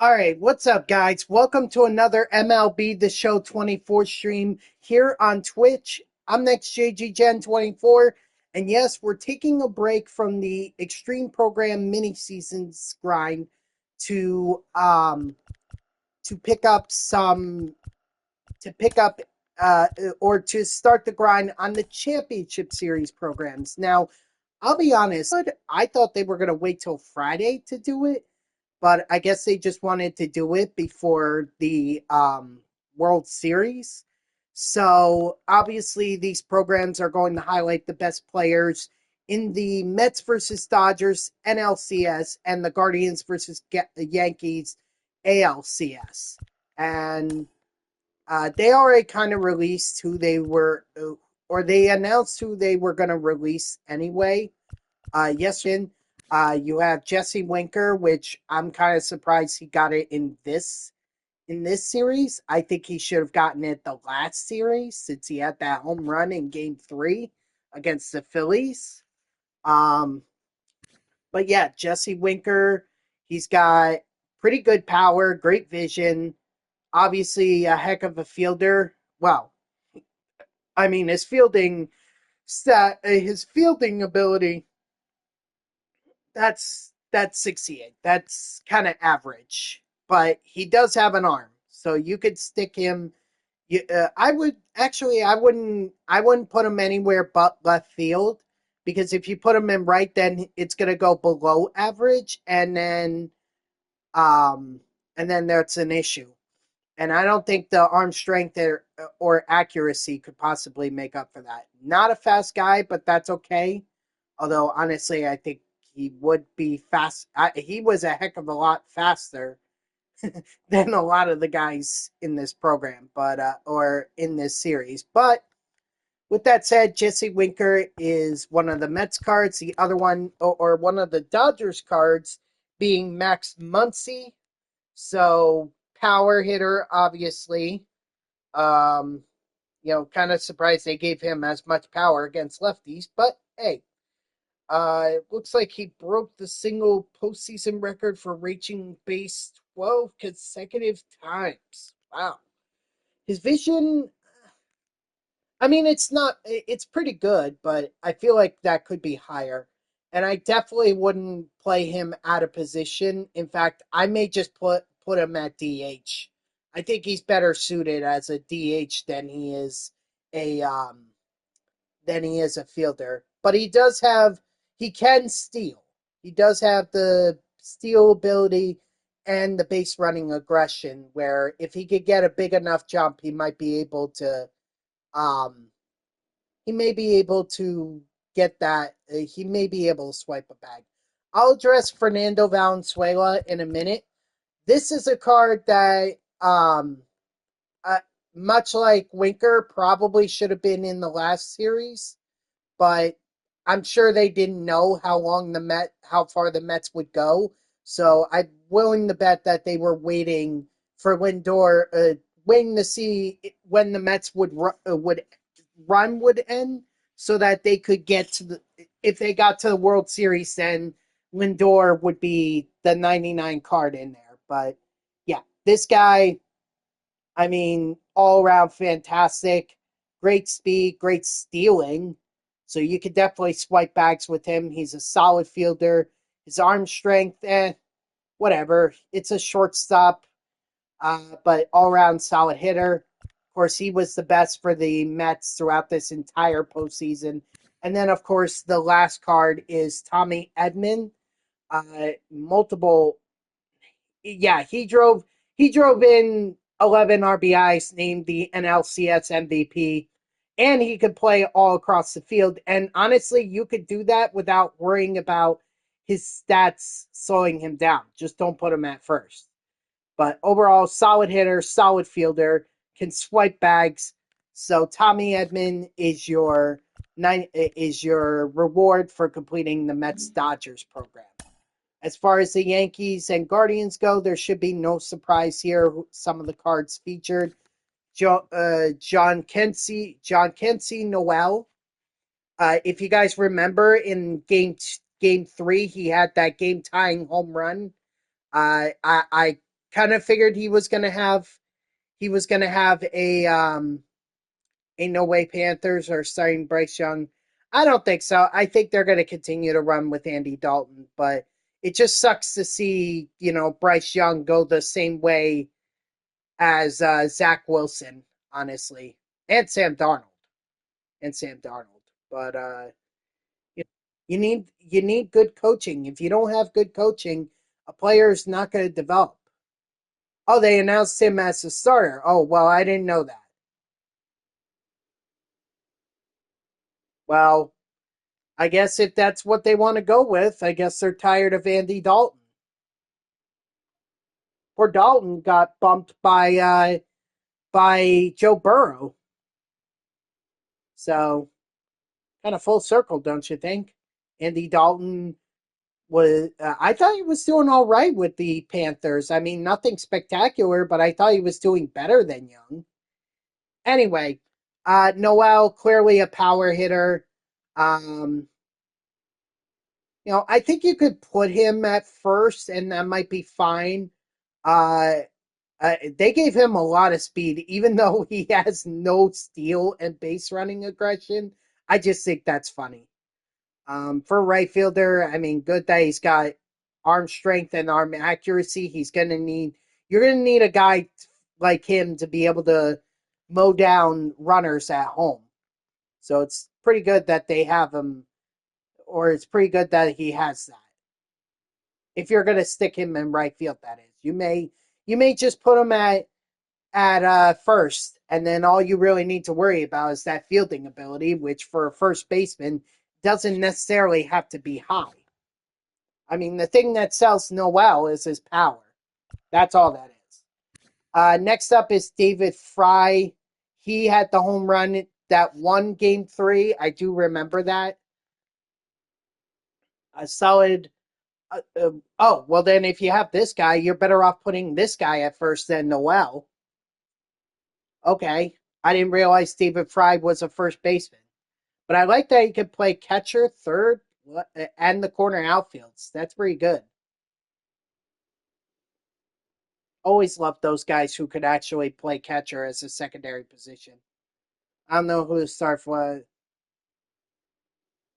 All right, what's up, guys? Welcome to another MLB The Show 24 stream here on Twitch. I'm next JG Gen 24, and yes, we're taking a break from the Extreme Program mini seasons grind to pick up some to pick up or to start the grind on the Championship Series programs. Now, I'll be honest, I thought they were going to wait till Friday to do it, but I guess they just wanted to do it before the World Series. So obviously, these programs are going to highlight the best players in the Mets versus Dodgers NLCS and the Guardians versus Yankees ALCS. And they already kind of released who they were, or they announced who they were going to release anyway. Yesterday, you have Jesse Winker, which I'm kind of surprised he got it in this series. I think he should have gotten it the last series since he had that home run in Game 3 against the Phillies. Um, but yeah, Jesse Winker, he's got pretty good power, great vision, obviously a heck of a fielder. Well, I mean his fielding ability, that's 68. That's kind of average, but he does have an arm, so you could stick him. I wouldn't put him anywhere but left field because if you put him in right, then it's gonna go below average, um, and then that's an issue. And I don't think the arm strength or accuracy could possibly make up for that. Not a fast guy, but that's okay. Although honestly, I think he would be fast. He was a heck of a lot faster than a lot of the guys in this program, but or in this series. But with that said, Jesse Winker is one of the Mets cards. The other one, or one of the Dodgers cards, being Max Muncy. So power hitter, obviously. Um, kind of surprised they gave him as much power against lefties, but hey, it looks like he broke the single postseason record for reaching base 12 consecutive times. Wow. His vision, I mean, it's pretty good, but I feel like that could be higher. And I definitely wouldn't play him out of position. In fact, I may just put him at DH. I think he's better suited as a DH a um than he is a fielder. But he can steal. He does have the steal ability and the base running aggression where if he could get a big enough jump, um, he may be able to get that. He may be able to swipe a bag. I'll address Fernando Valenzuela in a minute. This is a card that, uh, much like Winker, probably should have been in the last series, but I'm sure they didn't know how far the Mets would go. So I'm willing to bet that they were waiting for Lindor, waiting to see when the Mets would end, so that they could get to the. If they got to the World Series, then Lindor would be the 99 card in there. But yeah, this guy, I mean, all around fantastic. Great speed, great stealing. So you could definitely swipe bags with him. He's a solid fielder. His arm strength, whatever. It's a shortstop, but all around solid hitter. Of course, he was the best for the Mets throughout this entire postseason. And then, of course, the last card is Tommy Edman. Multiple Yeah, he drove in 11 RBIs, named the NLCS MVP, and he could play all across the field. And honestly, you could do that without worrying about his stats slowing him down. Just don't put him at first. But overall, solid hitter, solid fielder, can swipe bags. So Tommy Edman is your reward for completing the Mets Dodgers program. As far as the Yankees and Guardians go, there should be no surprise here. Some of the cards featured: John Kensey Noel. If you guys remember, in game 3, he had that game tying home run. I kind of figured he was gonna have a no way Panthers are starting Bryce Young. I don't think so. I think they're going to continue to run with Andy Dalton, but it just sucks to see Bryce Young go the same way as Zach Wilson, honestly, and Sam Darnold, and Sam Darnold. But you, you need good coaching. If you don't have good coaching, a player is not going to develop. Oh, they announced him as a starter. Oh, well, I didn't know that. Well, I guess if that's what they want to go with, I guess they're tired of Andy Dalton. Poor Dalton got bumped by Joe Burrow. So kind of full circle, don't you think? Andy Dalton was. I thought he was doing all right with the Panthers. I mean, nothing spectacular, but I thought he was doing better than Young. Anyway, Noel clearly a power hitter. Um, I think you could put him at first, and that might be fine. Uh, they gave him a lot of speed, even though he has no steal and base running aggression. I just think that's funny. For a right fielder, I mean, good that he's got arm strength and arm accuracy. You're gonna need a guy like him to be able to mow down runners at home. So it's pretty good that they have him, or it's pretty good that he has that. If you're gonna stick him in right field, that is, you may just put him at first, and then all you really need to worry about is that fielding ability, which for a first baseman doesn't necessarily have to be high. I mean, the thing that sells Noel is his power. That's all that is. Next up is David Fry. He had the home run that won Game 3. I do remember that. A solid. Oh, well, then if you have this guy, you're better off putting this guy at first than Noel. Okay. I didn't realize David Fry was a first baseman. But I like that he could play catcher, third, and the corner outfields. That's pretty good. Always loved those guys who could actually play catcher as a secondary position. I don't know who to start for.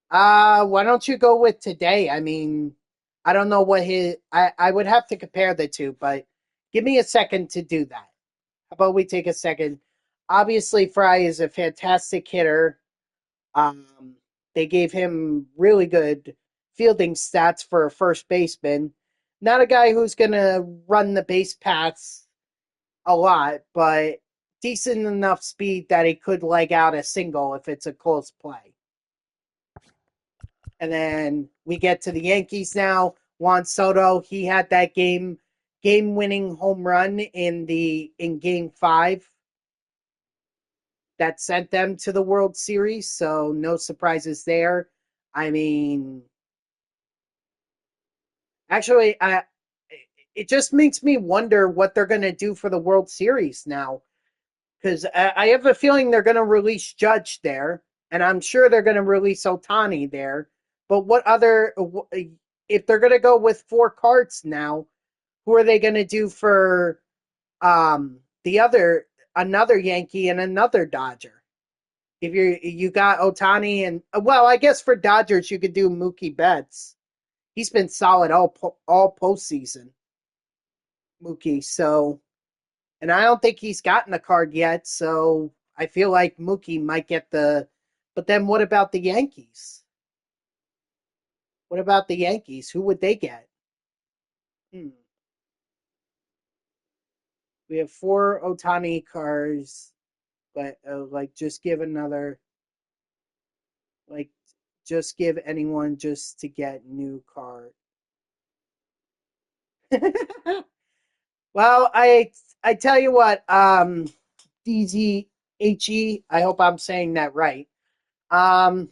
Why don't you go with today? I mean, I don't know what I would have to compare the two, but give me a second to do that. How about we take a second? Obviously, Fry is a fantastic hitter. Um, they gave him really good fielding stats for a first baseman. Not a guy who's going to run the base paths a lot, but decent enough speed that he could leg out a single if it's a close play. And then we get to the Yankees now. Juan Soto, he had that game winning home run in Game 5 that sent them to the World Series. So no surprises there. I mean, actually, it just makes me wonder what they're going to do for the World Series now, because I have a feeling they're going to release Judge there, and I'm sure they're going to release Otani there. But if they're going to go with 4 cards now, who are they going to do for the another Yankee and another Dodger? If you got Otani and well, I guess for Dodgers you could do Mookie Betts. He's been solid all postseason, Mookie. So, and I don't think he's gotten a card yet. So I feel like Mookie might get the. But then what about the Yankees? What about the Yankees? Who would they get? Hmm. We have 4 Otani cards, but like like just give anyone just to get new card. Well, I tell you what, DZHE, I hope I'm saying that right. Um,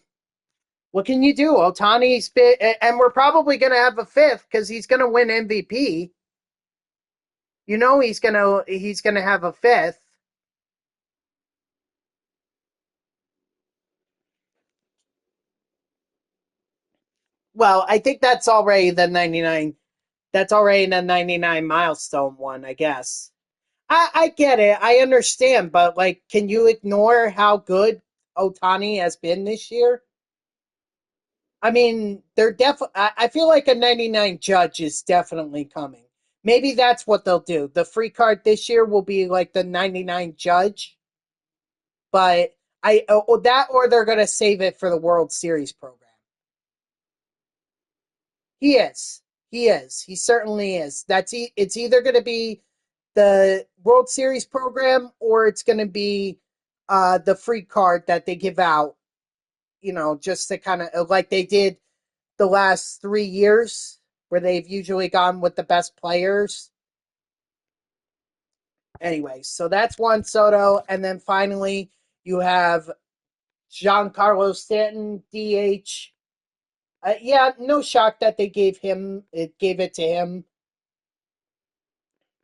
what can you do? Otani's been, and we're probably going to have a fifth because he's going to win MVP. He's gonna have a fifth. Well, I think that's already the 99. That's already a 99 milestone one, I guess. I get it. I understand, but like, can you ignore how good Otani has been this year? I mean, they're definitely. I feel like a 99 judge is definitely coming. Maybe that's what they'll do. The free card this year will be like the 99 judge, but that or they're gonna save it for the World Series program. He is. He is. He certainly is. It's either going to be the World Series program or it's going to be the free card that they give out, just to kind of like they did the last 3 years where they've usually gone with the best players. Anyway, so that's Juan Soto. And then finally, you have Giancarlo Stanton, DH. Yeah, no shock that they gave it to him.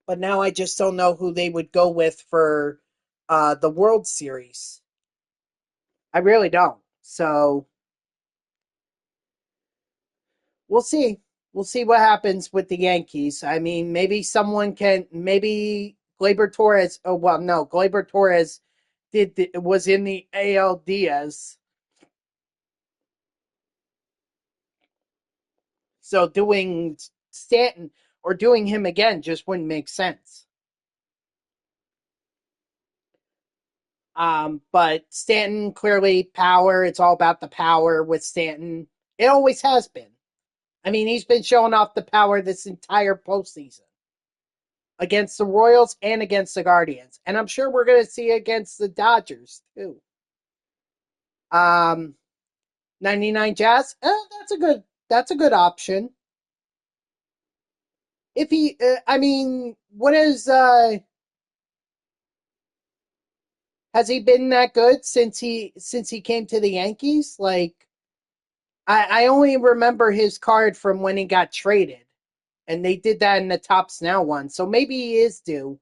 But now I just don't know who they would go with for the World Series. I really don't. So we'll see. We'll see what happens with the Yankees. I mean, maybe Gleyber Torres. Oh well, no, Gleyber Torres was in the ALDS. So doing Stanton or doing him again just wouldn't make sense. But Stanton clearly power. It's all about the power with Stanton. It always has been. I mean, he's been showing off the power this entire postseason against the Royals and against the Guardians, and I'm sure we're going to see against the Dodgers too. Um, 99 Jazz. That's a good option. If he, I mean, what is has he been that good since he came to the Yankees? Like, I only remember his card from when he got traded, and they did that in the Tops Now one. So maybe he is due.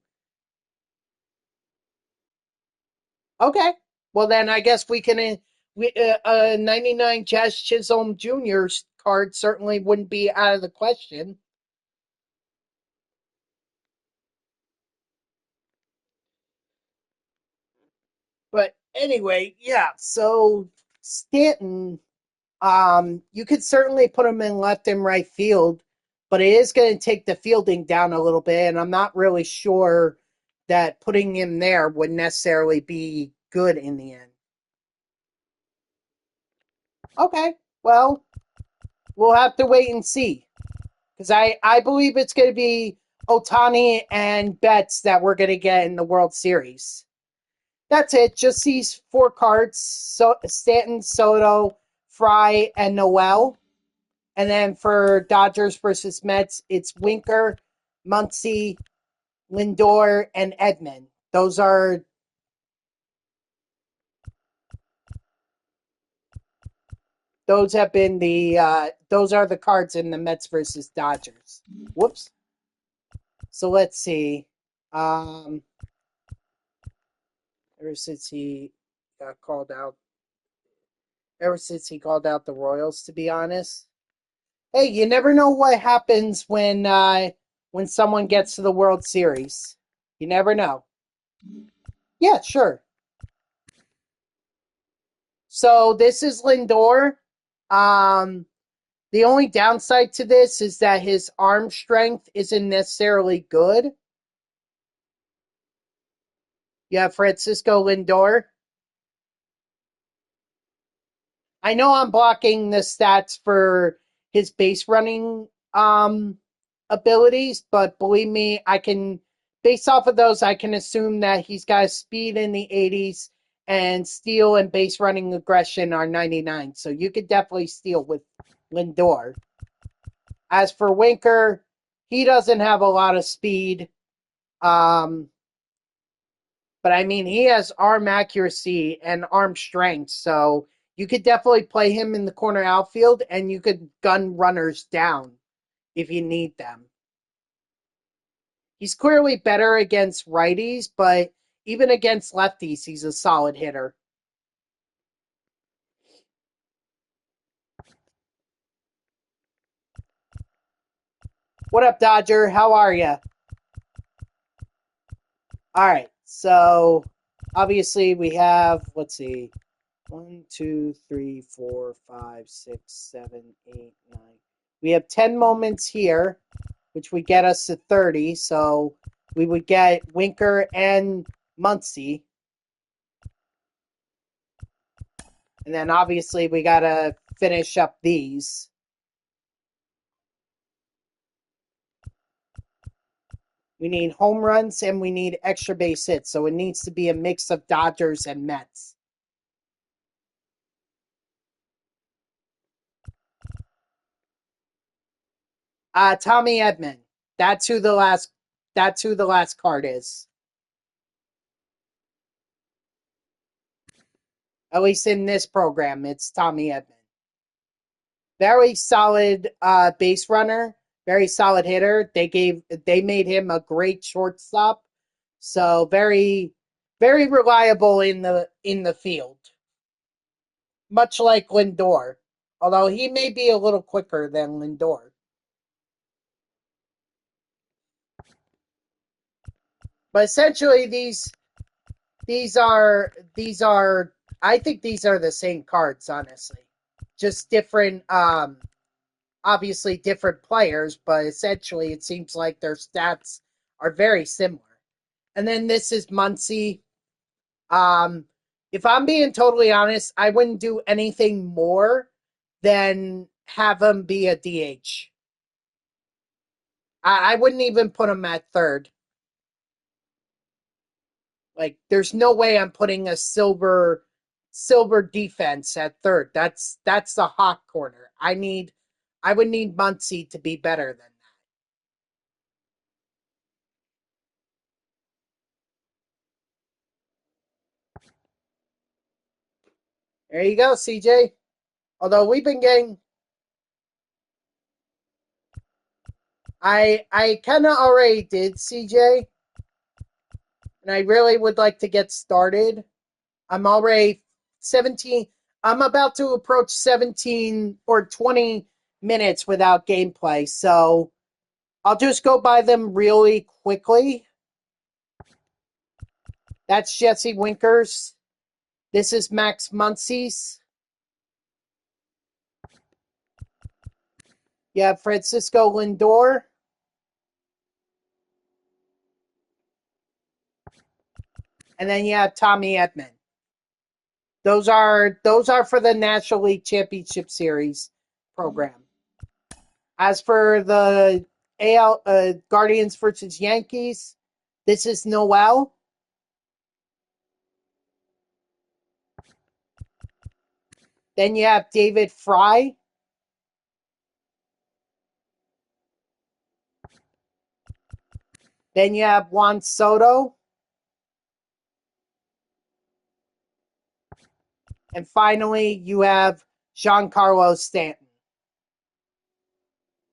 Okay. Well, then I guess we can. 99 Jazz Chisholm Jr.'s card certainly wouldn't be out of the question. But anyway, yeah. So Stanton, you could certainly put him in left and right field, but it is going to take the fielding down a little bit, and I'm not really sure that putting him there would necessarily be good in the end. Okay. Well, we'll have to wait and see. Because I believe it's going to be Otani and Betts that we're going to get in the World Series. That's it. Just these four cards: Stanton, Soto, Fry, and Noel. And then for Dodgers versus Mets, it's Winker, Muncy, Lindor, and Edman. Those are the cards in the Mets versus Dodgers. Whoops. So let's see. Um, ever since he got called out, ever since he called out the Royals, to be honest. Hey, you never know what happens when someone gets to the World Series. You never know. Yeah, sure. So this is Lindor. Um, the only downside to this is that his arm strength isn't necessarily good. You have Francisco Lindor. I know I'm blocking the stats for his base running abilities, but believe me, I can based off of those, I can assume that he's got speed in the 80s and steal and base running aggression are 99. So you could definitely steal with Lindor. As for Winker, he doesn't have a lot of speed. Um, but I mean, he has arm accuracy and arm strength, so you could definitely play him in the corner outfield, and you could gun runners down if you need them. He's clearly better against righties, but even against lefties, he's a solid hitter. What up, Dodger? How are you? All right. So obviously we have, let's see, 1, 2, 3, 4, 5, 6, 7, 8, 9. We have 10 moments here, which would get us to 30. So we would get Winker and Muncy. And then obviously we got to finish up these. We need home runs and we need extra base hits. So it needs to be a mix of Dodgers and Mets. Tommy Edman. That's who the last. That's who the last card is. At least in this program, it's Tommy Edman. Very solid base runner. Very solid hitter. They made him a great shortstop. So very reliable in the field. Much like Lindor, although he may be a little quicker than Lindor. But essentially, these are I think these are the same cards, honestly. Just different, obviously different players, but essentially it seems like their stats are very similar. And then this is Muncy. If I'm being totally honest, I wouldn't do anything more than have him be a DH. I wouldn't even put him at third. Like, there's no way I'm putting a silver defense at third. That's the hot corner. I would need Muncy to be better than that. There you go, CJ. Although we've been getting, I kind of already did, CJ, and I really would like to get started. I'm already 17. I'm about to approach 17 or 20 minutes without gameplay, so I'll just go by them really quickly. That's Jesse Winker's. This is Max Muncy's. You have Francisco Lindor. And then you have Tommy Edman. Those are for the National League Championship Series program. As for the AL Guardians versus Yankees, this is Noel. Then you have David Fry. Then you have Juan Soto. And finally, you have Giancarlo Stanton.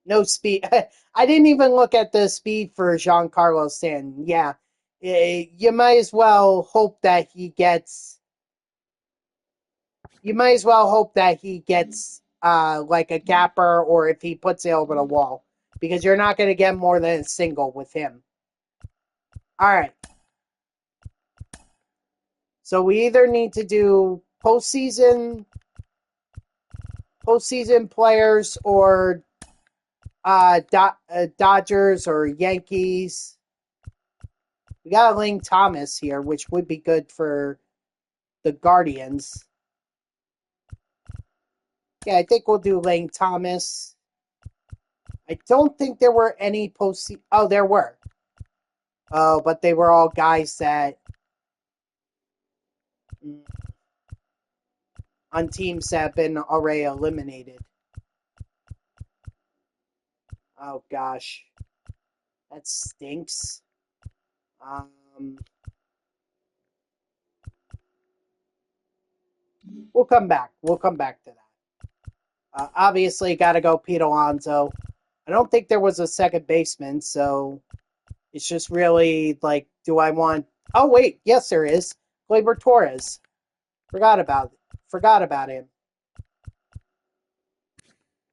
No speed. I didn't even look at the speed for Giancarlo Stanton. Yeah. You might as well hope that he gets. You might as well hope that he gets like a gapper, or if he puts it over the wall, because you're not going to get more than a single with him. All right. So we either need to do postseason players or Dodgers or Yankees. We got Lane Thomas here, which would be good for the Guardians. Yeah, I think we'll do Lane Thomas. I don't think there were any postseason. Oh, there were. Oh, but they were all guys that on teams that have been already eliminated. Oh gosh, that stinks. We'll come back. We'll come back to that. Obviously, got to go Pete Alonso. I don't think there was a second baseman, so it's just really like, do I want? Oh wait, yes, there is. Gleyber Torres. Forgot about him.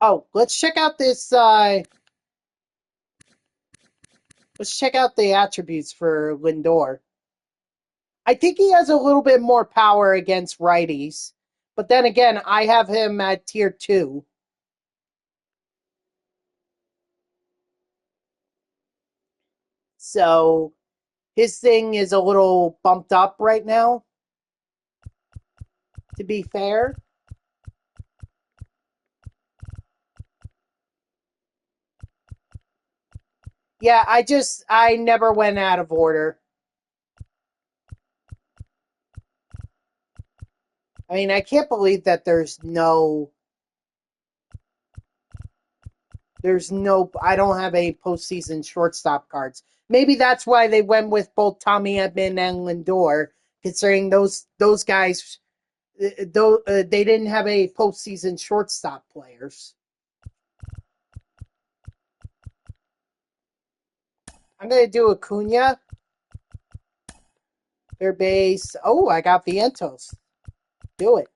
Oh, let's check out this. Let's check out the attributes for Lindor. I think he has a little bit more power against righties. But then again, I have him at tier 2. So his thing is a little bumped up right now, to be fair. Yeah, I never went out of order. I mean, I can't believe that I don't have any postseason shortstop cards. Maybe that's why they went with both Tommy Edman and Lindor, considering those guys, though they didn't have a postseason shortstop players. I'm gonna do Acuna, their base. Oh, I got Vientos. Do it,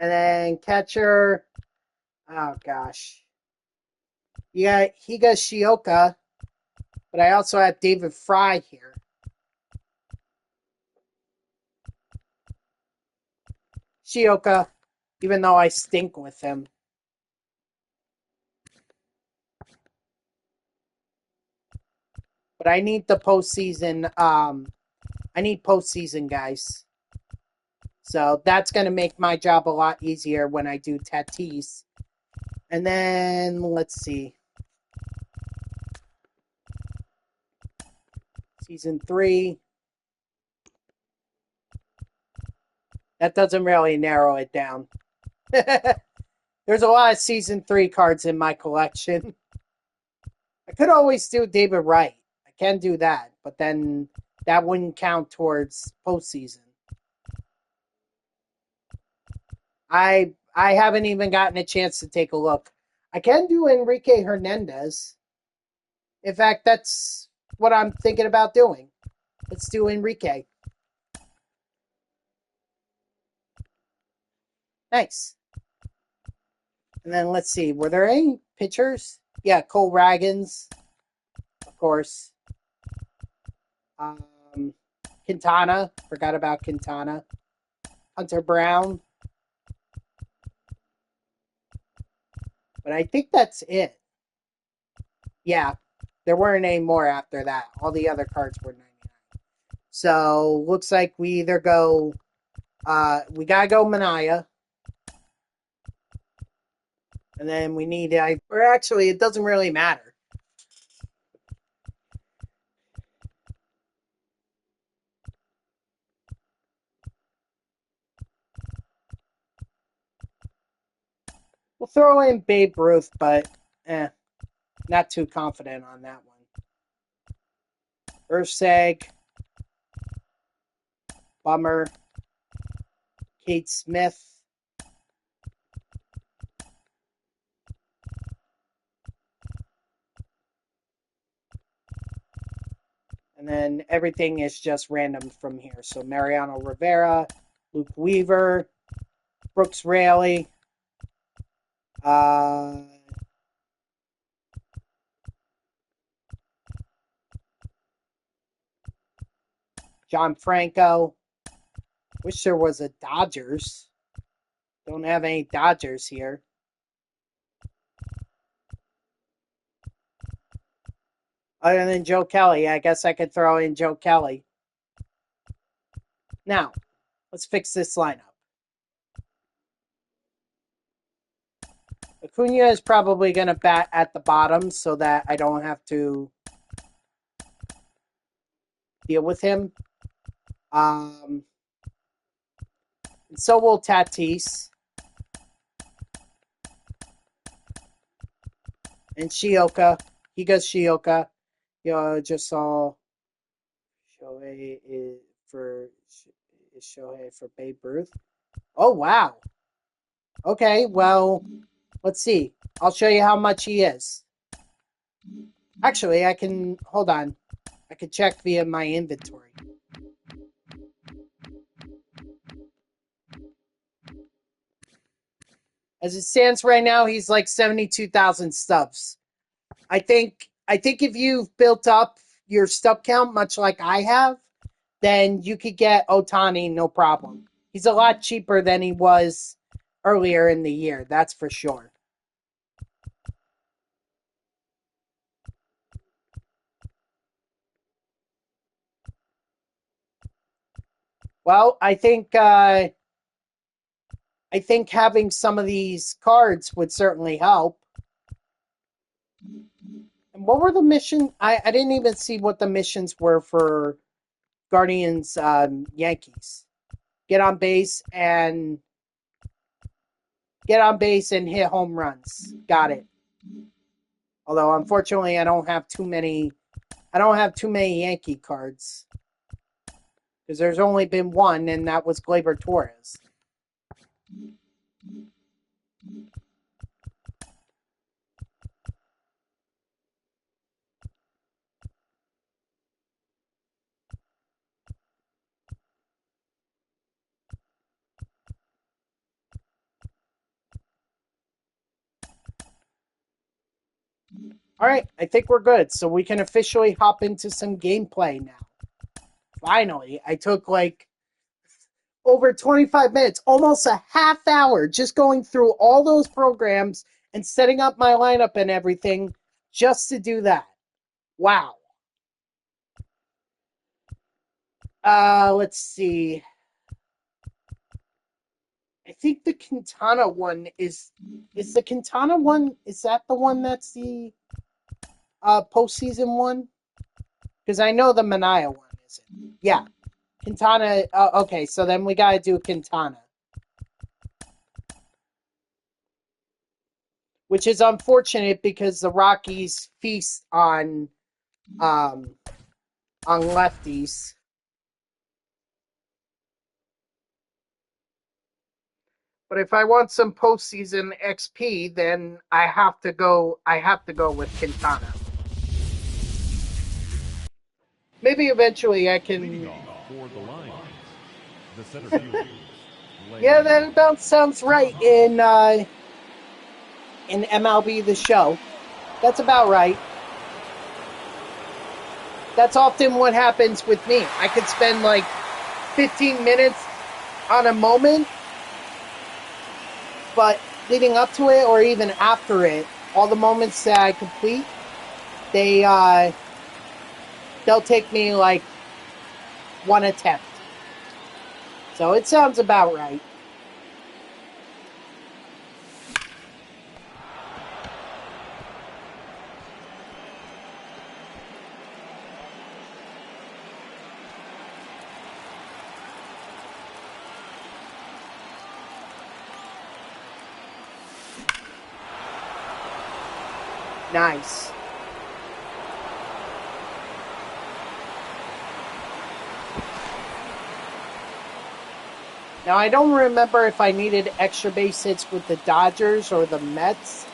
and then catcher. Oh gosh, you got Higashioka, but I also have David Fry here. Shioka, even though I stink with him. But I need the postseason. I need postseason guys. So that's going to make my job a lot easier when I do Tatis. And then, let's see. Season 3. That doesn't really narrow it down. There's a lot of Season 3 cards in my collection. I could always do David Wright. I can do that. But then that wouldn't count towards postseason. I haven't even gotten a chance to take a look. I can do Enrique Hernandez. In fact, that's what I'm thinking about doing. Let's do Enrique. Nice. And then let's see. Were there any pitchers? Yeah, Cole Ragans, of course. Quintana. Forgot about Quintana. Hunter Brown. But I think that's it. Yeah, there weren't any more after that. All the other cards were 99. So looks like we either go. We gotta go Manaya. And then we need, or actually, it doesn't really matter. We'll throw in Babe Ruth, but not too confident on that one. Earthseg, Bummer, Kate Smith. And then everything is just random from here. So Mariano Rivera, Luke Weaver, Brooks Raley, John Franco. Wish there was a Dodgers. Don't have any Dodgers here. Other than Joe Kelly, I guess I could throw in Joe Kelly. Now, let's fix this lineup. Acuna is probably going to bat at the bottom so that I don't have to deal with him. And so will Tatis. And Shioka. He goes Shioka. Just saw Shohei for Babe Ruth. Oh, wow. Okay, well, let's see. I'll show you how much he is. Actually, I can, hold on. I can check via my inventory. As it stands right now, he's like 72,000 stubs. I think I think if you've built up your stub count, much like I have, then you could get Ohtani no problem. He's a lot cheaper than he was earlier in the year, that's for sure. Well, I think having some of these cards would certainly help. And what were the missions? I didn't even see what the missions were for Guardians Yankees. Get on base and hit home runs. Got it. Although unfortunately I don't have too many Yankee cards. Because there's only been one, and that was Gleyber Torres. All right, I think we're good. So we can officially hop into some gameplay now. Finally, I took like over 25 minutes, almost a half hour, just going through all those programs and setting up my lineup and everything just to do that. Wow. Let's see. I think the Quintana one is the Quintana one, is that the one that's the postseason one? Because I know the Mania one isn't. Yeah. Quintana, okay, so then we gotta do Quintana. Which is unfortunate because the Rockies feast on lefties. But if I want some postseason XP, then I have to go with Quintana. Maybe eventually I can. Yeah, that about sounds right in MLB The Show. That's about right. That's often what happens with me. I could spend like 15 minutes on a moment, but leading up to it or even after it, all the moments that I complete, they'll take me like one attempt. So it sounds about right. Nice. Now, I don't remember if I needed extra base hits with the Dodgers or the Mets.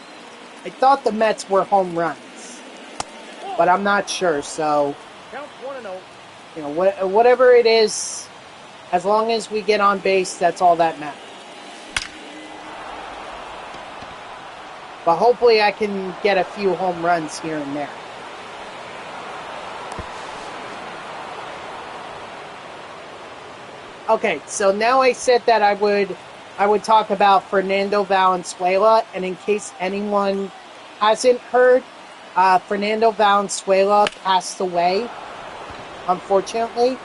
I thought the Mets were home runs, but I'm not sure. So, you know, whatever it is, as long as we get on base, that's all that matters. But hopefully I can get a few home runs here and there. Okay, so now I said that I would talk about Fernando Valenzuela, and in case anyone hasn't heard, Fernando Valenzuela passed away, unfortunately.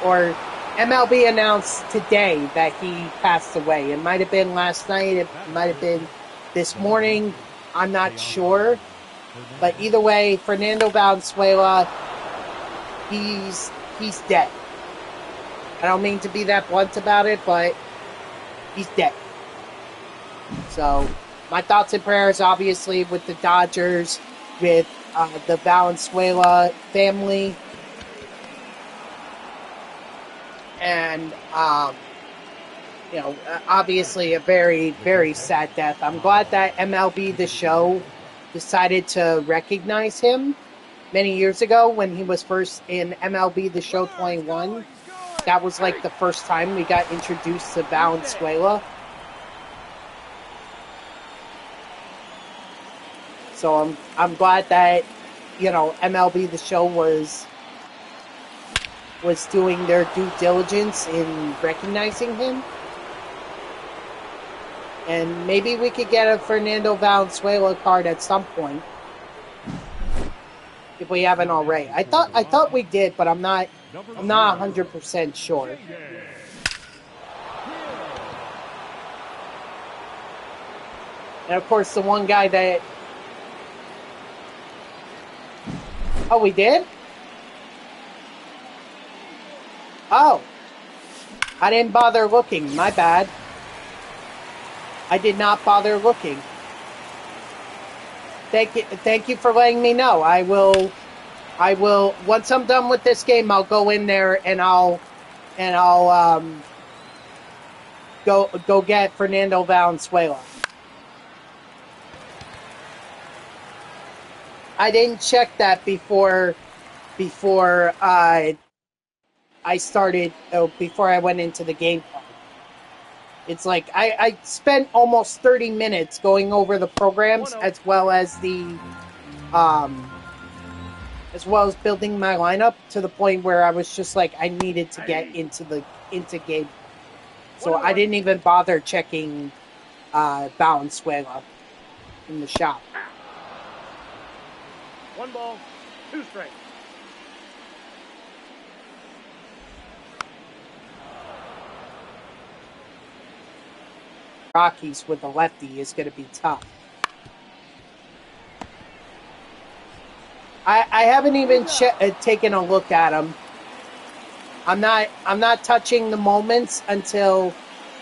Or MLB announced today that he passed away. It might have been last night, it might have been this morning, I'm not sure. But either way, Fernando Valenzuela, he's dead. I don't mean to be that blunt about it, but he's dead. So, my thoughts and prayers, obviously, with the Dodgers, with the Valenzuela family, and you know, obviously a very, very sad death. I'm glad that MLB The Show decided to recognize him many years ago when he was first in MLB The Show 21. That was like the first time we got introduced to Valenzuela. So I'm glad that, you know, MLB The Show was doing their due diligence in recognizing him. And maybe we could get a Fernando Valenzuela card at some point, if we haven't already. I thought we did, but I'm not 100% sure. And of course, the one guy that... Oh, we did? Oh. I didn't bother looking. My bad. I did not bother looking. Thank you for letting me know. I will once I'm done with this game, I'll go in there and I'll go get Fernando Valenzuela. I didn't check that before I started, before I went into the gameplay. It's like I spent almost 30 minutes going over the programs as well as building my lineup, to the point where I was just like, I needed to get into game. So I didn't even bother checking Valenzuela in the shop. 1 ball, 2 strikes. Rockies with the lefty is going to be tough. I haven't even taken a look at him. I'm not touching the moments until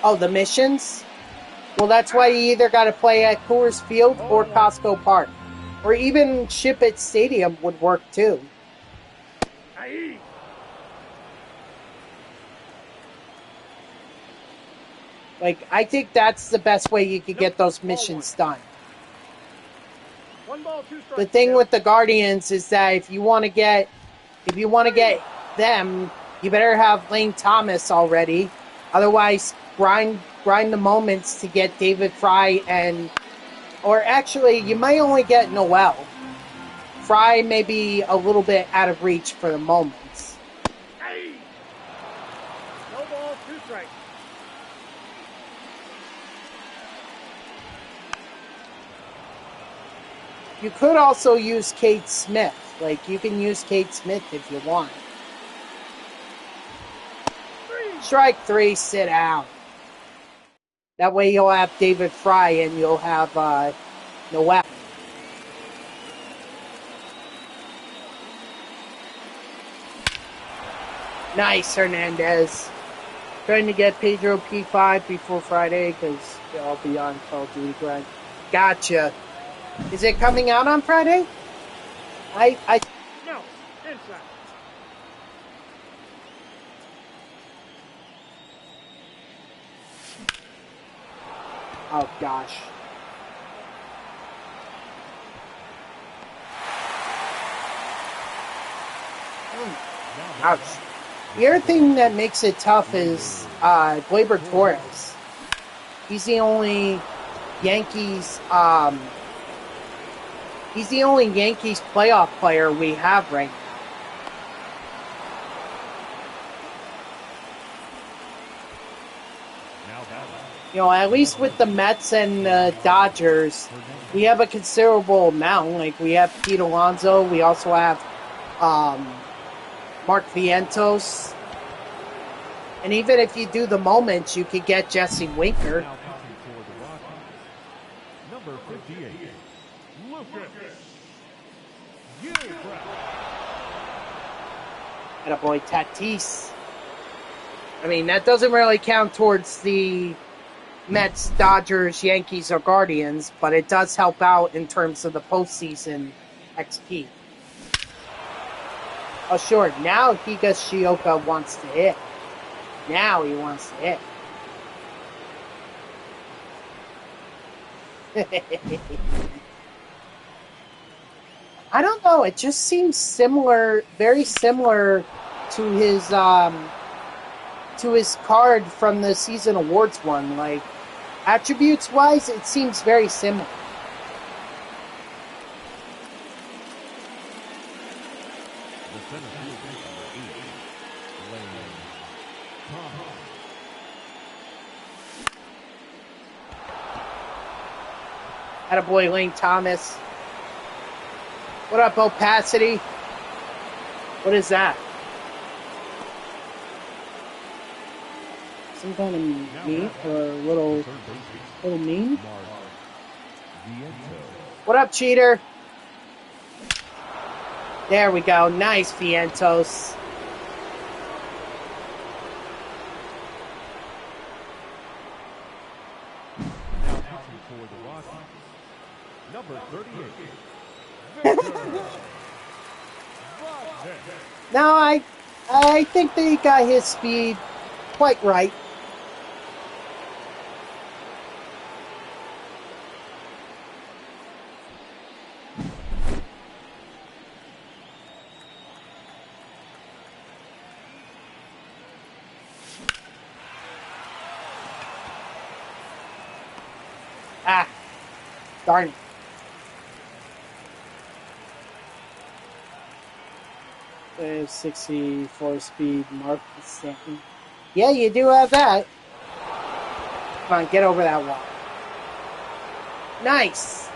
the missions. Well, that's why you either got to play at Coors Field or Costco Park, or even Ship It Stadium would work too. Like, I think that's the best way you could get those missions done. 1 ball, 2 strikes. The thing with the Guardians is that if you want to get them, you better have Lane Thomas already. Otherwise, grind the moments to get David Fry or actually, you might only get Noel. Fry may be a little bit out of reach for the moments. No ball, 2 strikes. You could also use Kate Smith. Like, you can use Kate Smith if you want. Strike 3, sit out. That way you'll have David Fry and you'll have Noel. Nice, Hernandez. Trying to get Pedro P5 before Friday because I'll be on Call of Duty grind. Gotcha. Is it coming out on Friday? No, inside. Oh gosh. Ouch. The other thing that makes it tough is Gleyber Torres. He's the only Yankees playoff player we have right now. You know, at least with the Mets and the Dodgers, we have a considerable amount. Like, we have Pete Alonso. We also have Mark Vientos. And even if you do the moments, you could get Jesse Winker. Number 58, And a boy Tatis. I mean, that doesn't really count towards the Mets, Dodgers, Yankees, or Guardians, but it does help out in terms of the postseason XP. Oh, sure. Now Higashioka wants to hit. Now he wants to hit. I don't know. It just seems similar, very similar to his card from the season awards one. Like, attributes wise, it seems very similar. Attaboy Lane Thomas. What up, Opacity? What is that? Some kind of meat or a little mean? What up, cheater? There we go. Nice, Vientos. Number 38. No, I think that he got his speed quite right. Ah, darn it. There's 64 speed, Mark Stanton. Yeah, you do have that. Come on, get over that wall. Nice.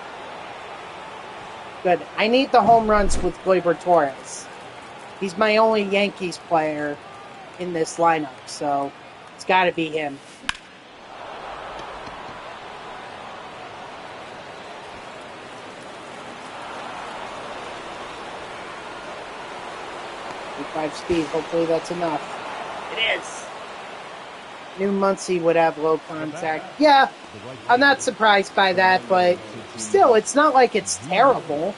Good. I need the home runs with Gleyber Torres. He's my only Yankees player in this lineup, so it's got to be him. Five speed. Hopefully that's enough. It is. New Muncie would have low contact. Yeah, I'm not surprised by that, but still, it's not like it's terrible.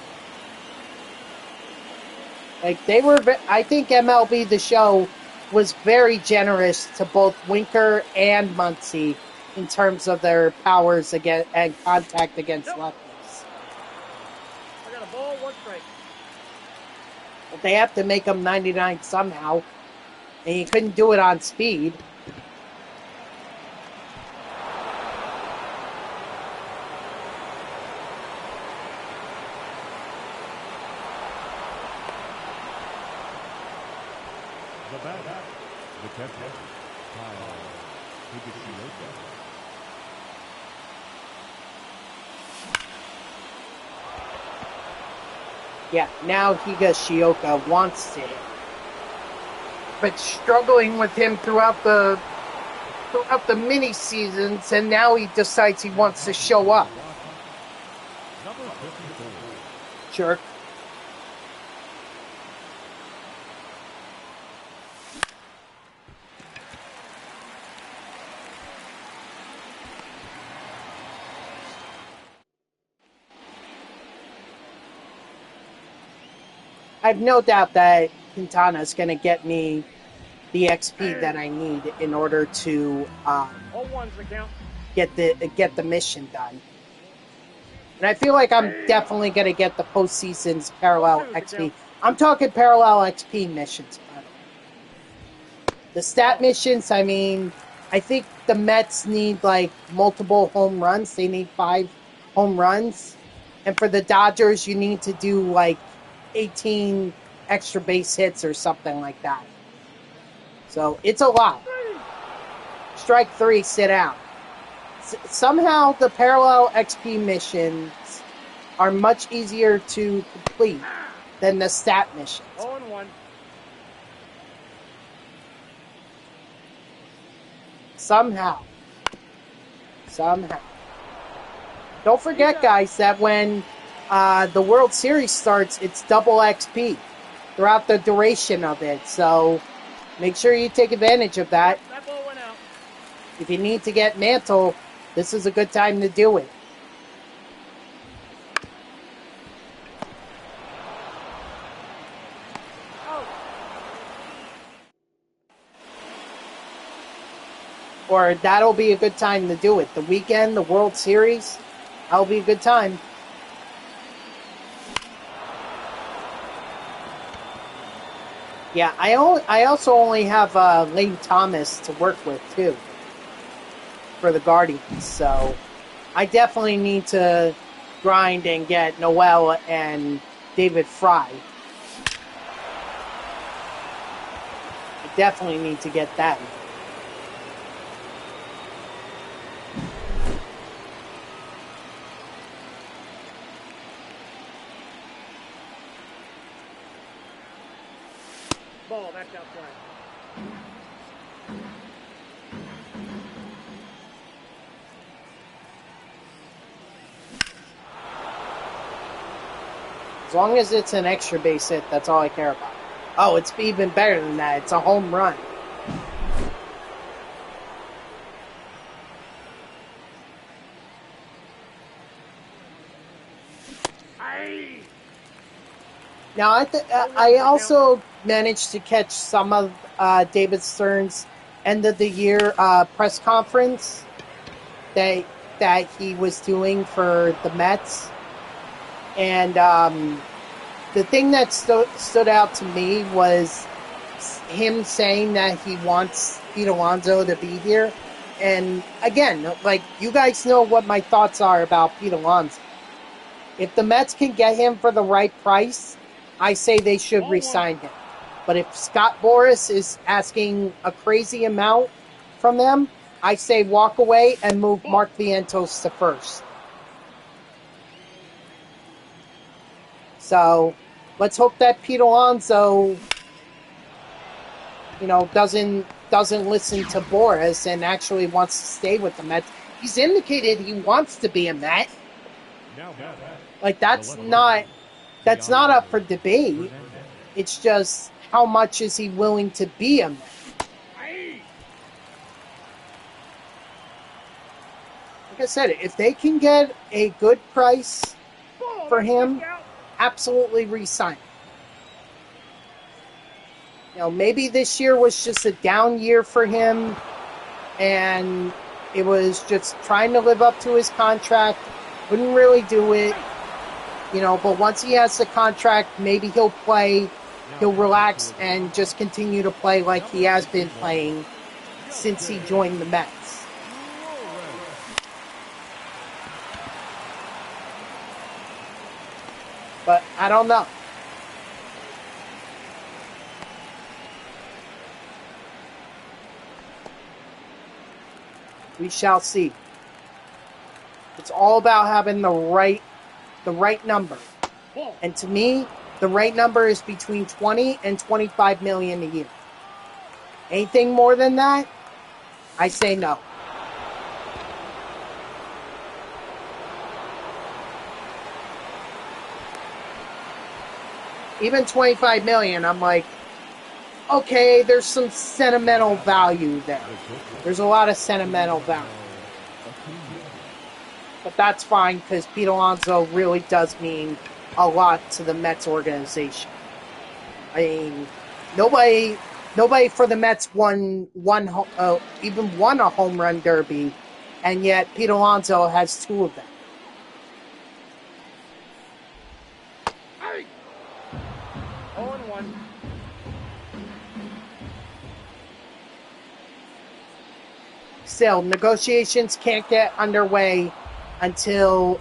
Like, they were, I think MLB The Show was very generous to both Winker and Muncie in terms of their powers against, and contact against lefties. I got a ball, 1 strike. But they have to make them 99 somehow, and you couldn't do it on speed. The batter, the catcher, Kyle Higashioka. Yeah, now Higashioka wants to hit. But struggling with him throughout the mini seasons, and now he decides he wants to show up. Number 54. Jerk. I have no doubt that Quintana is going to get me the XP that I need in order to All ones the count. get the mission done. And I feel like I'm definitely going to get the postseason's parallel XP. I'm talking parallel XP missions, by the way. The stat missions, I mean, I think the Mets need like multiple home runs. They need 5 home runs. And for the Dodgers, you need to do like 18 extra base hits or something like that. So it's a lot. Strike 3, sit out. Somehow the parallel XP missions are much easier to complete than the stat missions. 0-1. Somehow. Don't forget, guys, that when the World Series starts, it's double XP throughout the duration of it. So make sure you take advantage of that. That ball went out. If you need to get Mantle, this is a good time to do it. Or that'll be a good time to do it. The weekend, the World Series, that'll be a good time. Yeah, I also only have Lane Thomas to work with, too, for the Guardians. So I definitely need to grind and get Noel and David Fry. I definitely need to get that. right. As long as it's an extra base hit, that's all I care about. Oh, it's even better than that. It's a home run. Now, I also managed to catch some of David Stern's end of the year press conference that he was doing for the Mets, and the thing that stood out to me was him saying that he wants Pete Alonso to be here. And again, like, you guys know what my thoughts are about Pete Alonso. If the Mets can get him for the right price, I say they should re-sign him. But if Scott Boras is asking a crazy amount from them, I say walk away and move Mark Vientos to first. So let's hope that Pete Alonso, doesn't listen to Boras and actually wants to stay with the Mets. He's indicated he wants to be a Met. Like, that's not up for debate. It's just, how much is he willing to be a Met? Like I said, if they can get a good price for him, absolutely re-sign him. Maybe this year was just a down year for him, and it was just trying to live up to his contract. Couldn't really do it. But once he has the contract, maybe he'll relax and just continue to play like he has been playing since he joined the Mets. But I don't know. We shall see. It's all about having the right number. And to me, the right number is between 20 and 25 million a year. Anything more than that, I say no. Even 25 million, I'm like, okay, there's some sentimental value there. There's a lot of sentimental value. But that's fine, because Pete Alonso really does mean a lot to the Mets organization. I mean, nobody for the Mets even won a home run derby, and yet Pete Alonso has 2 of them. Hey. 0-1. Still, negotiations can't get underway until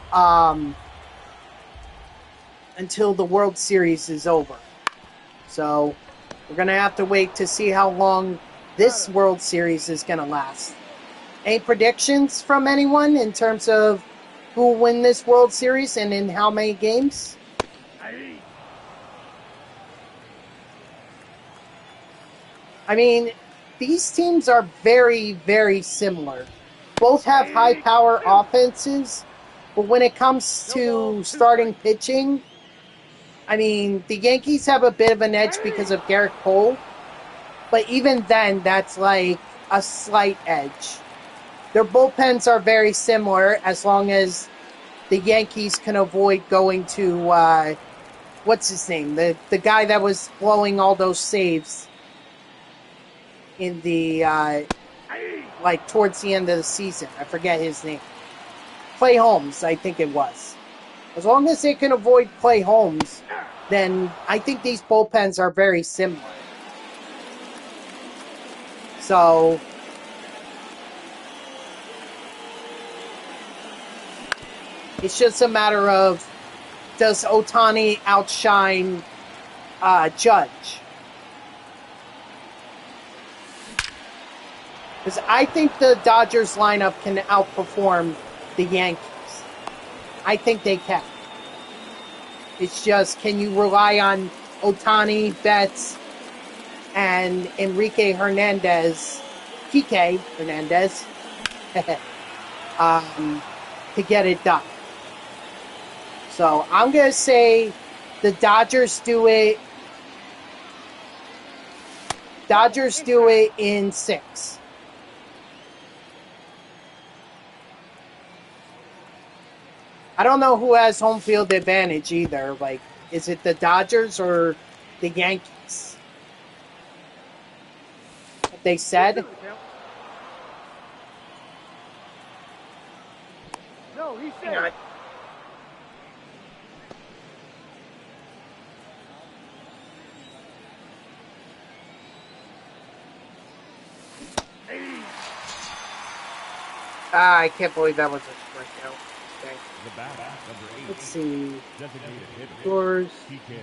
the World Series is over. So we're going to have to wait to see how long this World Series is going to last. Any predictions from anyone in terms of who will win this World Series and in how many games? I mean, these teams are very, very similar. Both have high-power offenses, but when it comes to starting pitching, I mean, the Yankees have a bit of an edge because of Garrett Cole, but even then, that's like a slight edge. Their bullpens are very similar as long as the Yankees can avoid going to, what's his name? The guy that was blowing all those saves in the, towards the end of the season. I forget his name. Clay Holmes, I think it was. As long as they can avoid Clay Holmes, then I think these bullpens are very similar. So it's just a matter of, does Ohtani outshine Judge? Because I think the Dodgers lineup can outperform the Yankees. I think they can. It's just, can you rely on Ohtani, Betts, and Enrique Hernandez, Kike Hernandez, to get it done. So I'm going to say the Dodgers do it. Dodgers do it in 6. I don't know who has home field advantage either. Like, is it the Dodgers or the Yankees? What they said? No, he said. Hang on. I can't believe that was a strikeout. Okay. The batter, number 8. Let's see. Designated hitter. Yours. PK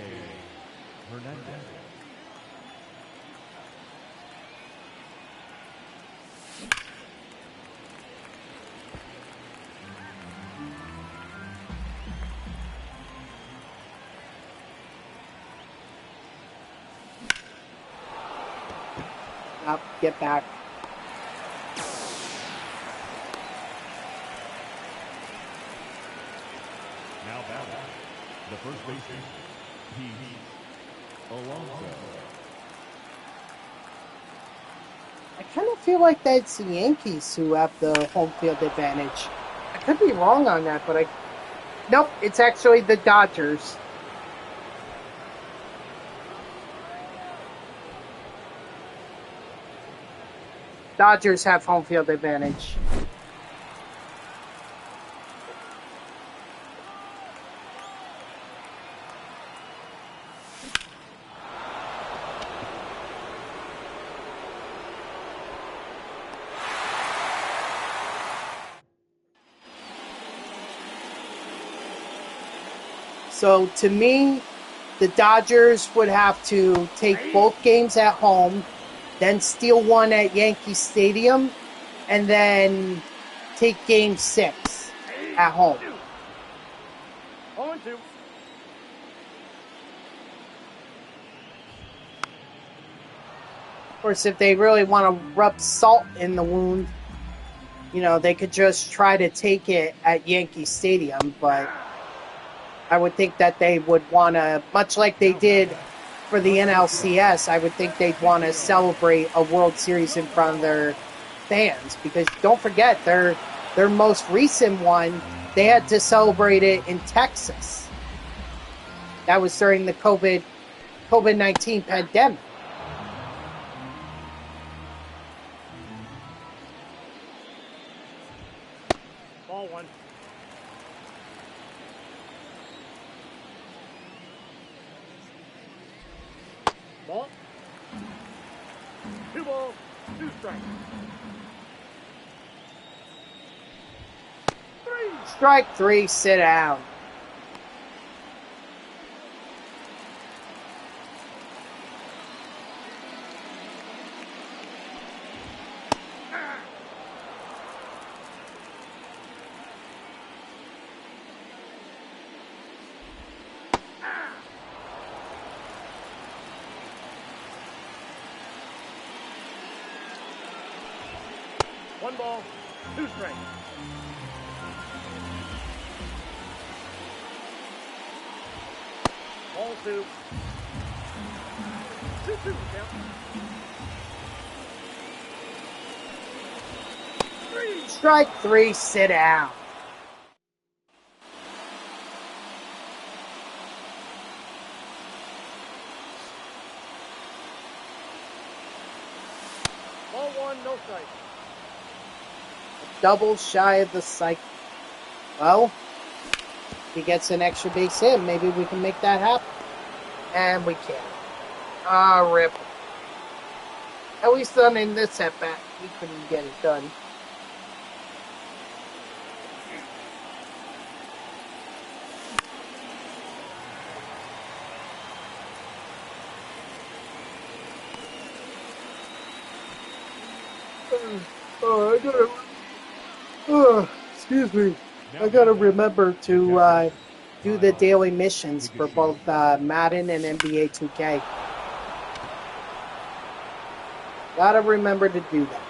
Hernandez. Up, get back. Now batting, the first baseman, Pete Alonso. I kind of feel like that's the Yankees who have the home field advantage. I could be wrong on that, but nope, it's actually the Dodgers. Dodgers have home field advantage. So to me, the Dodgers would have to take both games at home, then steal one at Yankee Stadium, and then take game 6 at home. 0-2. Of course, if they really want to rub salt in the wound, you know, they could just try to take it at Yankee Stadium, but I would think that they would want to, much like they did for the NLCS, I would think they'd want to celebrate a World Series in front of their fans, because don't forget, their most recent one, they had to celebrate it in Texas. That was during the COVID-19 pandemic. Ball 1. Ball. 2 balls, 2 strikes. 3. Strike 3, sit down. One ball, 2 strikes. Ball 2. 2-2 count. 3. Strike 3, sit down. Ball 1, no strike. Double shy of the cycle. Well, if he gets an extra base hit, maybe we can make that happen. And we can't. Ah, rip. At least done in this at-bat, we couldn't get it done. Oh, excuse me. I gotta remember to do the daily missions for both Madden and NBA 2K. Gotta remember to do that.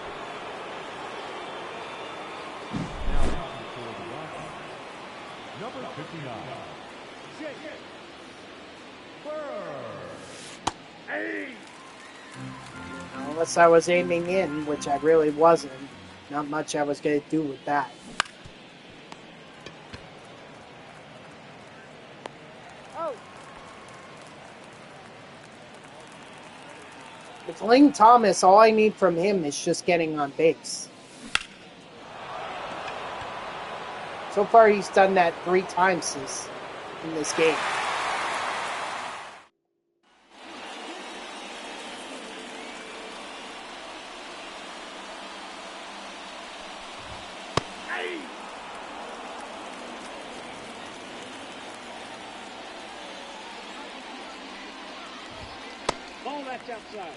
Now for the Rockies, number 59, Jake Burr. Hey! Unless I was aiming in, which I really wasn't. Not much I was going to do with that. Oh! With Lane Thomas, all I need from him is just getting on base. So far, he's done that 3 times in this game. Hey! Ball that's outside.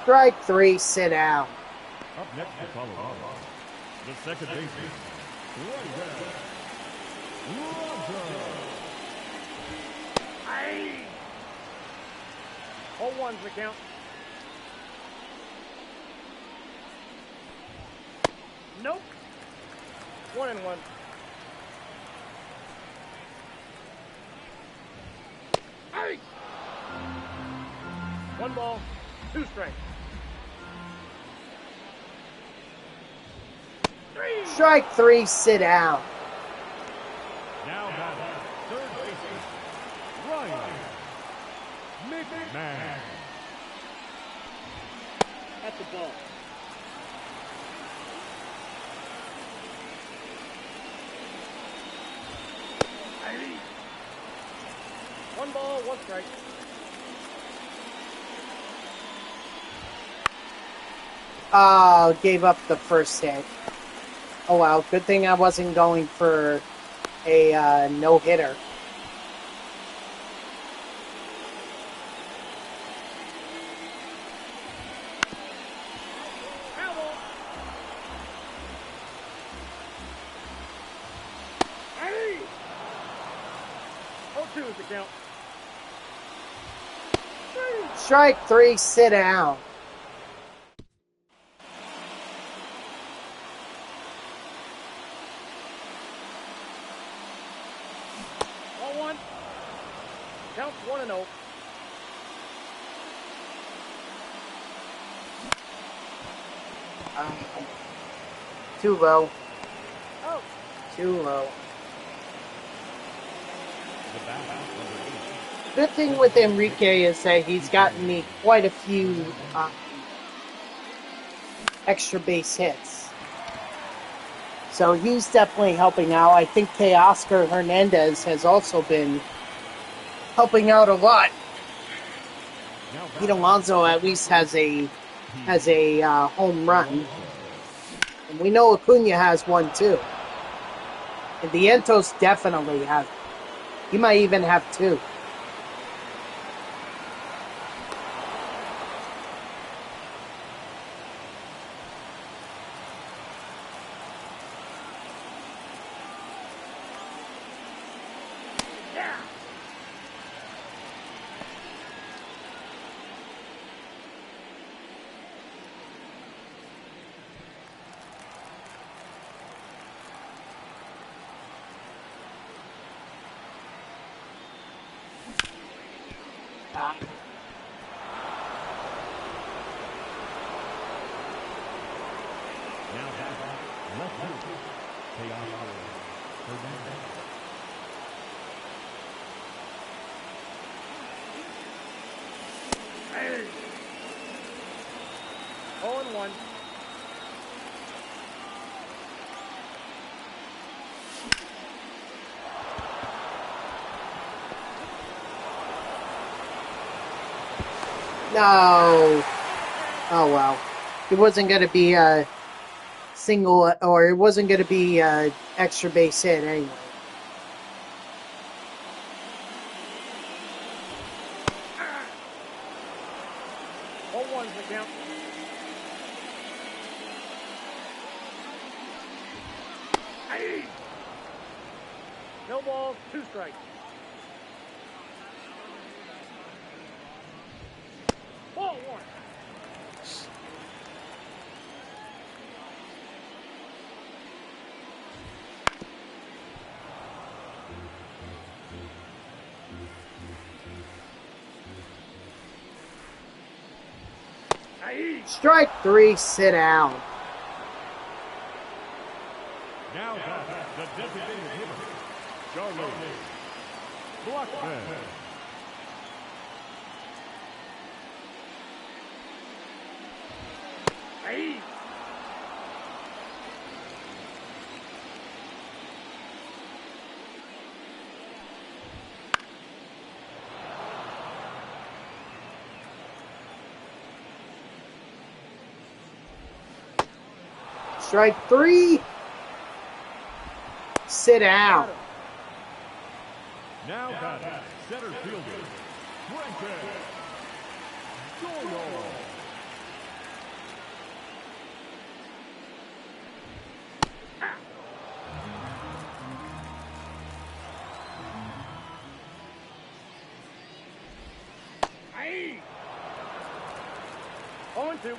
Strike 3, sit down. Up next to Colorado, the second baseman, Roger. Hey! 0-1's the count. Nope. 1-1. Hey! 1 ball, 2 strikes. 3! Strike 3, sit down. Now batting, third baseman, Ryan McMahon. At the ball. Hey! 1 ball, 1 strike. Oh, gave up the first hit. Oh well, good thing I wasn't going for a no-hitter. Foul ball. Hey! 0-2 is the count. Strike 3, sit down. Ball 1. Count 1-0. Too low. Oh! Too low. The bat, number 8. Good thing with Enrique is that he's gotten me quite a few extra base hits. So he's definitely helping out. I think Teoscar Hernandez has also been helping out a lot. Pete Alonso at least has a home run. And we know Acuna has one too. And Vientos definitely has. He might even have 2. Yeah! Now batting, left field, Hernandez. Hey! 0-1. No. Oh well. It wasn't going to be a single, or it wasn't going to be a extra base hit anyway. Ah! 0-1's the count. No balls, 2 strikes. Ball 1. Strike 3, sit down. Now back, the designated hitter, Charlie Blackman. Strike 3. Sit down. Now back, center fielder, Francis Doyle. Aye. 0-2.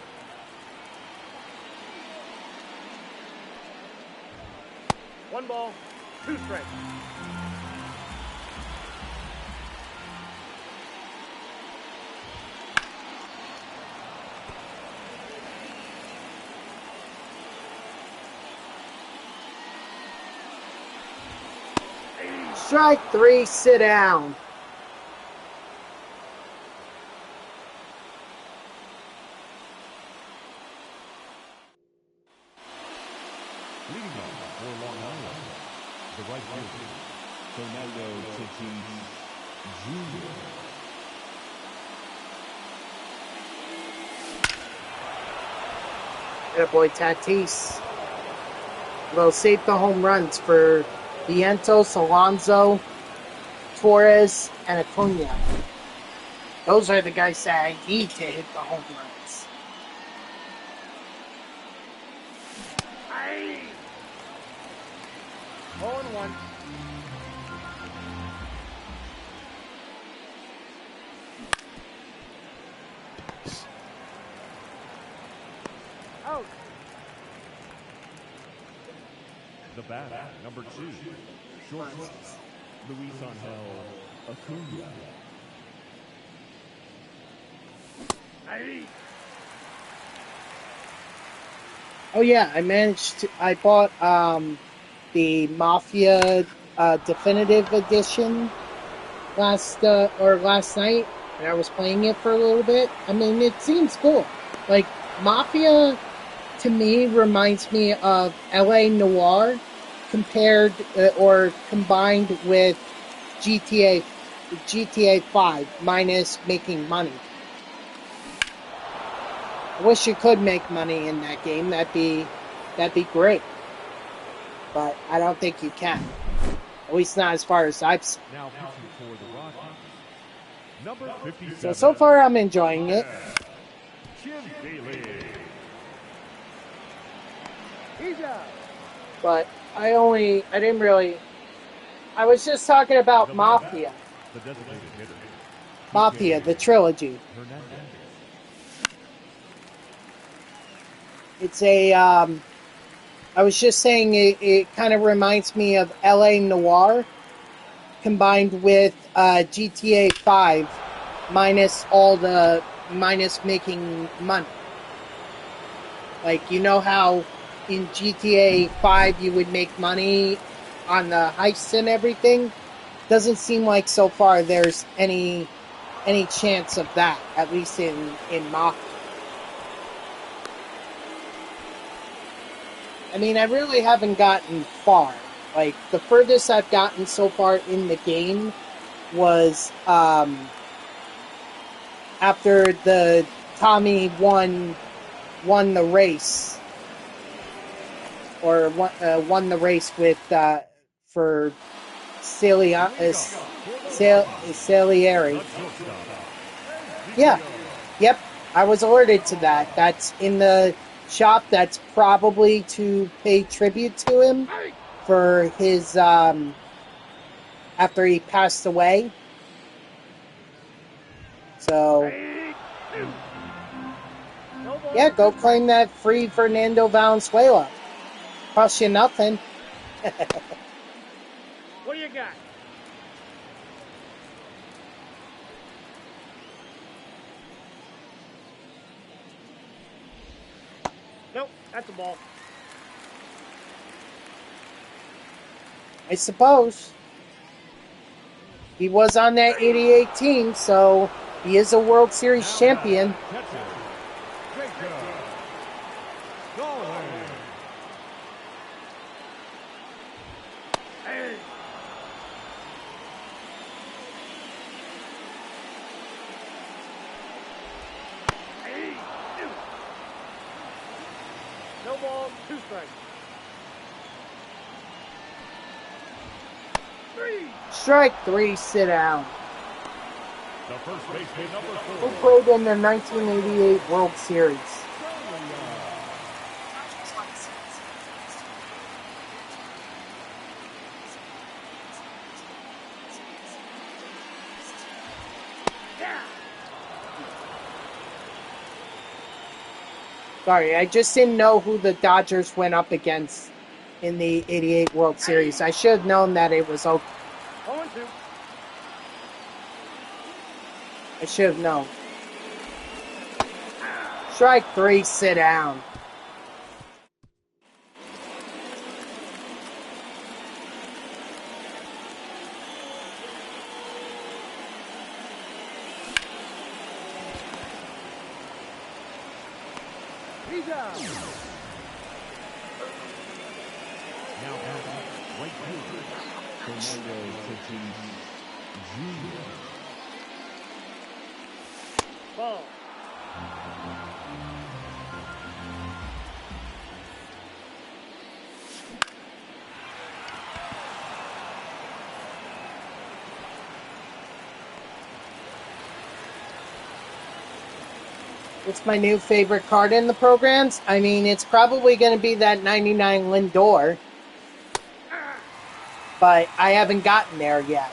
One ball, 2 strikes. Strike 3, sit down. Leading off for Long Island, the right fielder, Fernando Tatis Jr. That boy Tatis will save the home runs for Vientos, Alonso, Torres, and Acuna. Those are the guys that I need to hit the home runs. Aye. 0-1. Out. The batter, number 2, shortstop, Luis Angel Acuna. Aye. Oh yeah, I bought the Mafia Definitive Edition last night, and I was playing it for a little bit. I mean, it seems cool. Like, Mafia, to me, reminds me of LA Noire compared or combined with GTA 5 minus making money. I wish you could make money in that game. That'd be great. But I don't think you can. At least not as far as I've seen. Now pitching for the Rockies, number 57. So far I'm enjoying it. Jim Daly. He's out. But I was just talking about Mafia. The designated hitter, Mafia, the trilogy. Hernandez. It's I was just saying it kind of reminds me of LA Noire combined with GTA 5 minus making money. Like, you know how in GTA 5 you would make money on the heists and everything? Doesn't seem like so far there's any chance of that, at least in Mafia. I mean, I really haven't gotten far. Like, the furthest I've gotten so far in the game was after the Tommy won the race, or won the race with for Salieri. Yeah, yep. I was alerted to that. That's in the shop. That's probably to pay tribute to him for his after he passed away. So Strike two. No ball, yeah, go two claim that free Fernando Valenzuela. Cost you nothing. strikes. What do you got? Nope, that's a ball. I suppose. He was on that 88 team, so he is a World Series Now champion. catcher, Jacob Galway. Hey. Hey. No ball, two strikes. Three. Strike three, sit down. The first baseman, number Who 4. played in the 1988 World Series? Yeah. Sorry, I just didn't know who the Dodgers went up against in the 88 World Series. I should have known that it was Oakland. 0-2. I should have known. Strike three, sit down. He's out. Now batting, right fielder, Fernando Tatis Jr. Ball. What's my new favorite card in the programs? I mean, it's probably going to be that 99 Lindor, but I haven't gotten there yet.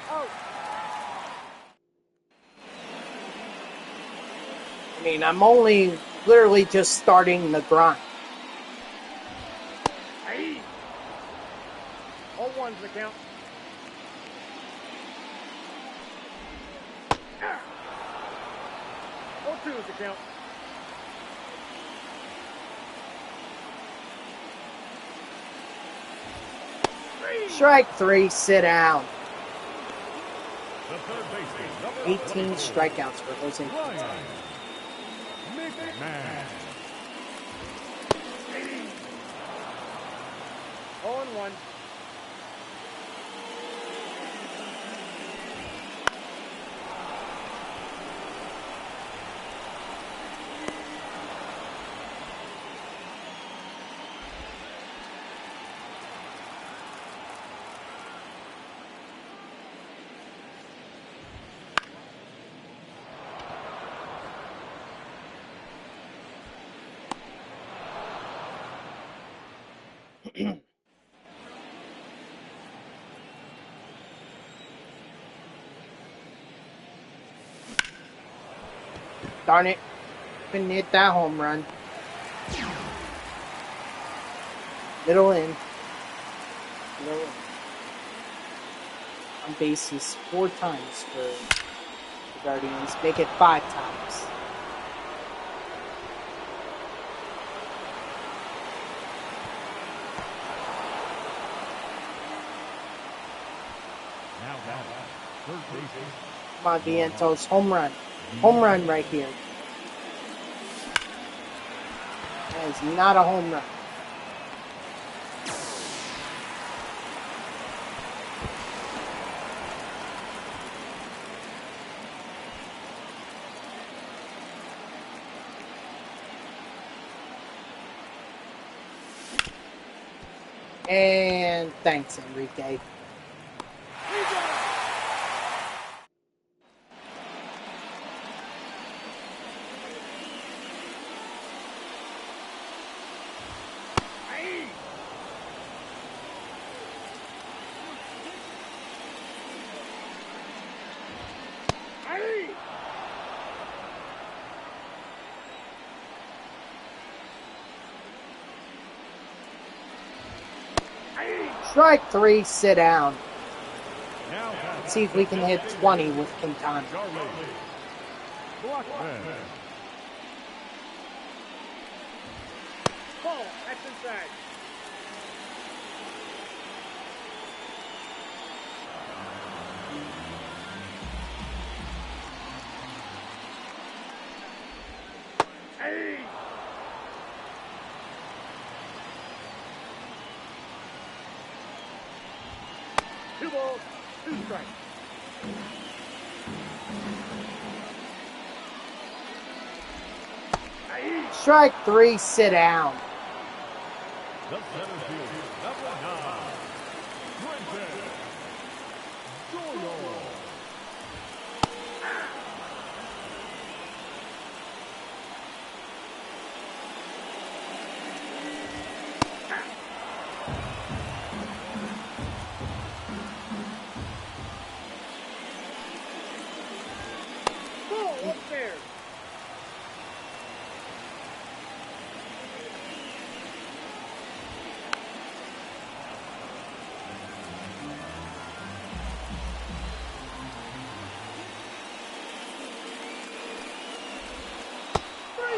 Out. I mean, I'm only literally just starting the grind. Hey. 0-1's the count. Ah. 0-2 is the count. Three. Strike three, sit down. The third baseman, number 18 24, strikeouts for Jose. Ryan McMahon. 0-1. Darn it. Couldn't hit that home run. Middle in. Middle in. On bases 4 times for the Guardians. Make it 5 times. Now batting, third baseman, Come on, Vientos. Home run. Home run right here. That is not a home run. And thanks, Enrique. He's out. Strike 3, sit down. Now Let's see if we can hit 20 with Quintana. Charlie. Block man. Ball. That's inside. Hey. 2 balls, 2 strikes. Hey. Strike 3, sit down. The center field. Number 9. Quinton. Doyle. Ball upstairs.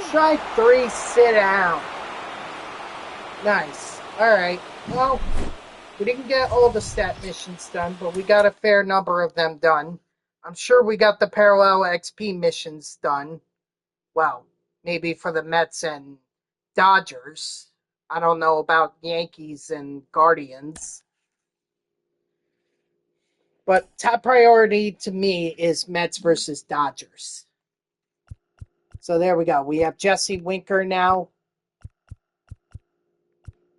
Strike 3, sit down. Nice. Alright. Well, we didn't get all the stat missions done, but we got a fair number of them done. I'm sure we got the parallel XP missions done. Well, maybe for the Mets and Dodgers. I don't know about Yankees and Guardians. But top priority to me is Mets versus Dodgers. So there we go. We have Jesse Winker now.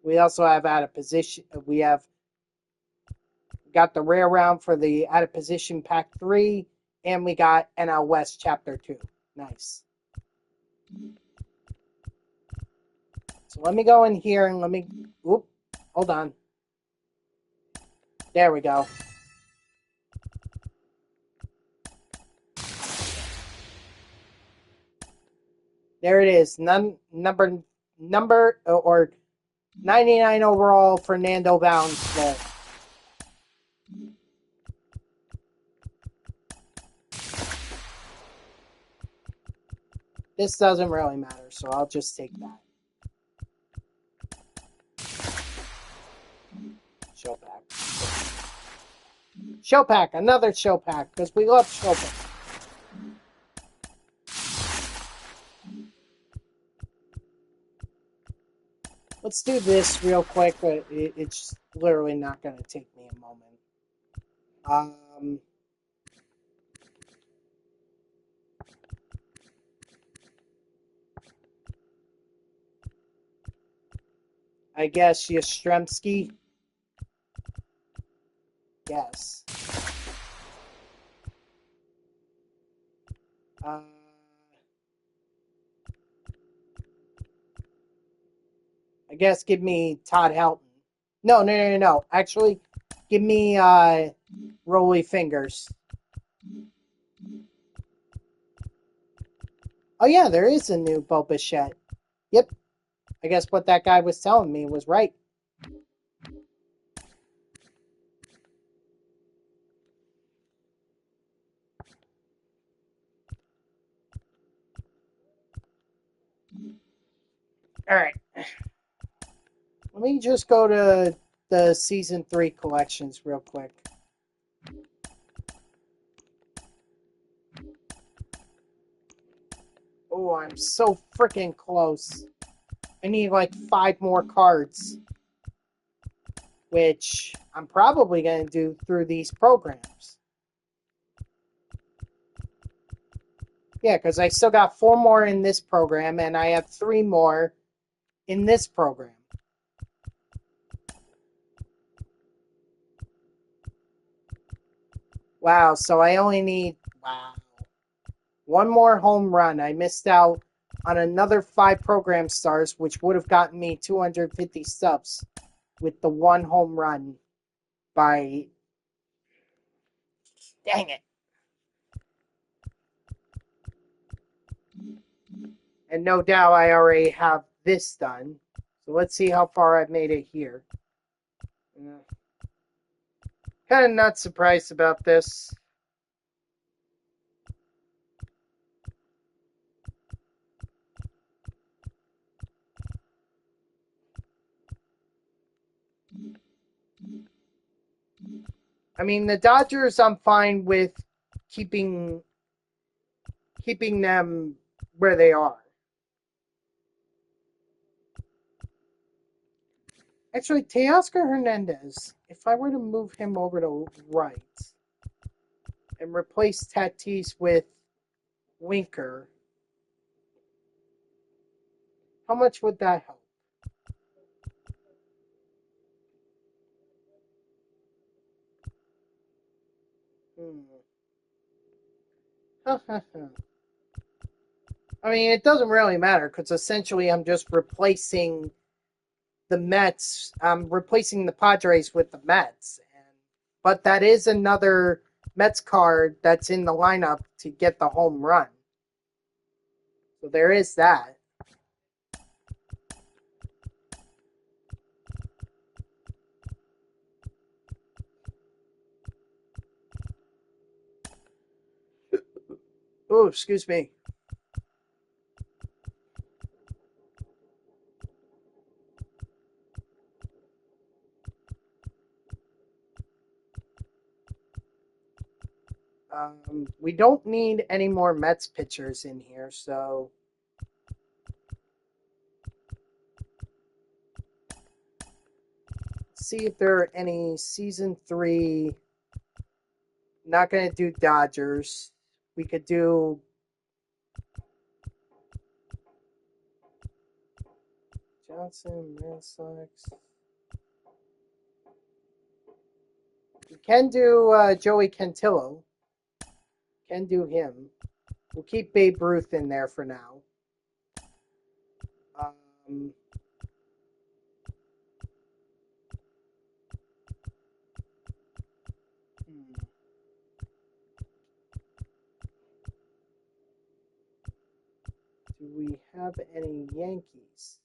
We also have out of position. We got the rare round for the out of position pack 3, and we got NL West Chapter 2. Nice. So let me go in here and hold on. There we go. There it is. Number 99 overall, Fernando Valenzuela. This doesn't really matter, so I'll just take that. Show pack. Show pack. Another show pack, because we love show pack. Let's do this real quick, but it's literally not going to take me a moment. I guess Yastrzemski. Yes. I guess give me Todd Helton. No. Actually, give me Rolly Fingers. Oh yeah, there is a new Bo Bichette. Yep. I guess what that guy was telling me was right. Alright. Let me just go to the Season 3 collections real quick. Oh, I'm so freaking close. I need like 5 more cards. Which I'm probably going to do through these programs. Yeah, because I still got 4 more in this program, and I have 3 more in this program. Wow, so I only need, 1 more home run. I missed out on another 5 program stars, which would have gotten me 250 subs with the 1 home run by... Dang it. And no doubt I already have this done. So let's see how far I've made it here. Kind of not surprised about this. I mean, the Dodgers, I'm fine with keeping them where they are. Actually, Teoscar Hernandez, if I were to move him over to right and replace Tatis with Winker, how much would that help? I mean, it doesn't really matter because essentially I'm just replacing the Mets. I'm replacing the Padres with the Mets. But that is another Mets card that's in the lineup to get the home run. So there is that. Oh, excuse me. We don't need any more Mets pitchers in here, so let's see if there are any season 3. Not going to do Dodgers. We could do Johnson, Red Sox. We can do Joey Cantillo. Can do him. We'll keep Babe Ruth in there for now. Um, Do we have any Yankees?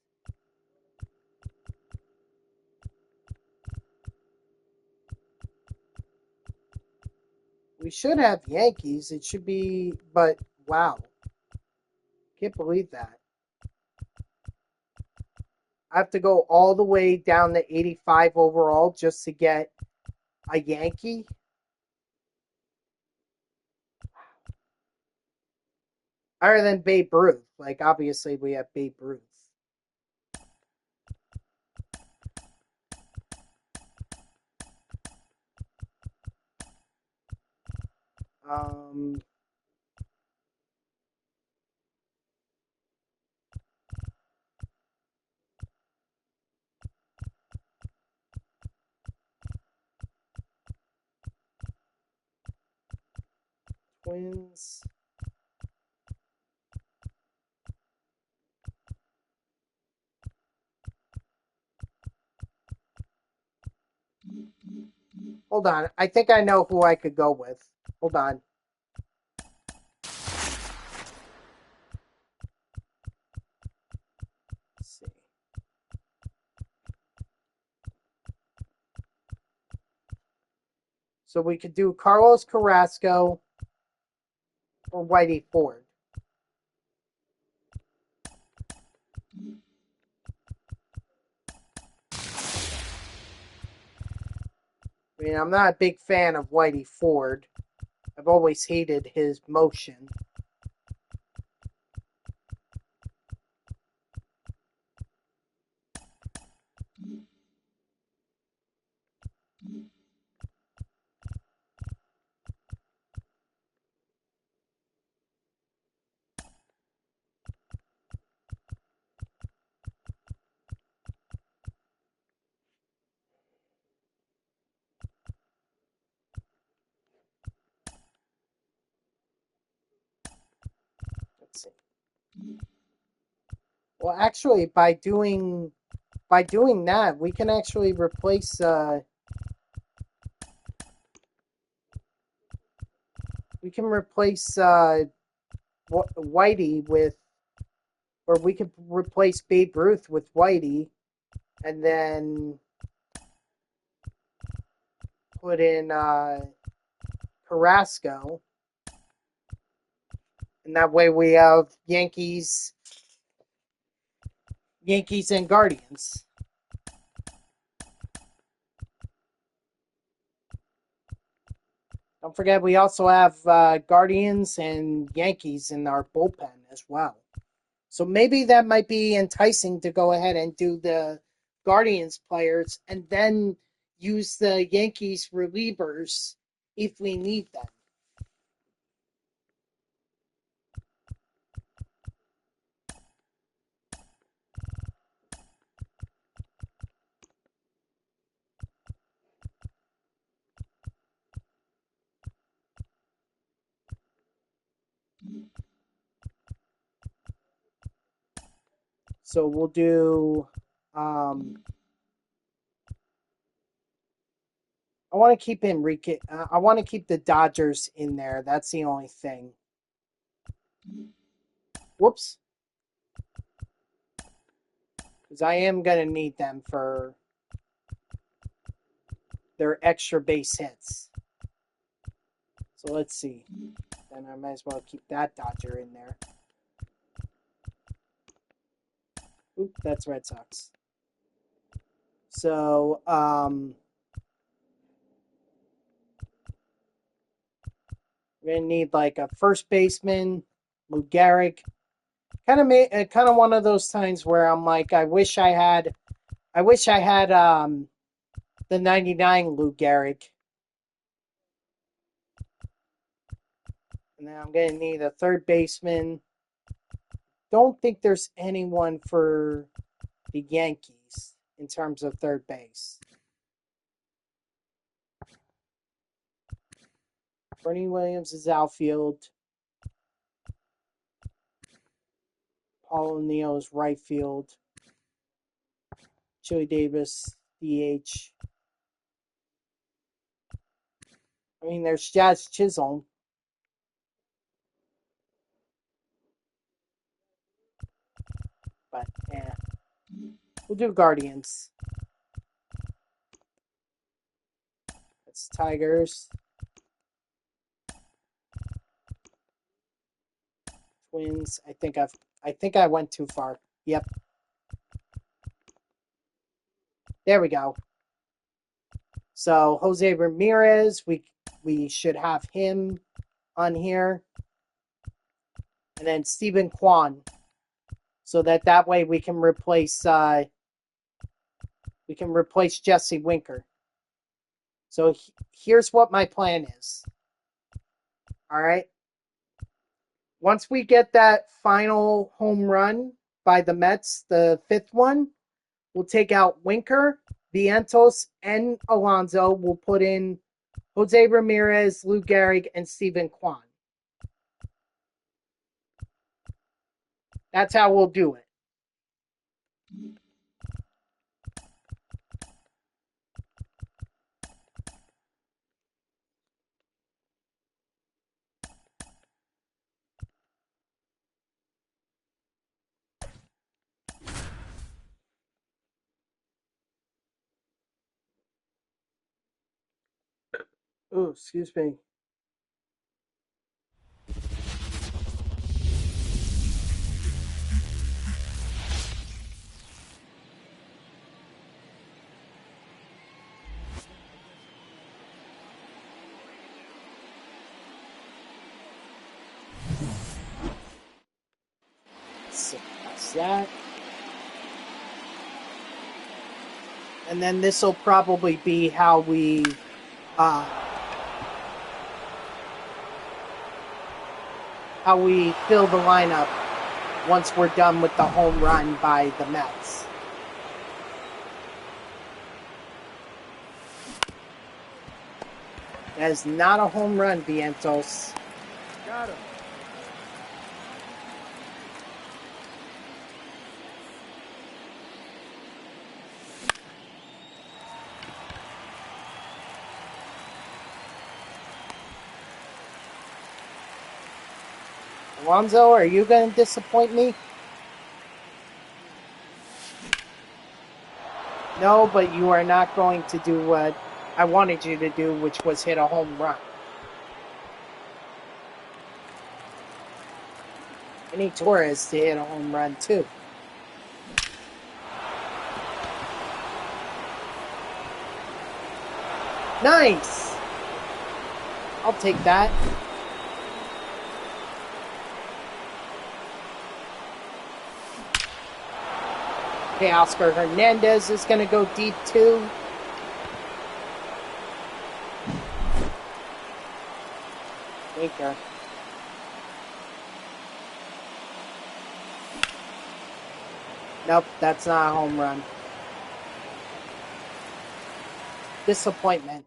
We should have Yankees. It should be, but wow. Can't believe that. I have to go all the way down to 85 overall just to get a Yankee. Other than Babe Ruth. Like, obviously, we have Babe Ruth. Um, Twins. Hold on. I think I know who I could go with. Hold on. Let's see. So we could do Carlos Carrasco or Whitey Ford. I mean, I'm not a big fan of Whitey Ford. I've always hated his motion. Let's see. Well, actually, by doing that, we can actually replace Whitey with, or we could replace Babe Ruth with Whitey, and then put in Carrasco. And that way we have Yankees and Guardians. Don't forget, we also have Guardians and Yankees in our bullpen as well. So maybe that might be enticing to go ahead and do the Guardians players and then use the Yankees relievers if we need them. So we'll do I want to keep Enrique. I want to keep the Dodgers in there. That's the only thing. Whoops. Because I am going to need them for their extra base hits. So let's see. Then I might as well keep that Dodger in there. Oop, that's Red Sox. So, we're gonna need like a first baseman, Lou Gehrig. Kind of one of those times where I'm like, I wish I had the 99 Lou Gehrig. And then I'm gonna need a third baseman. Don't think there's anyone for the Yankees in terms of third base. Bernie Williams is outfield. Paul O'Neill is right field. Chili Davis, DH. I mean, there's Jazz Chisholm. But, yeah. We'll do Guardians. That's Tigers. Twins. I think I went too far. Yep. There we go. So Jose Ramirez, we should have him on here. And then Stephen Kwan. So that way we can replace Jesse Winker. So here's what my plan is. All right. Once we get that final home run by the Mets, the fifth one, we'll take out Winker, Vientos, and Alonso. We'll put in Jose Ramirez, Lou Gehrig, and Stephen Kwan. That's how we'll do it. Oh, excuse me. So that's that. And then this will probably be how we fill the lineup once we're done with the home run by the Mets. That is not a home run, Vientos. Got him. Alonso, are you going to disappoint me? No, but you are not going to do what I wanted you to do, which was hit a home run. I need Torres to hit a home run too. Nice! I'll take that. Okay, Oscar Hernandez is going to go deep too. Baker. Nope, that's not a home run. Disappointment.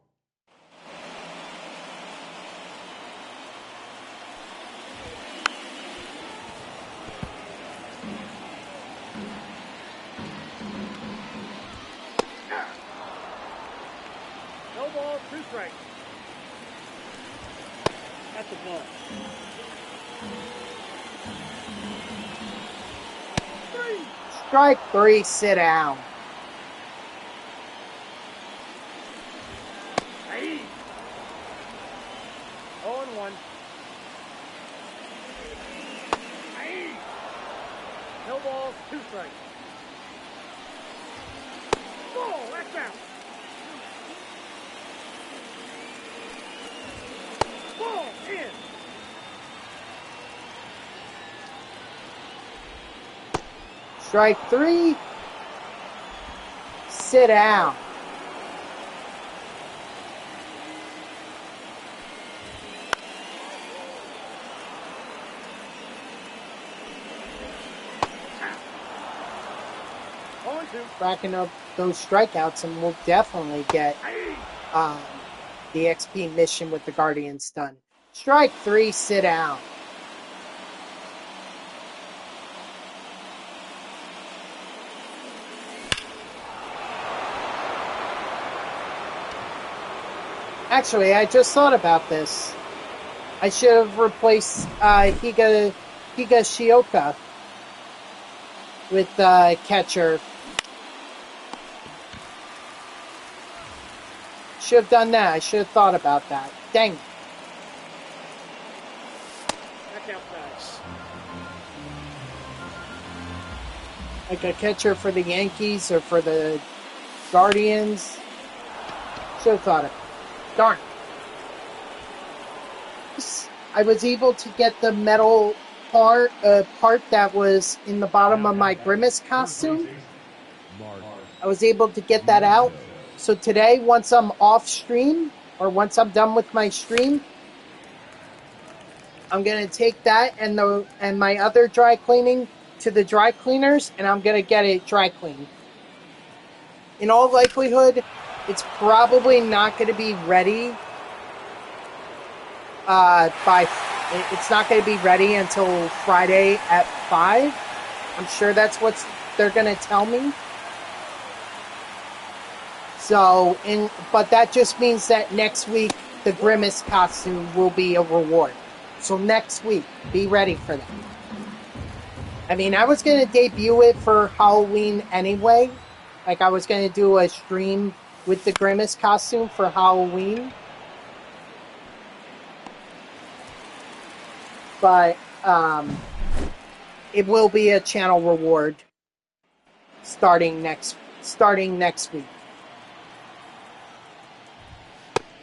No ball, 2 strikes. That's a ball. 3. Strike 3, sit down. Hey. 0-1. Hey. No balls, 2 strikes. Ball, that's out. Ball, in. Strike 3, sit down. Racking up those strikeouts, and we'll definitely get the XP mission with the Guardians done. Strike 3, sit down. Actually, I just thought about this. I should have replaced Higashioka with catcher. Should have done that. I should have thought about that. Dang it. Back outside. Like a catcher for the Yankees or for the Guardians. Should have thought of it. Darn. I was able to get the metal part that was in the bottom of my Grimace costume. I was able to get that out. So today, once I'm off stream, or once I'm done with my stream, I'm going to take that and my other dry cleaning to the dry cleaners, and I'm going to get it dry cleaned. In all likelihood, it's probably not going to be ready it's not going to be ready until Friday at 5. I'm sure that's what they're going to tell me. So, but that just means that next week the Grimace costume will be a reward. So next week, be ready for that. I mean, I was going to debut it for Halloween anyway. Like, I was going to do a stream with the Grimace costume for Halloween. But it will be a channel reward starting next week.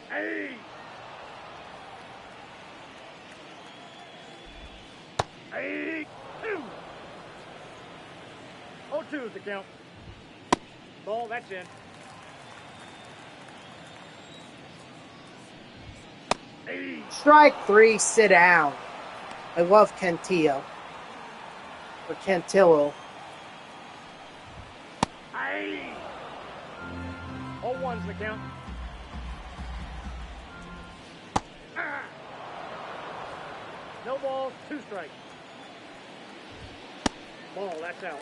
Hey. Hey. 2. 0-2 is the count. Ball, that's in. Hey. Strike 3, sit down. I love Cantillo. Or Cantillo. Hey. 0-1's the count. No balls, 2 strikes. Ball, that's out.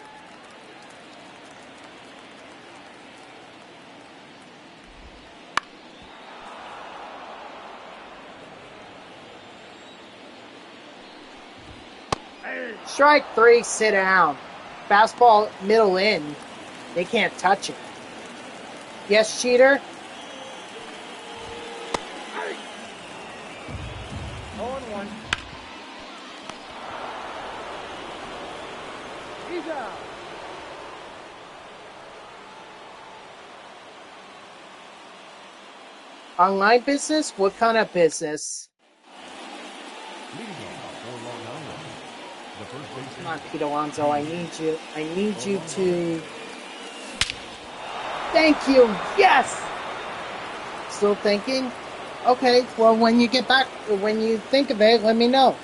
Hey. Strike 3, sit down. Fastball middle in. They can't touch it. Yes, cheater? one. He's out. Online business? What kind of business? Leading off for Long Island, the first baseman. Come on, Pete Alonso. I need you. I need you to. Thank you. Yes. Still thinking? Okay. Well, when you get back, when you think of it, let me know.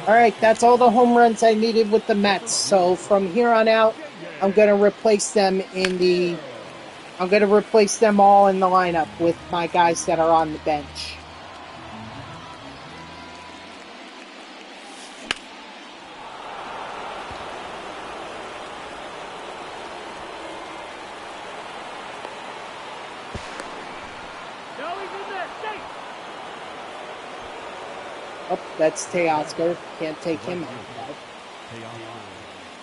All right. That's all the home runs I needed with the Mets. So from here on out, I'm gonna replace them in the. I'm gonna replace them all in the lineup with my guys that are on the bench. No, he's in there. Safe. Oh, that's Teoscar. Can't take him out.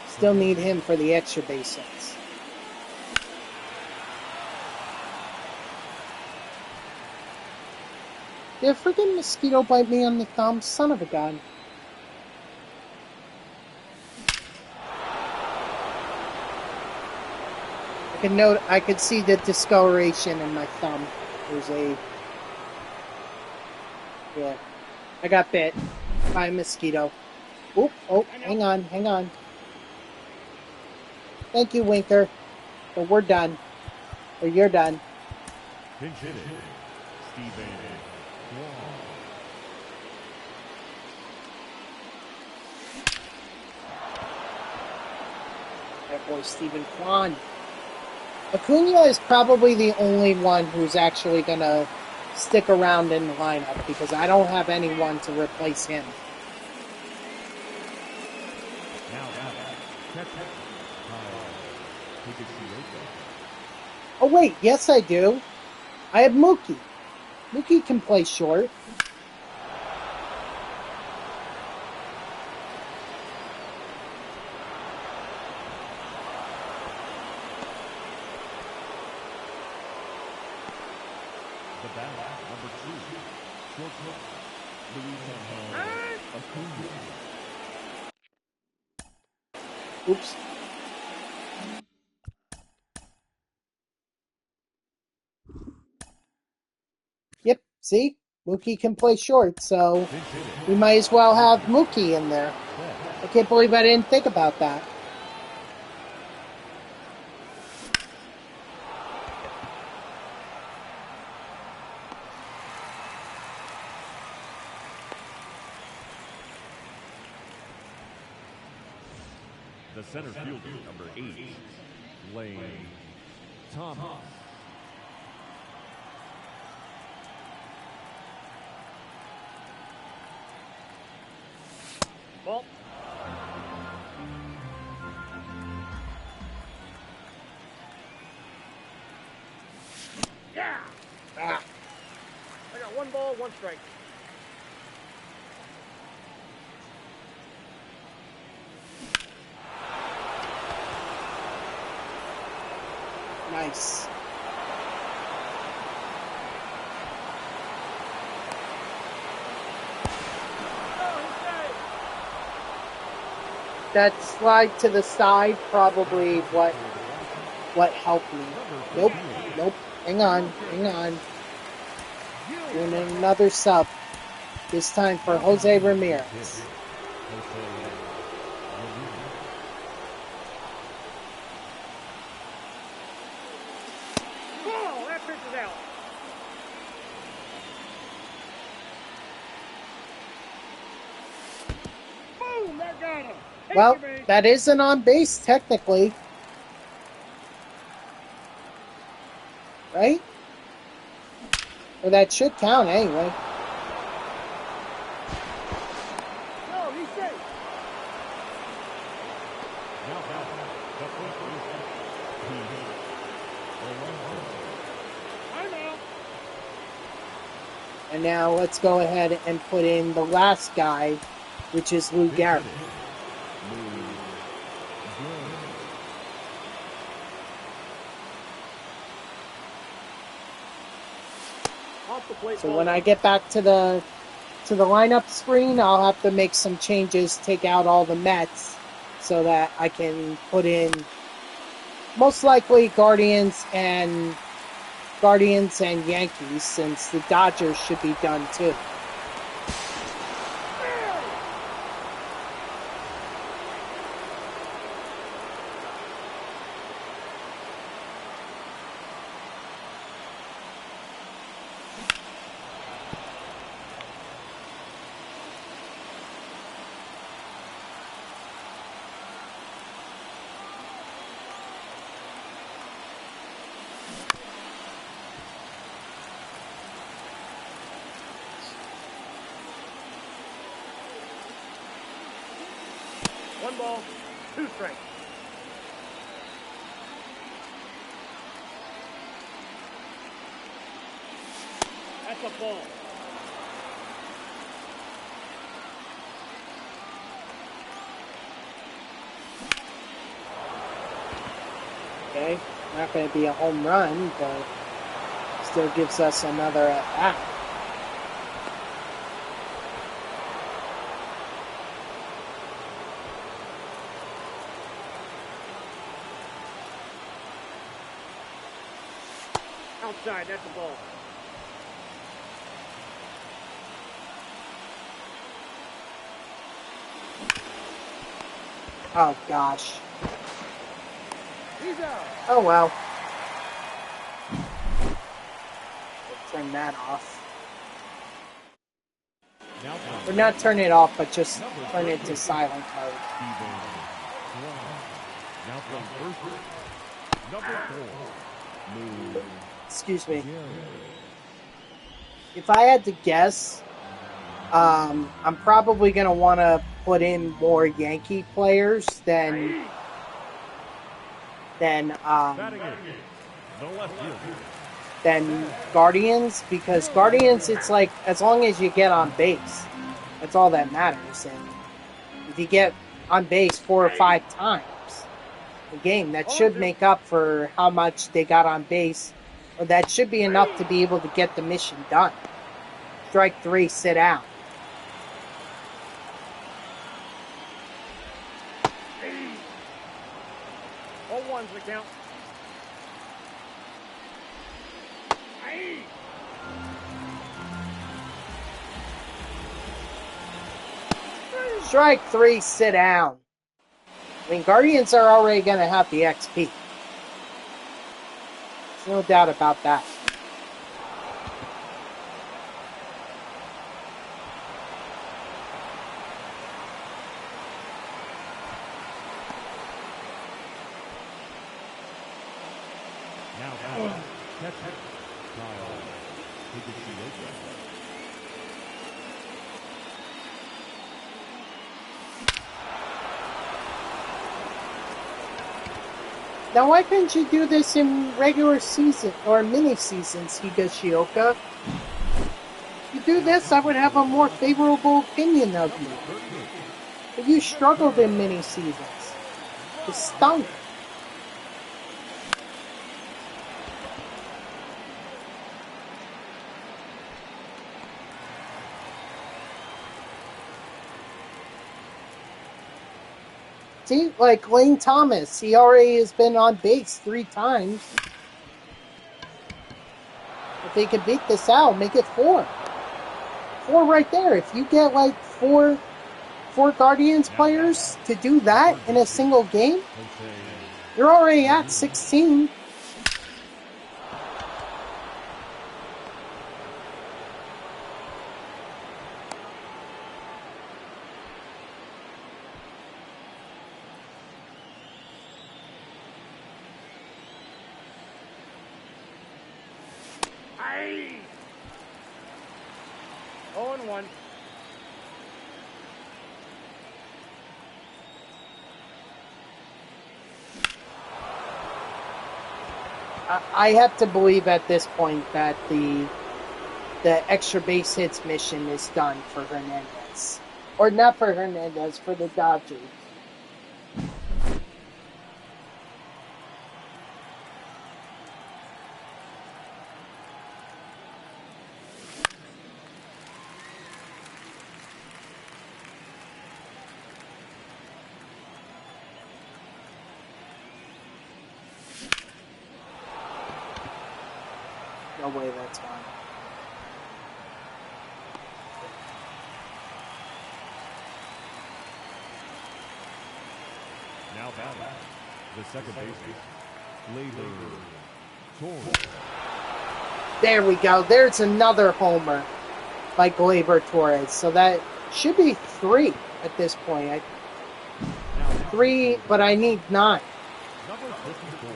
Still need him for the extra base hits. Did a freaking mosquito bite me on the thumb? Son of a gun. I could see the discoloration in my thumb. There's a... Yeah. I got bit by a mosquito. Oop, oh, hang on. Thank you, Winker. But we're done. Or you're done. Pinch hitter, Steven Kwan. That boy, Stephen Kwan. Acuna is probably the only one who's actually going to stick around in the lineup because I don't have anyone to replace him. Now catcher, Oh, wait. Yes, I do. I have Mookie. Mookie can play short. The batter, number 2, shortstop, Luis Acuna. Oops. Yep, see? Mookie can play short, so we might as well have Mookie in there. I can't believe I didn't think about that. The center fielder, number 8, Lane Thomas. Ball. Yeah. Ah, I got 1 ball, 1 strike. nice. Oh, he's safe. That slide to the side probably what helped me. Nope. Hang on. Doing another sub. This time for Jose Ramirez. Ball. That pitch is out. Boom. That got him. Take Well, it, man. that isn't on base technically. Right? Or that should count anyway. No, he's safe. Now the first baseman, I'm out. And now let's go ahead and put in the last guy, which is Lou Gehrig. I'll Off the plate. So ball when I one. get back to the lineup screen, I'll have to make some changes, take out all the Mets, so that I can put in most likely Guardians and Yankees, since the Dodgers should be done too. One ball, two strikes. That's a ball. Okay, not going to be a home run, but still gives us another at bat. Outside, that's a ball. Oh gosh. He's out. Oh well. We'll turn that off. Now Or not turn it off, but just turn it to silent mode. Now playing first base, number 4. Move. Excuse me. Jerry. If I had to guess, I'm probably going to want to put in more Yankee players than Batting in. The left fielder. than Guardians, because Guardians, it's like, as long as you get on base, that's all that matters. And if you get on base 4 or 5 times a game, that should make up for how much they got on base, or that should be enough to be able to get the mission done. Strike 3, sit out. All one's the count. Strike 3, sit down. I mean, Guardians are already going to have the XP. There's no doubt about that. Now batting. Catcher. Kyle. Higashioka. Now, why couldn't you do this in regular season or mini seasons, Higashioka? If you do this, I would have a more favorable opinion of you. But you struggled in mini seasons. It stunk. See, like Lane Thomas, he already has been on base 3 times. If they could beat this out, make it 4. 4 right there. If you get like four Guardians players to do that in a single game, you're already at 16. Aye. 0-1. I have to believe at this point that the extra base hits mission is done for Hernandez. Or not for Hernandez, for the Dodgers. No way that's fine. Now batting, the second baseman, Labor Torres. There we go. There's another homer by Gleyber Torres. So that should be 3 at this point. 3, but I need 9. Number 54.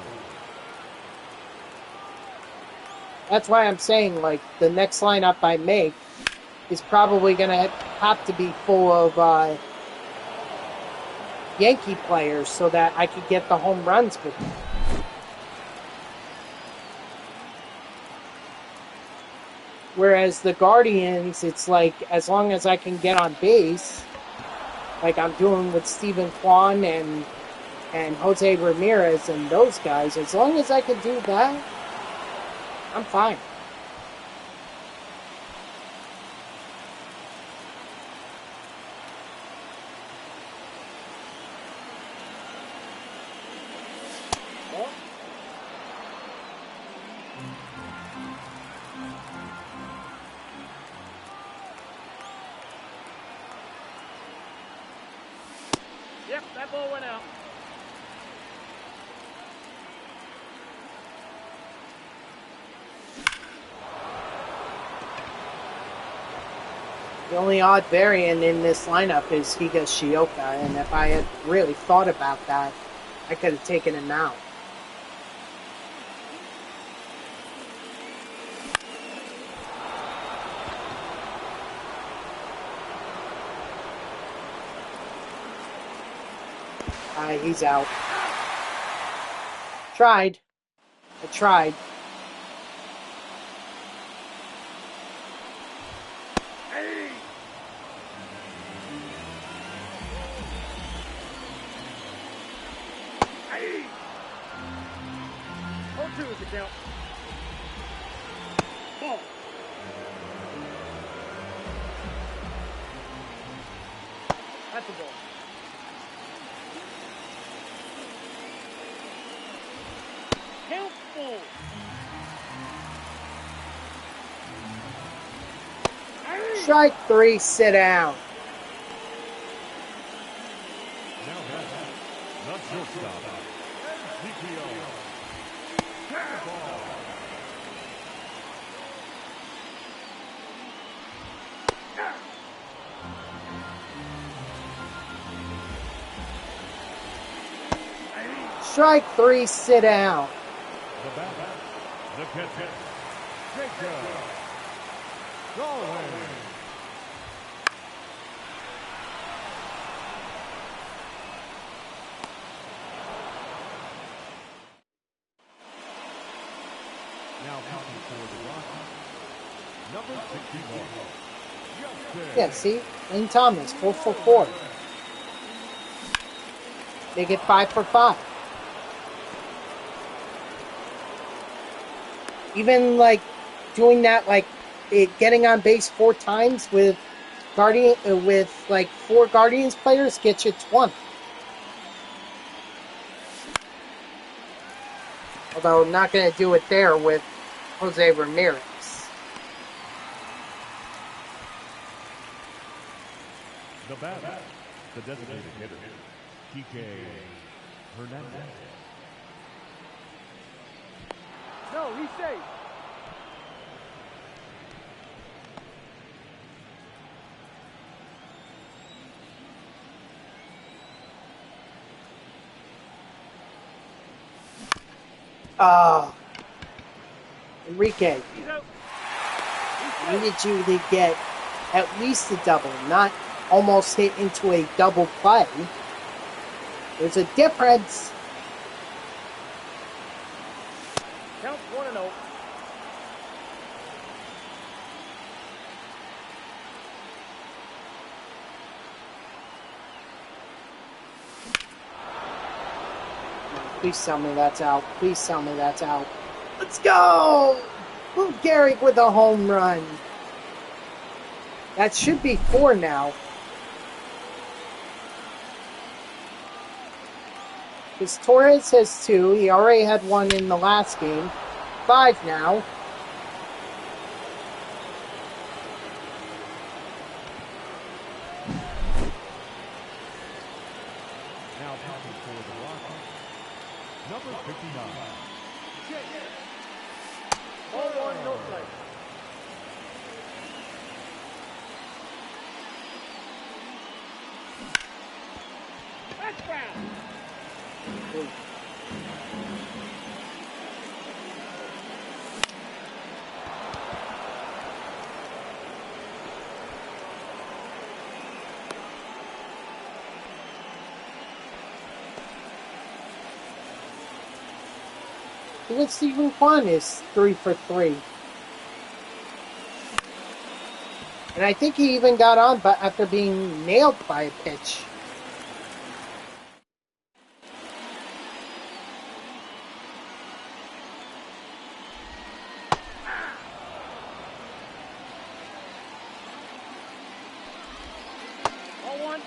That's why I'm saying, like, the next lineup I make is probably going to have to be full of Yankee players so that I could get the home runs with them. Whereas the Guardians, it's like, as long as I can get on base, like I'm doing with Steven Kwan and Jose Ramirez and those guys, as long as I can do that, I'm fine. Yep, that ball went out. The only odd variant in this lineup is Higashioka, and if I had really thought about that, I could have taken him out. He's out. Tried. I tried. Hey! 0-2 is the count. Ball. That's a ball. Count full. Strike 3, sit down. Now batting, the shortstop, Ezekiel. Ball. Strike 3, sit down. The batter, the catcher, Jacob Galway. Now pitching for the Rockies, number 61. Justin. Yeah, see? Lane Thomas, 4 for 4. They get 5 for 5. Even like doing that, like getting on base 4 times with like 4 Guardians players gets you 20. Although I'm not going to do it there with Jose Ramirez. The batter, the designated hitter, Kike Hernandez. No, he's safe. Enrique, He's out. I needed you to get at least a double, not almost hit into a double play. There's a difference. Count 1-0. Please tell me that's out. Please tell me that's out. Let's go! Lou Gehrig with a home run. That should be 4 now. Because Torres has 2. He already had 1 in the last game. 5 now. for the Rockies, number 59. Ball one, no strike. That's foul. Even Stephen Kwan is 3 for 3. And I think he even got on but after being nailed by a pitch. Ball one.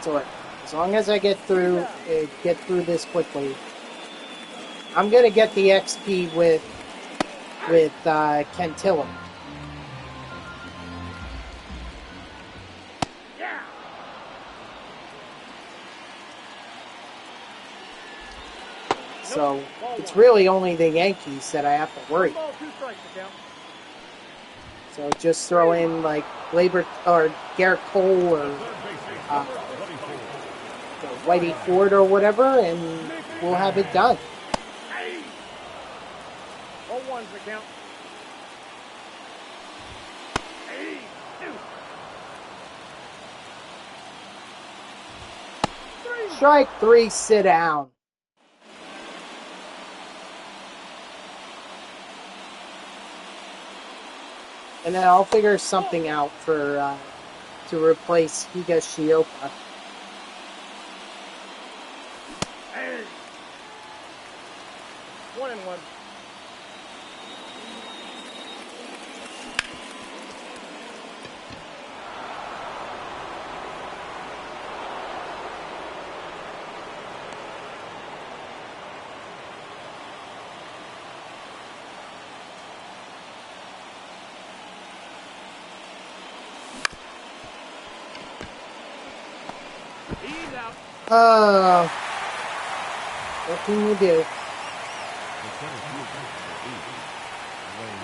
So as long as I get through this quickly, I'm gonna get the XP with Kentillo. Yeah. So it's really only the Yankees that I have to worry. Ball, two strikes to count. So just throw in like Labor or Garrett Cole or Whitey Ford or whatever, and we'll have it done. Hey. Ball one's the count. Hey. Two. Strike 3, sit down. And then I'll figure something out for to replace Higashioka. Hey. 1-1. He's out. Oh, what can you do? The center fielder is Wayne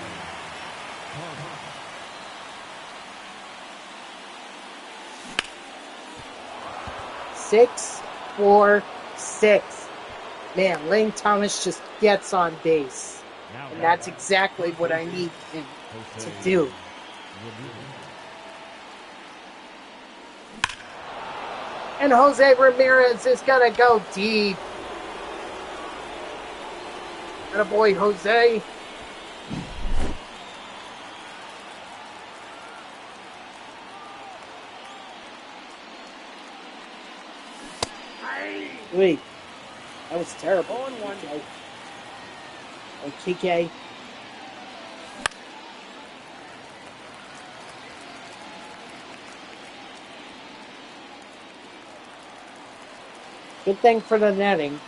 Thomas. 6-4-6. Man, Lane Thomas just gets on base. Now And that's exactly what I need him to Jose do. Ramirez. And Jose Ramirez is going to go deep. Attaboy, Jose. Hey. Wait, that was terrible. 0-1. Kike. Good thing for the netting.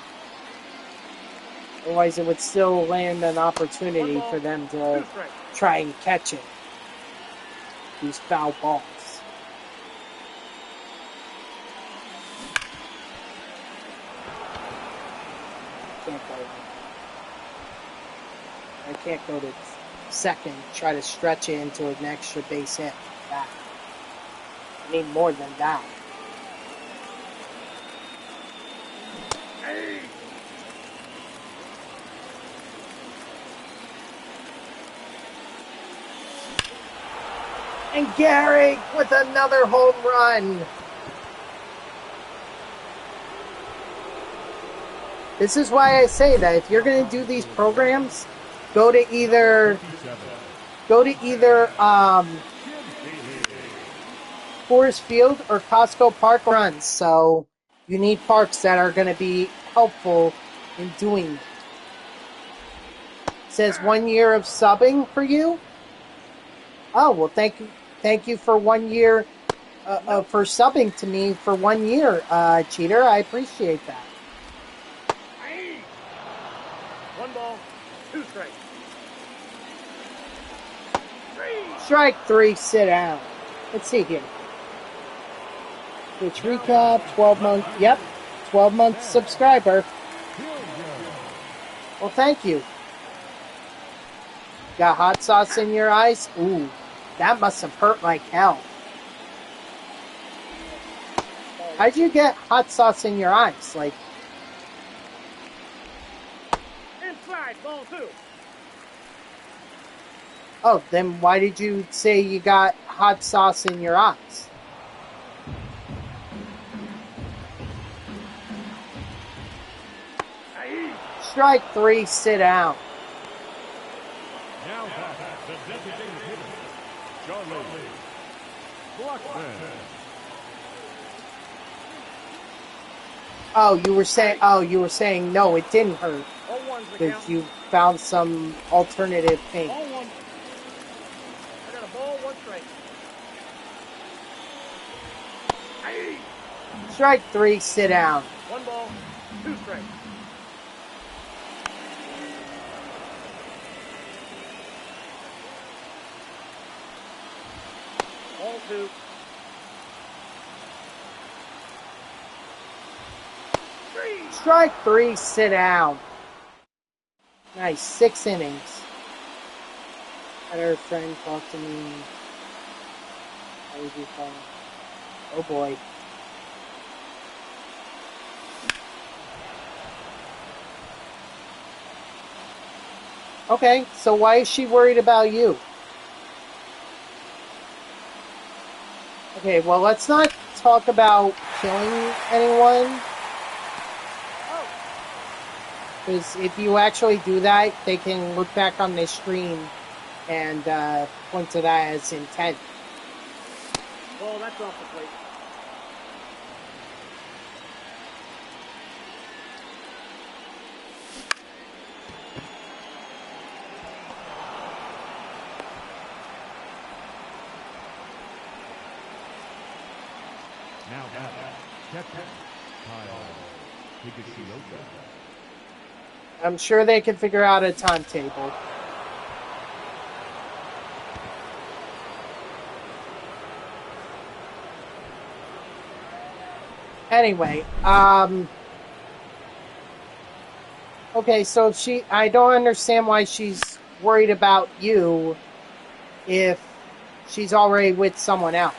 Otherwise, it would still land an opportunity for them to Two strikes. try and catch it. These foul balls. I can't go to second, try to stretch it into an extra base hit. That. I need more than that. Hey. And Gary with another home run. This is why I say that if you're going to do these programs, go to either Forest Field or Costco Park runs. So you need parks that are going to be helpful in doing it. It says 1 year of subbing for you. Oh, well, thank you for 1 year, for subbing to me for 1 year, Cheater. I appreciate that. Hey. straight. Strike 3, sit down. Let's see here. Twitch recap, 12-month, yep, 12-month subscriber. Well, thank you. Got hot sauce in your eyes? Ooh, that must have hurt like hell. How'd you get hot sauce in your eyes? Like, Inside, ball 2. oh, then why did you say you got hot sauce in your eyes? Strike 3, sit down. Now back, the designated hitter, Charlie Blackman. Oh, you were saying no, it didn't hurt 0-1's the because count. you found some alternative pain. Ball 1. I got a ball, 1 straight. Strike 3, sit down. 1 ball, 2 straight. Ball 2. Strike 3, sit down. Nice, 6 innings. Had our friend talk to me. How would you call it? Oh boy. Okay, so why is she worried about you? Okay, well, let's not talk about killing anyone. Because if you actually do that, they can look back on their screen and point to that as intent. Ball, that's off the plate. Now back, catcher, Kyle Higashioka. I'm sure they can figure out a timetable. Anyway, okay, so I don't understand why she's worried about you if she's already with someone else.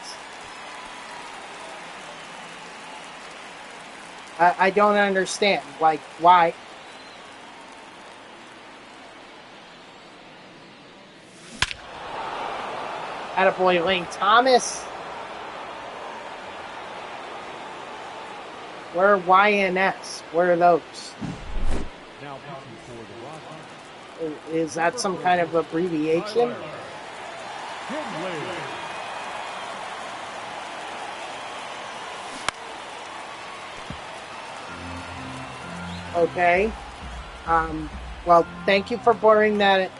I don't understand, like, why. Attaboy Lane Thomas. Where are YNS? Where are those? Now pitching for the Rockies, Is that some kind of abbreviation? Kinley. Okay. Well, thank you for blurring that,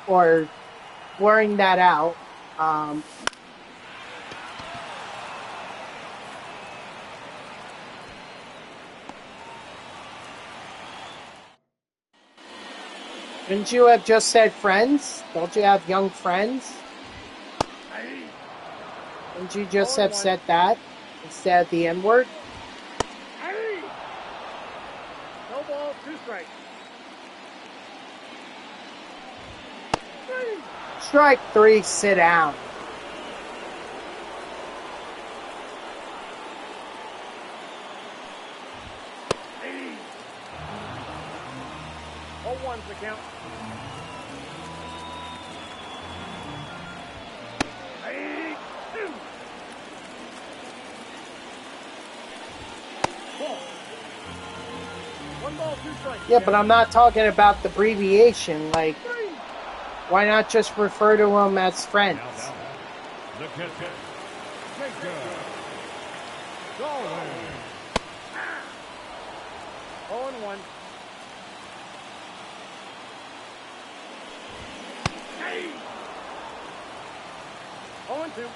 or blurring that out. Shouldn't you have just said friends? Don't you have young friends? Didn't you just have said that instead of the N-word? No ball, 2 strikes. Strike 3, sit down. Oh, 1's the count. Ball. 1 ball, 2 strikes. Yeah, but I'm not talking about the abbreviation. Like, why not just refer to them as friends? Now back, the catcher, Jacob Darwin. 0-1. Hey! 0-2.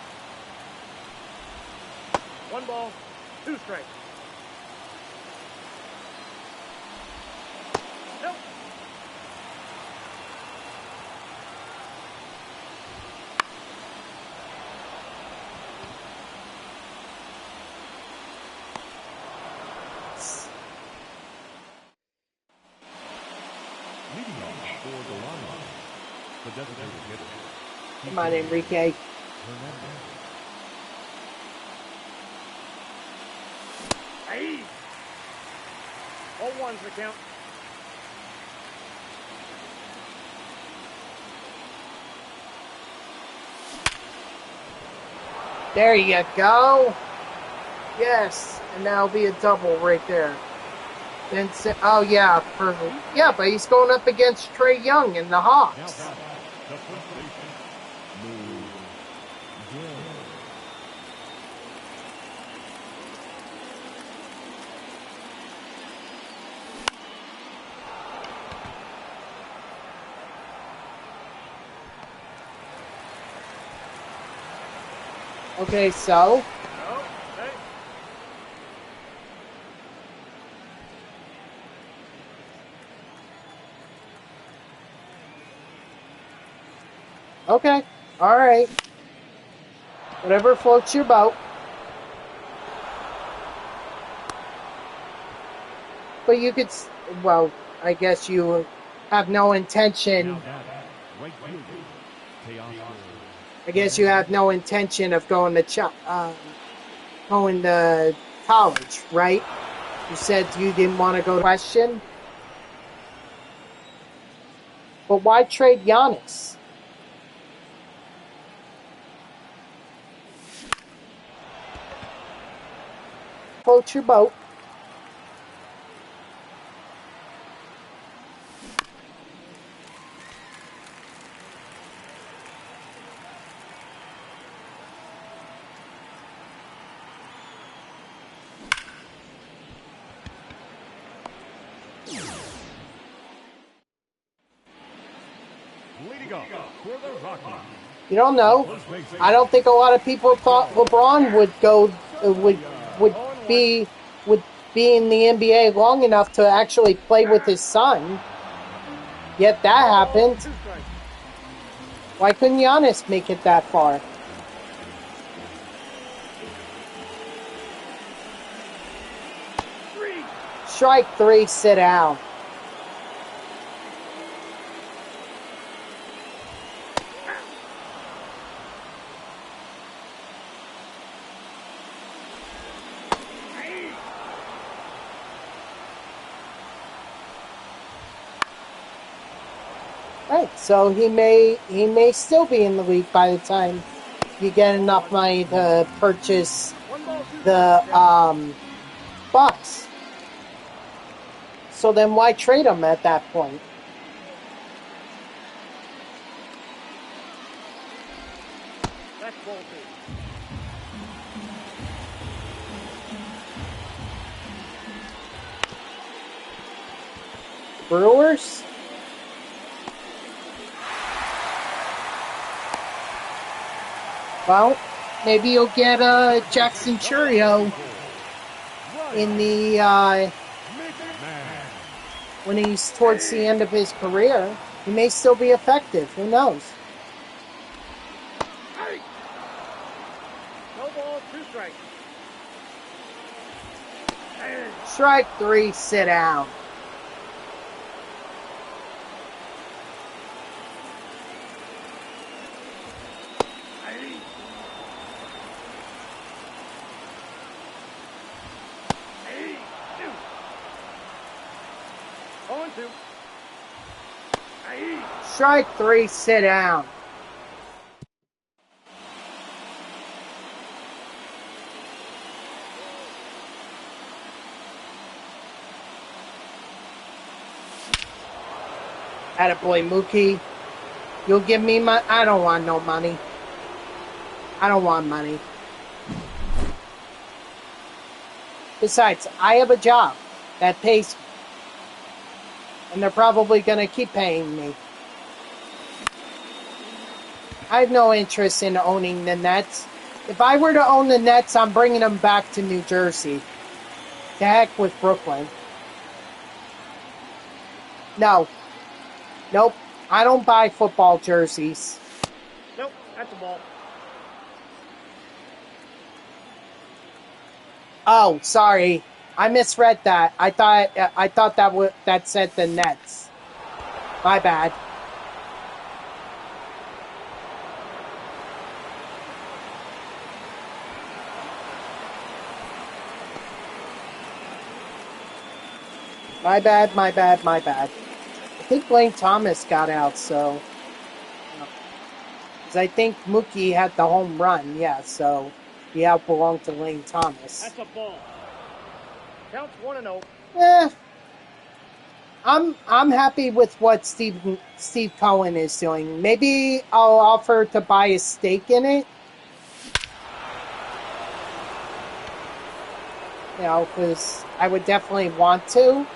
1 ball, 2 strikes. Nope. designated hitter. Come on, Enrique. Hernandez. Hey! 0-1's the count. There you go. Yes, and that'll be a double right there. Then, oh yeah, perfect. Yeah, but he's going up against Trey Young and the Now Hawks. batting, the first baseman, Lou Gehrig. Okay, so Oh, hey. okay, all right. Whatever floats your boat. But you could, well, I guess you have no intention. Now batting, right fielder, Teoscar. I guess you have no intention of going to college, right? You said you didn't want to go to question. But why trade Giannis? Float your boat. Leading off for the Rockies. You don't know. I don't think a lot of people thought LeBron would be in the NBA long enough to actually play with his son. Yet that happened. 2 strikes. Why couldn't Giannis make it that far? Strike 3, sit down. Right, so he may still be in the league by the time you get enough money to purchase 1 ball, 2 the strikes. Bucks. So then why trade him at that point? That's ball 2. Brewers? Well, maybe you'll get Jackson Churio in the when he's towards the end of his career. He may still be effective. Who knows? No ball, 2 strikes. Strike 3, sit down. On 2. Strike 3, sit down. Attaboy, Mookie. You'll give me my... I don't want no money. I don't want money. Besides, I have a job that pays me. And they're probably going to keep paying me. I have no interest in owning the Nets. If I were to own the Nets, I'm bringing them back to New Jersey. To heck with Brooklyn. No. Nope. I don't buy football jerseys. Nope, that's a ball. Oh, sorry. I misread that. I thought that said the Nets. My bad. My bad, my bad, my bad. I think Blaine Thomas got out, so... Because I think Mookie had the home run, yeah, so the out belonged to Lane Thomas. That's a ball. Counts 1-0. Eh, I'm happy with what Steve Cohen is doing. Maybe I'll offer to buy a stake in it. You know, because I would definitely want to.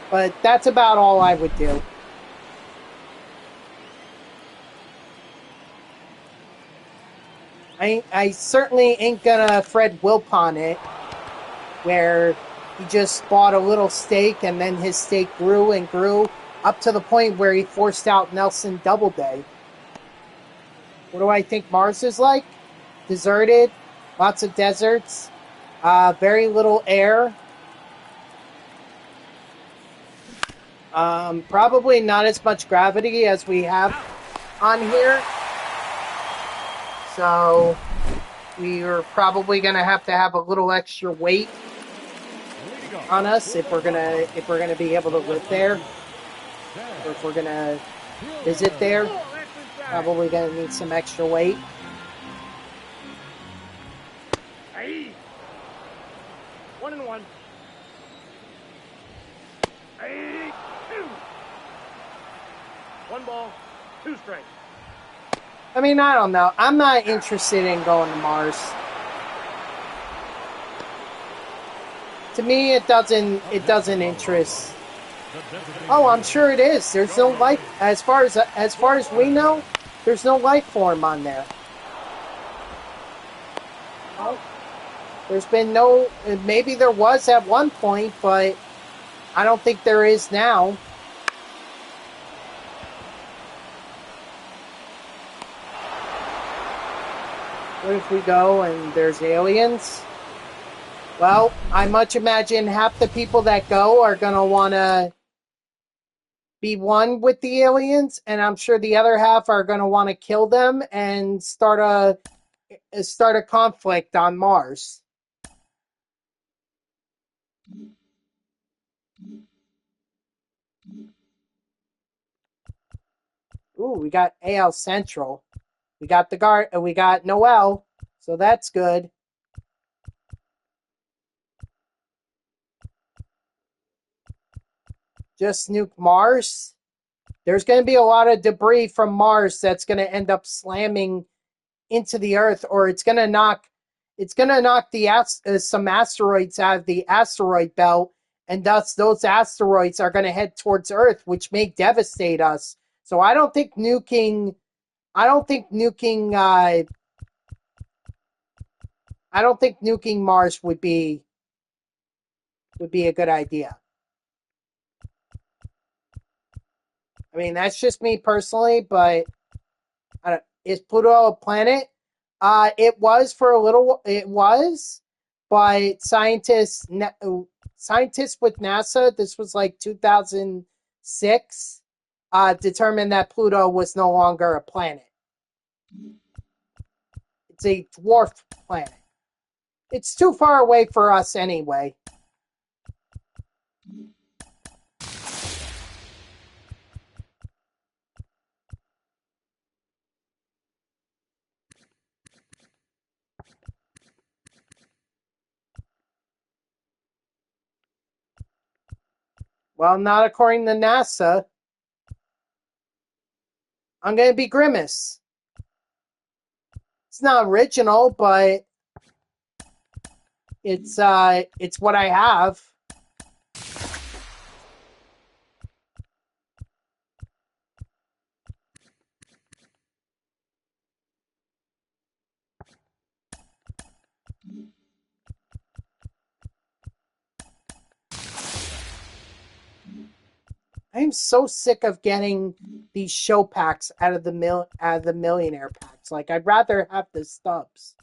But that's about all I would do. I certainly ain't gonna Fred Wilpon it, where he just bought a little stake and then his stake grew and grew up to the point where he forced out Nelson Doubleday. What do I think Mars is like? Deserted, lots of deserts, very little air. Probably not as much gravity as we have on here. So we are probably going to have a little extra weight on us if we're gonna be able to live there, or if we're gonna visit there. Probably gonna need some extra weight. Hey. 1-1. Hey. 2. 1 ball, 2 strikes. I mean, I don't know. I'm not interested in going to Mars. To me, it doesn't interest. Oh, I'm sure it is. There's no life, as far as we know, there's no life form on there. Oh, there's been no. Maybe there was at one point, but I don't think there is now. What if we go and there's aliens? Well, I much imagine half the people that go are going to want to be one with the aliens, and I'm sure the other half are going to want to kill them and start a conflict on Mars. Ooh, we got AL Central. We got we got Noel, so that's good. Just nuke Mars. There's going to be a lot of debris from Mars that's going to end up slamming into the Earth, or it's going to knock some asteroids out of the asteroid belt, and thus those asteroids are going to head towards Earth, which may devastate us. So I don't think nuking Mars would be a good idea. I mean, that's just me personally, but is Pluto a planet? It was for a little. It was, but scientists with NASA, this was like 2006, determined that Pluto was no longer a planet. It's a dwarf planet. It's too far away for us anyway. Well, not according to NASA. I'm going to be Grimace. It's not original, but it's what I have. I'm so sick of getting these show packs out of the millionaire packs. Like, I'd rather have the stubs.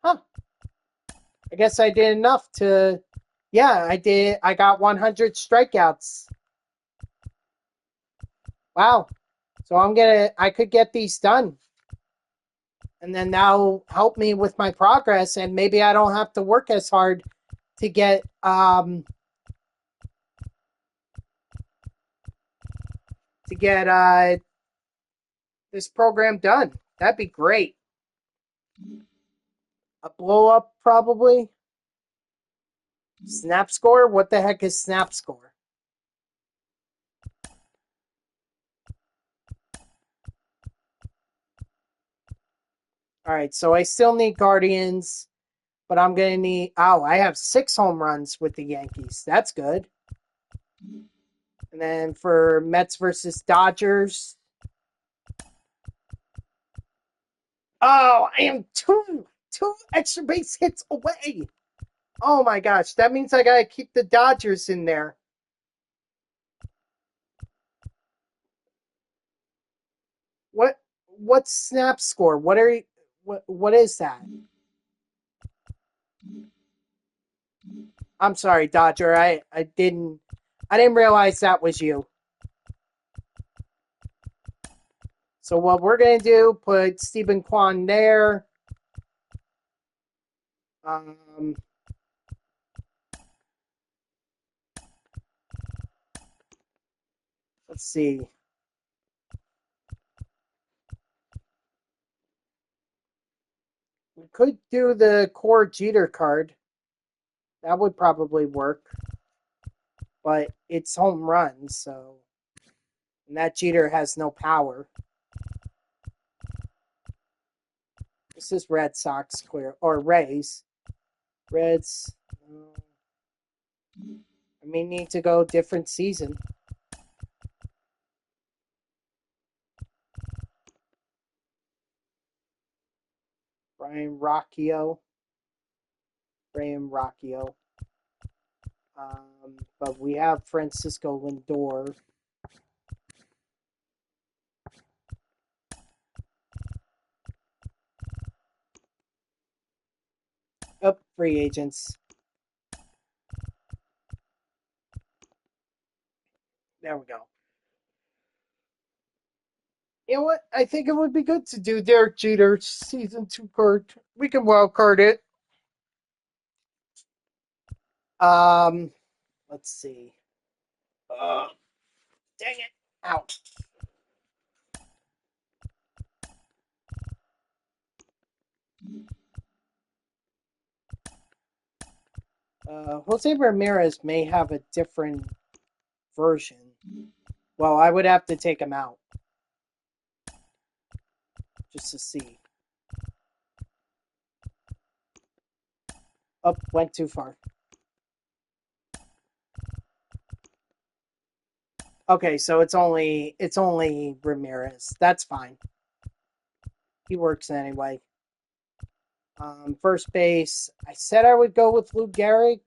Huh. I guess I did enough to... Yeah, I did. I got 100 strikeouts. Wow. So I could get these done. And then that'll help me with my progress, and maybe I don't have to work as hard to get this program done. That'd be great. A blow up, probably. Snap score? What the heck is snap score? All right, so I still need Guardians, but I'm going to need... Oh, I have 6 home runs with the Yankees. That's good. And then for Mets versus Dodgers... Oh, I am two extra base hits away. Oh my gosh, that means I gotta keep the Dodgers in there. What's snap score? What is that? I'm sorry, Dodger. I didn't realize that was you. So what we're gonna do, put Stephen Kwan there. Let's see. We could do the core Jeter card. That would probably work. But it's home runs, so... And that Jeter has no power. This is Red Sox clear. Or Rays. Reds. I may need to go different season. Brian Rocchio. But we have Francisco Lindor. Oh, free agents. There we go. You know what? I think it would be good to do Derek Jeter season 2 card. We can wild card it. Let's see. Dang it. Ow. Jose Ramirez may have a different version. Well, I would have to take him out. Just to see. Oh, went too far. Okay, so it's only Ramirez. That's fine. He works anyway. First base. I said I would go with Lou Gehrig.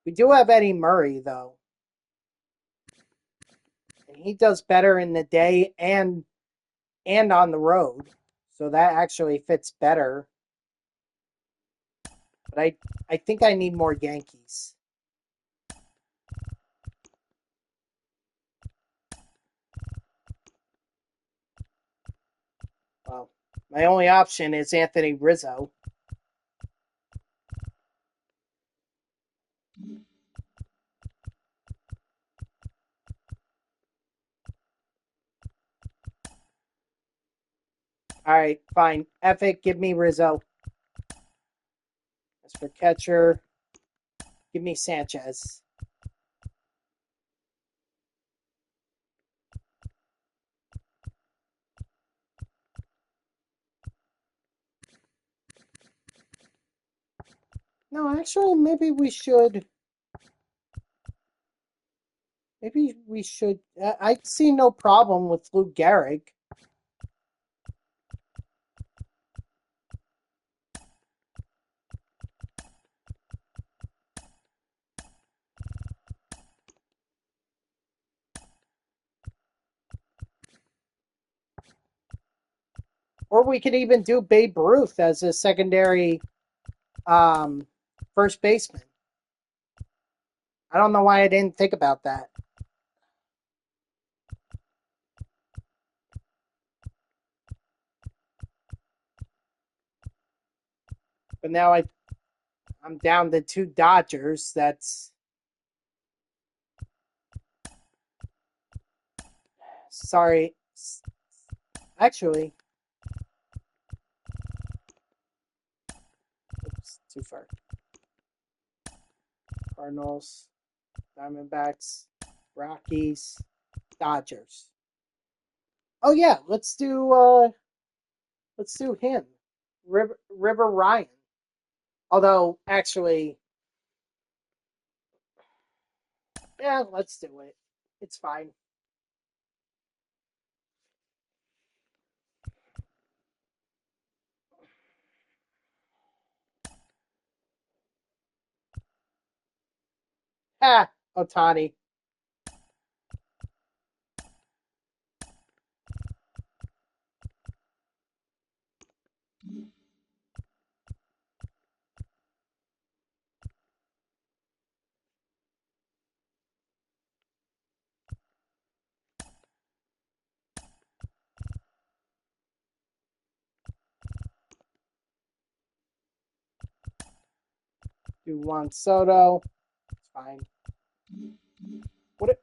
We do have Eddie Murray, though. And he does better in the day and on the road. So that actually fits better. But I think I need more Yankees. Well, my only option is Anthony Rizzo. All right, fine. F it, give me Rizzo. As for catcher, give me Sanchez. No, actually, maybe we should. I see no problem with Lou Gehrig. Or we could even do Babe Ruth as a secondary first baseman. I don't know why I didn't think about that. But now I'm down to 2 Dodgers. That's sorry. Actually, oops, too far. Cardinals, Diamondbacks, Rockies, Dodgers. Oh yeah, let's do him. River Ryan. Although actually, yeah, let's do it. It's fine. Ah, Otani. Do Juan Soto. It's fine. What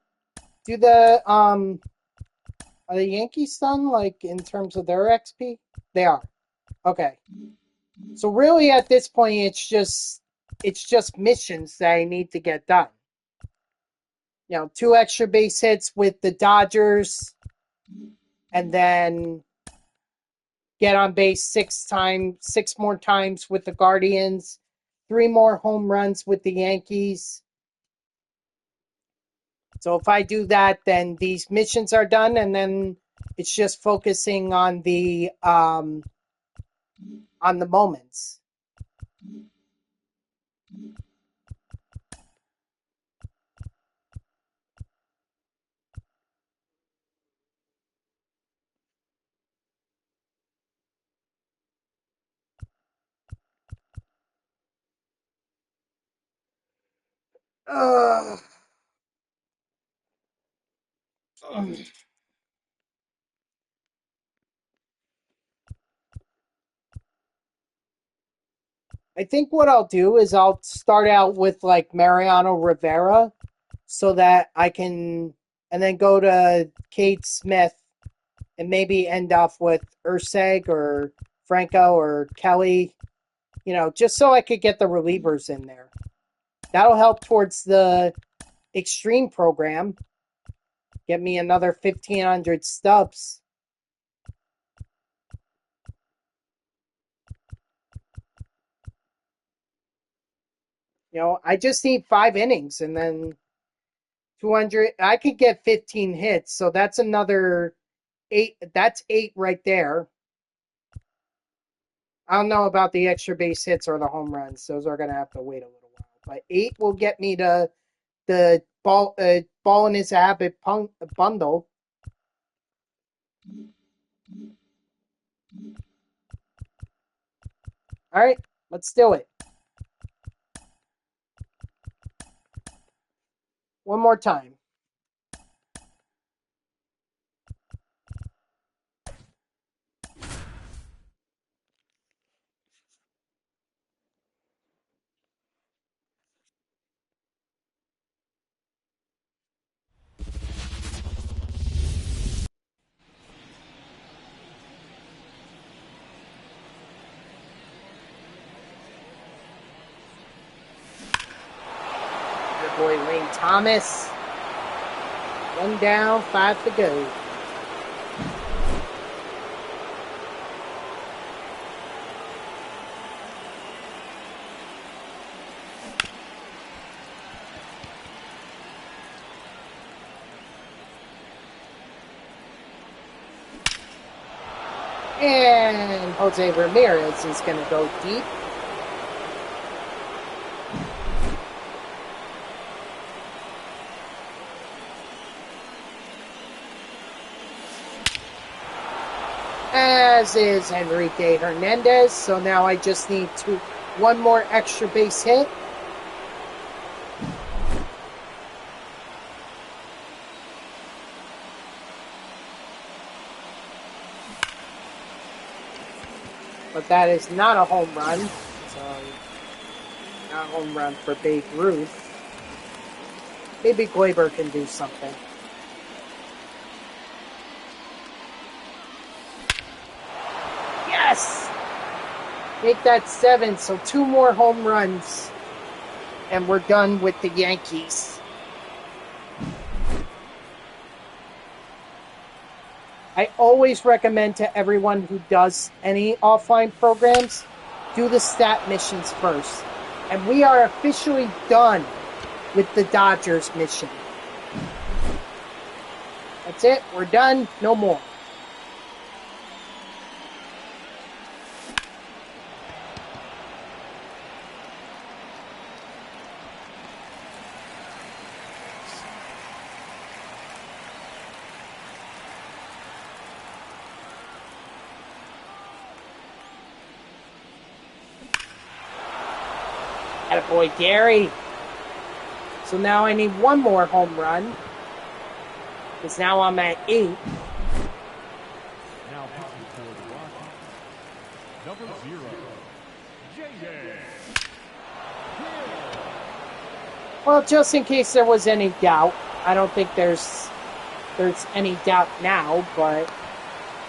do the are the Yankees done like in terms of their XP? They are. Okay. So really at this point it's just missions that I need to get done. 2 extra base hits with the Dodgers and then get on base 6 more times with the Guardians, 3 more home runs with the Yankees. So if I do that, then these missions are done, and then it's just focusing on the moments. Ugh. I think what I'll do is I'll start out with like Mariano Rivera so that I can, and then go to Cade Smith and maybe end off with Urseg or Franco or Kelly, just so I could get the relievers in there. That'll help towards the extreme program. Get me another 1,500 stubs. I just need 5 innings and then 200. I could get 15 hits, so that's another 8. That's 8 right there. I don't know about the extra base hits or the home runs. Those are going to have to wait a little while. But 8 will get me to the ball in his habit bundle. All right, let's do it. One more time. Your boy Wayne Thomas. 1 down, 5 to go. And Jose Ramirez is going to go deep. As is Enrique Hernandez. So now I just need 1 more extra base hit. But that is not a home run. So, not home run for Babe Ruth. Maybe Glaber can do something. Yes! Make that 7, so 2 more home runs. And we're done with the Yankees. I always recommend to everyone who does any offline programs, do the stat missions first. And we are officially done with the Dodgers mission. That's it. We're done. No more. Attaboy, Gary. So now I need 1 more home run. Because now I'm at 8. Now pitching for the Rockies, number 0, J.J. Well, just in case there was any doubt, I don't think there's any doubt now, but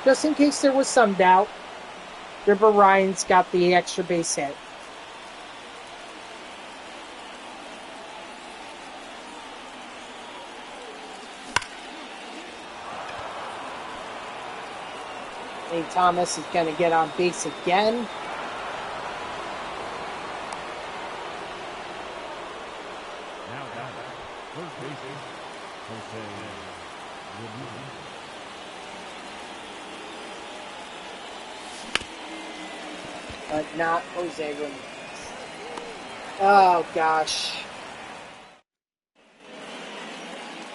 just in case there was some doubt, River Ryan's got the extra base hit. Nate Thomas is going to get on base again. Now down, first baseman, Jose Ramirez. But not Jose Ramirez. Oh, gosh.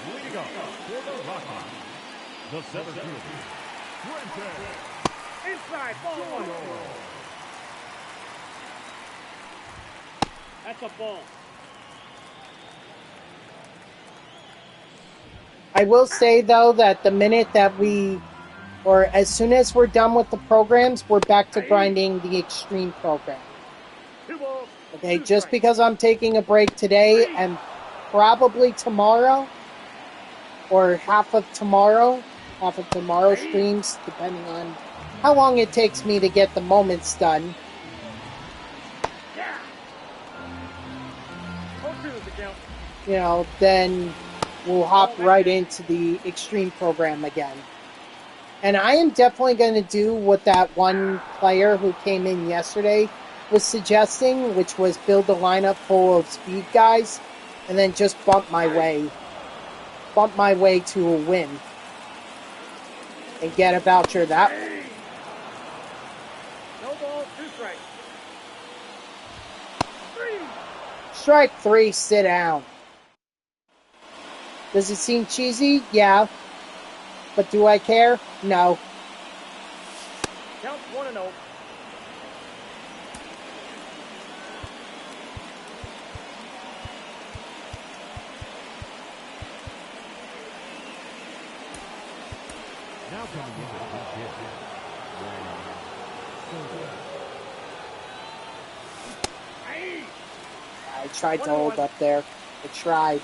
Leading off for the Rockies, the center fielder, Trenton. Inside, ball 1. That's a ball. I will say, though, that the minute that or as soon as we're done with the programs, we're back to grinding the extreme program. 2 balls. Okay, 2 just strikes. because I'm taking a break today and probably tomorrow, or half of tomorrow streams, depending on how long it takes me to get the moments done. Yeah. 0-2 is the count. You know, then we'll hop right into the extreme program again. And I am definitely going to do what that one player who came in yesterday was suggesting, which was build a lineup full of speed guys and then just bump my way to a win and get a voucher that way. No ball, 2 strikes. 3. Strike 3, sit down. Does it seem cheesy? Yeah. But do I care? No. Count 1-0. Now coming in with his hit, I tried to hold up there. I tried.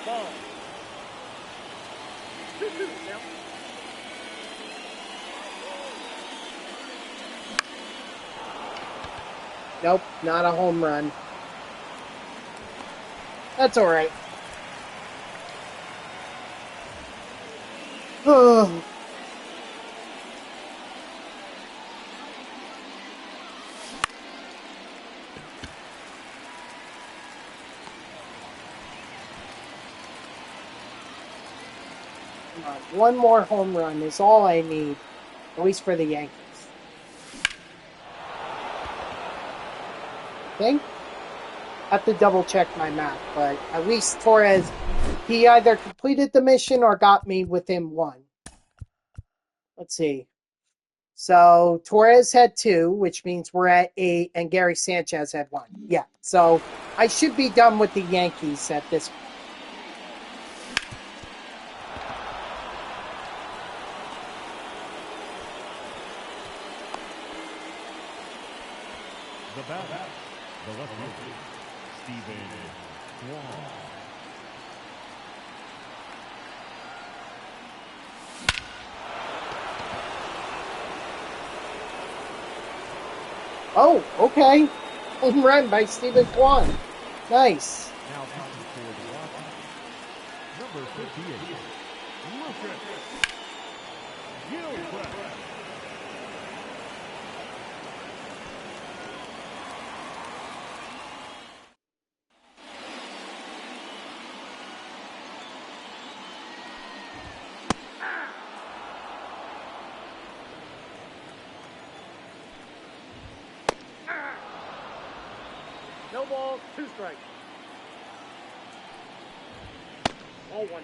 Ball. 2-2 now. Nope, not a home run. That's all right. Oh. Come on, 1 more home run is all I need, at least for the Yankees. Okay? Have to double check my math, but at least Torres, he either completed the mission or got me within 1. Let's see. So Torres had 2, which means we're at 8, and Gary Sanchez had 1. Yeah, so I should be done with the Yankees at this point. The batter, the left fielder, Stephen Kwan. Oh, okay. Home run by Stephen Kwan. Nice. Now pitching for the Rockies, number 58, Lucas Gilbert. No ball, 2 strikes. Ball 1.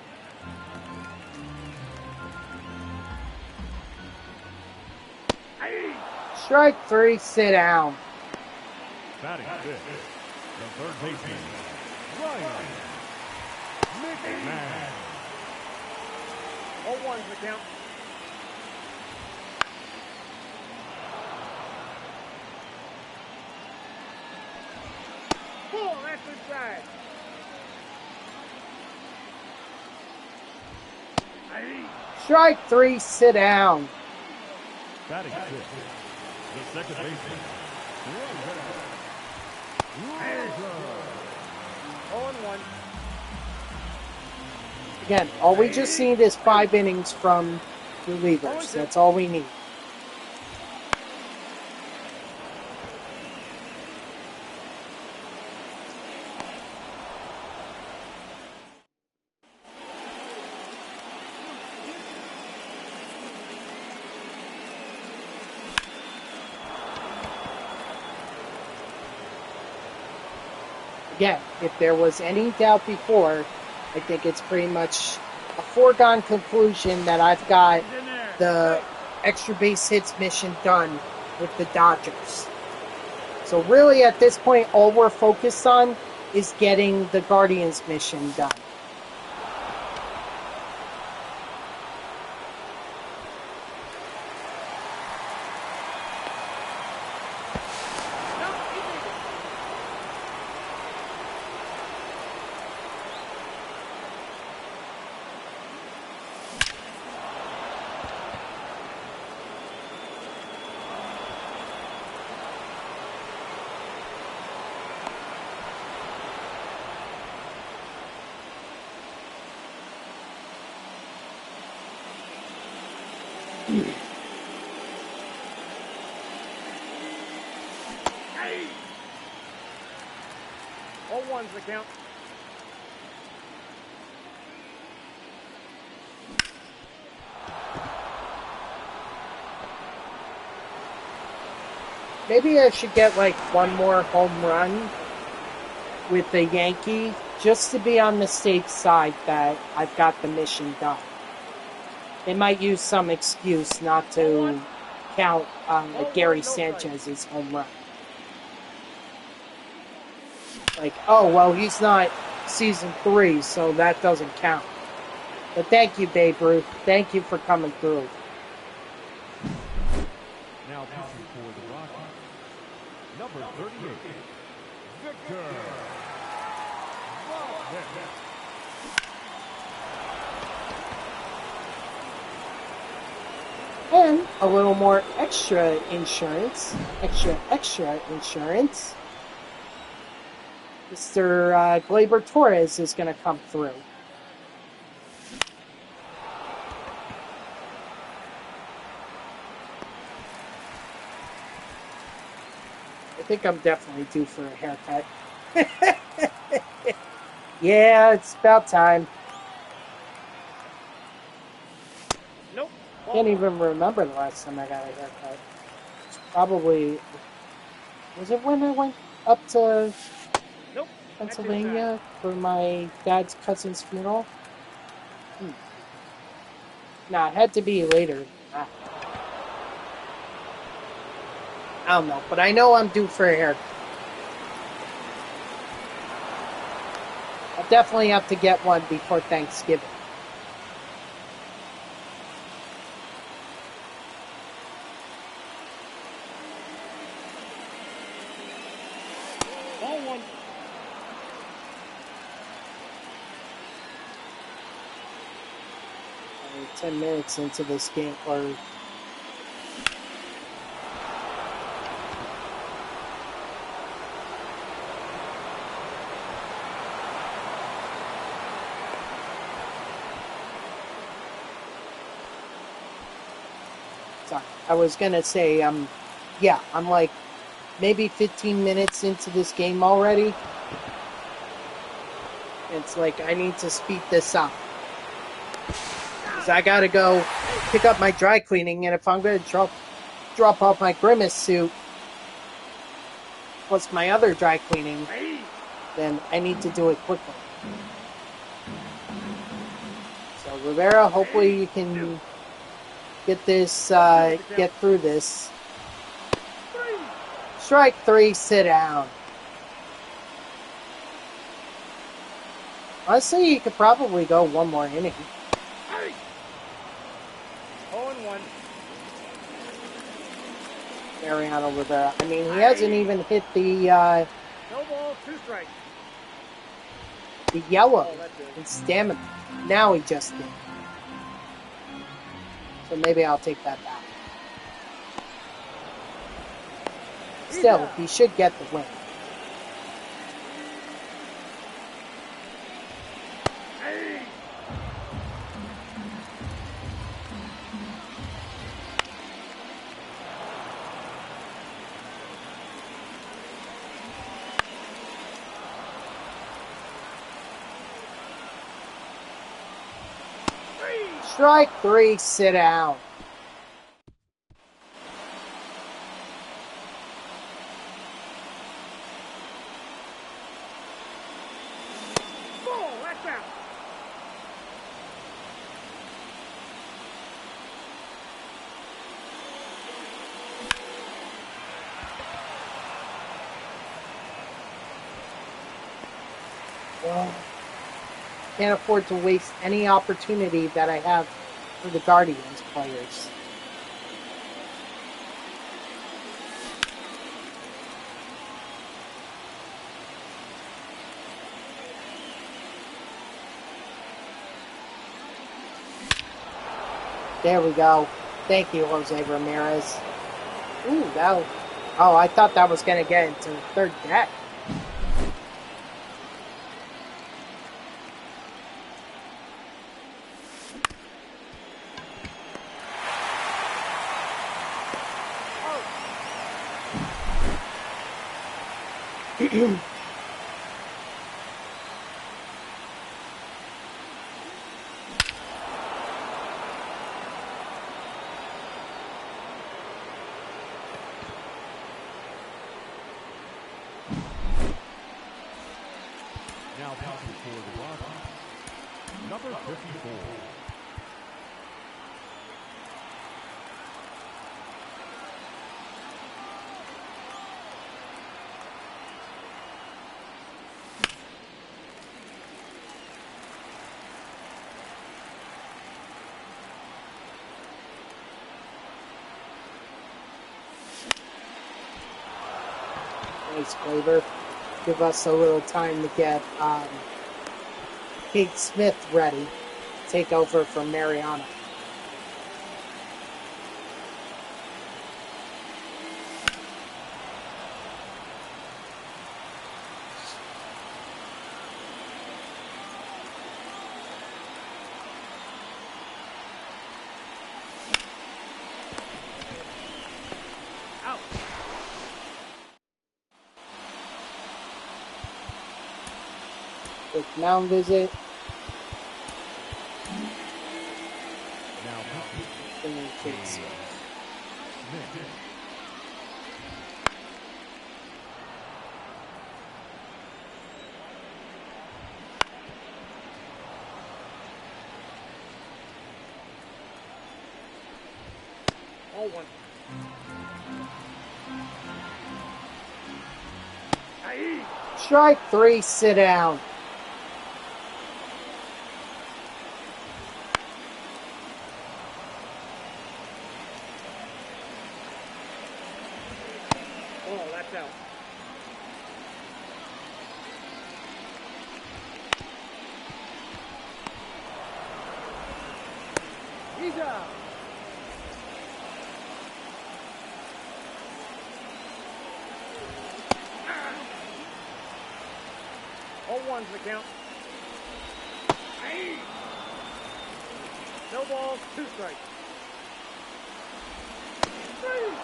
Strike 3, sit down. Batting fifth, the third baseman, Ryan McMahon. Ball 1's the count. Ball, that's inside. Strike 3, sit down. Batting fifth, the second baseman, Ball 1. Again, all we just need is 5 innings from relievers. That's all we need. Again, if there was any doubt before, I think it's pretty much a foregone conclusion that I've got the extra base hits mission done with the Dodgers. So really at this point, all we're focused on is getting the Guardians mission done. Ball 1's the count. Maybe I should get like one more home run with the Yankee just to be on the safe side that I've got the mission done. They might use some excuse not to count Gary Sanchez's home run. Like, oh, well, he's not season 3, so that doesn't count. But thank you, Babe Ruth. Thank you for coming through. Now pitching for the Rockies, number 38, Victor Valdez. And a little more extra insurance. Extra insurance. Mr. Gleyber Torres is going to come through. I think I'm definitely due for a haircut. Yeah, it's about time. Nope. Can't even remember the last time I got a haircut. It's probably... Was it when I went up to Nope. Pennsylvania for my dad's cousin's funeral? Nah, it had to be later than that. I don't know, but I know I'm due for a haircut. I'll definitely have to get one before Thanksgiving. Ball one. 10 minutes into this game, or sorry, I was gonna say, yeah, I'm like maybe 15 minutes into this game already. It's like I need to speed this up. Because I gotta go pick up my dry cleaning, and if I'm gonna drop off my Grimace suit, plus my other dry cleaning, then I need to do it quickly. So Rivera, hopefully you can get this, get through this. Strike 3, sit down. Honestly, you could probably go one more inning. 0-1. Mariano Rivera. I mean, he hasn't even hit the No ball, 2 strikes. the yellow Oh, that's it. in stamina. Now he just did. So maybe I'll take that back. Still, he should get the win. Strike 3, sit down. Ball, that's out. Well, can't afford to waste any opportunity that I have for the Guardians players. There we go. Thank you, Jose Ramirez. Ooh, that. Oh, I thought that was going to get into the third deck. Now pitching for the Rockies, number 54. Nice, Claver. Give us a little time to get Kate Smith ready to take over from Mariano. Out. Quick mound visit. Now pitching And then Kate Smith. Smith. Ball one. Strike 3, sit down. Oh, that's out. He's out. Oh, one's the count. No balls, 2 strikes.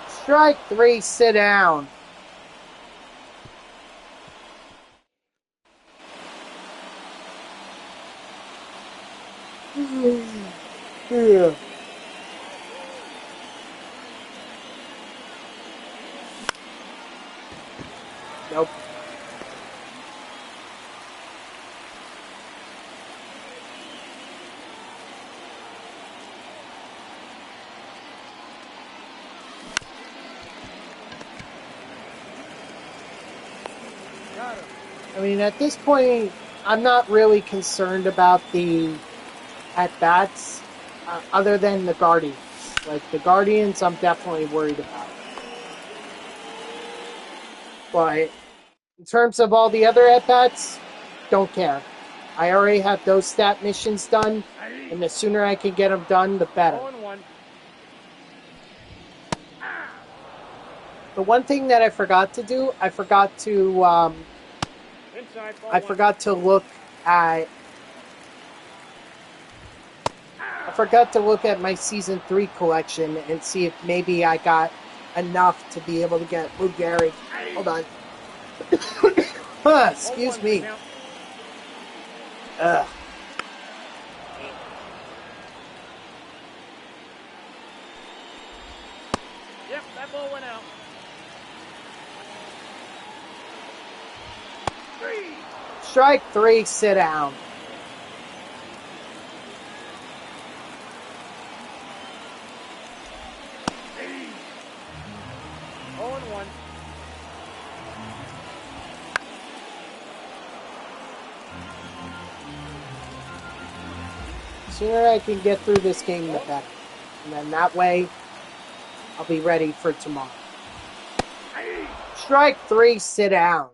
Strike 3, sit down. Yeah. Nope. Got him. I mean, at this point, I'm not really concerned about the at-bats, other than the Guardians. Like, the Guardians, I'm definitely worried about. But in terms of all the other at-bats, don't care. I already have those stat missions done, and the sooner I can get them done, the better. 0-1. The one thing that I forgot to do, I forgot to Inside, ball I 1. forgot to look at my season 3 collection and see if maybe I got enough to be able to get Lou Gehrig. Hold on. Excuse 0-1's me. the count. Ugh. Yep, that ball went out. 3. Strike 3, sit down. Oh, and 1. The sooner I can get through this game, the better. And then that way, I'll be ready for tomorrow. Strike 3, sit down.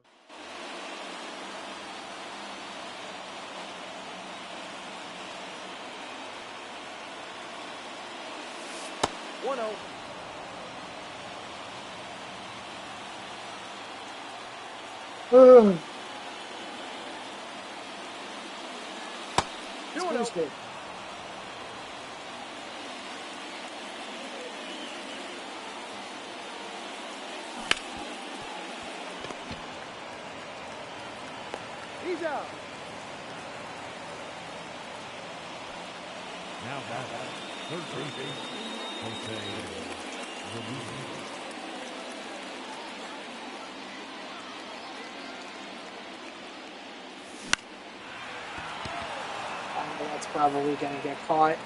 Ugh. Excuse me. He's out. Now back, third base, Jose Ramirez. That's probably going to get caught.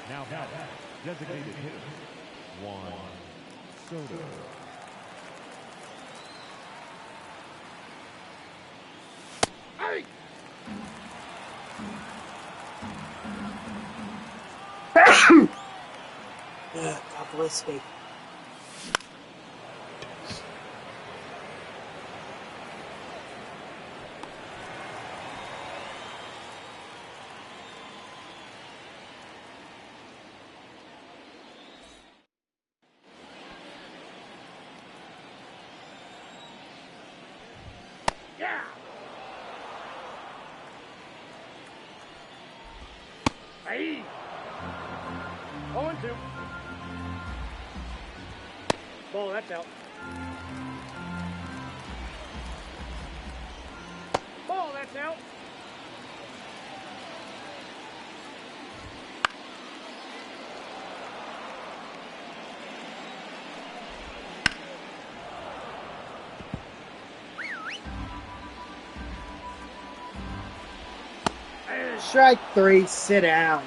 Now back, designated hitter, Juan Soto. God bless me. Yeah. Hey. 0-2. Ball, that's out. Ball, that's out. Strike 3, sit down.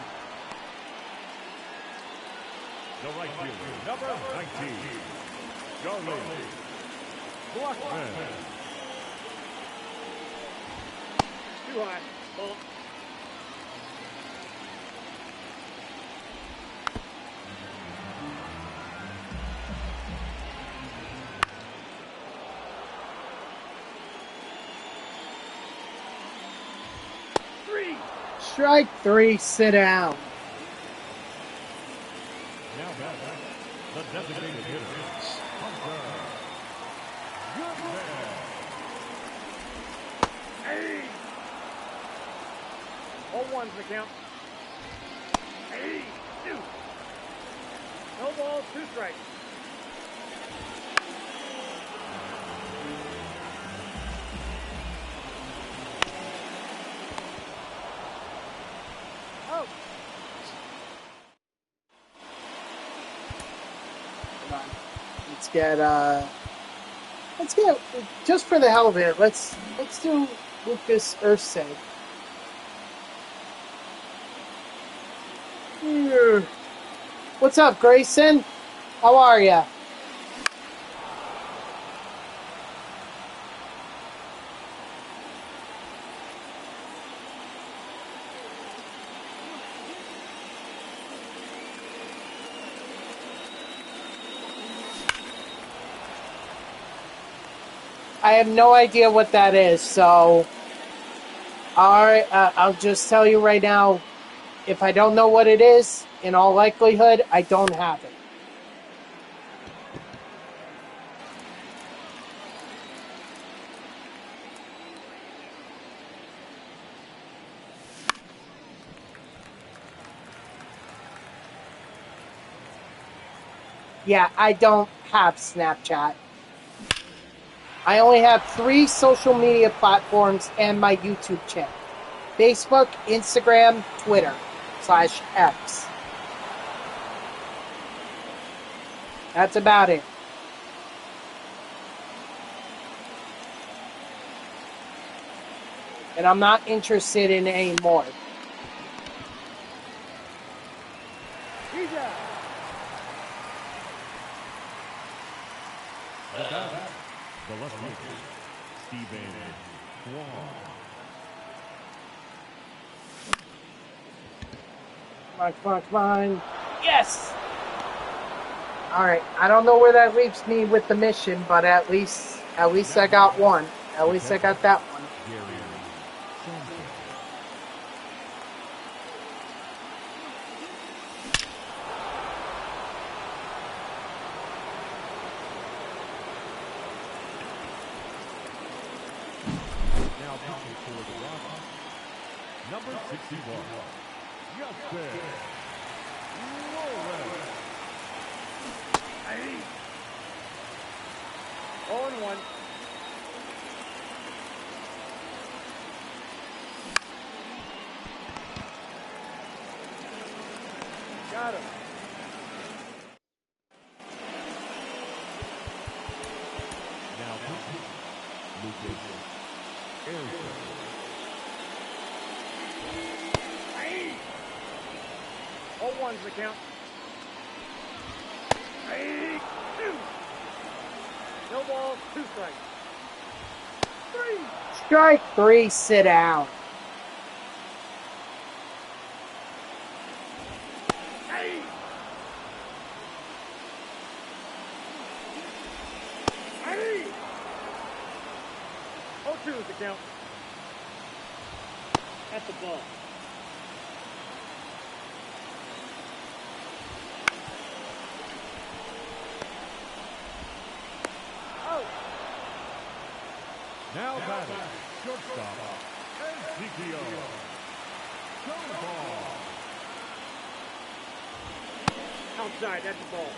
Charlie. Blackman. Too high. Ball. Strike 3, sit down. Now back, the designated hitter, Hunter. Hey! 0-1's the count. Hey! 2. No balls, 2 strikes. Oh! Come on. Let's get, just for the hell of it, let's do Lucas Ursay. What's up, Grayson? How are ya? I have no idea what that is, so alright, I'll just tell you right now, if I don't know what it is, in all likelihood, I don't have it. Yeah, I don't have Snapchat. I only have 3 social media platforms and my YouTube channel. Facebook, Instagram, Twitter /X. That's about it. And I'm not interested in any more. The left fielder, Stephen Wong. Come on. Yes! Alright, I don't know where that leaves me with the mission, but at least I got one. At least I got that one. Now pitching for the Rockies, number 61, Justin Roland. 0-1. Got him. Now pitching, Lucas Erickson. 0-1's the count. 2. No balls, 2 strikes. 3. Strike 3, sit down. Hey! 0-2 is the count. At the ball. Now batting, shortstop, Ezekiel Ball. Outside, that's the ball.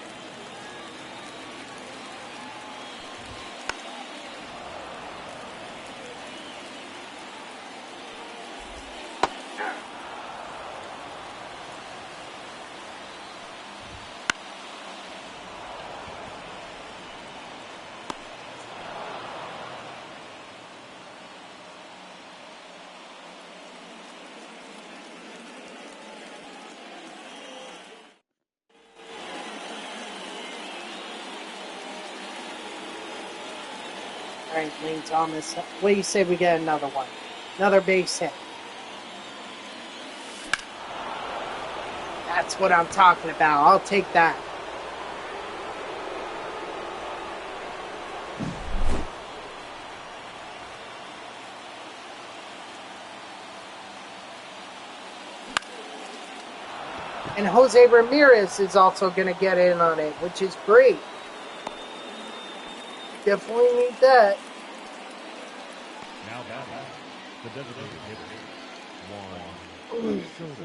Frank Lane Thomas. What do you say we get another one? Another base hit. That's what I'm talking about. I'll take that. And Jose Ramirez is also going to get in on it, which is great. Definitely need that. Now batting, the designated hitter, Juan Soto.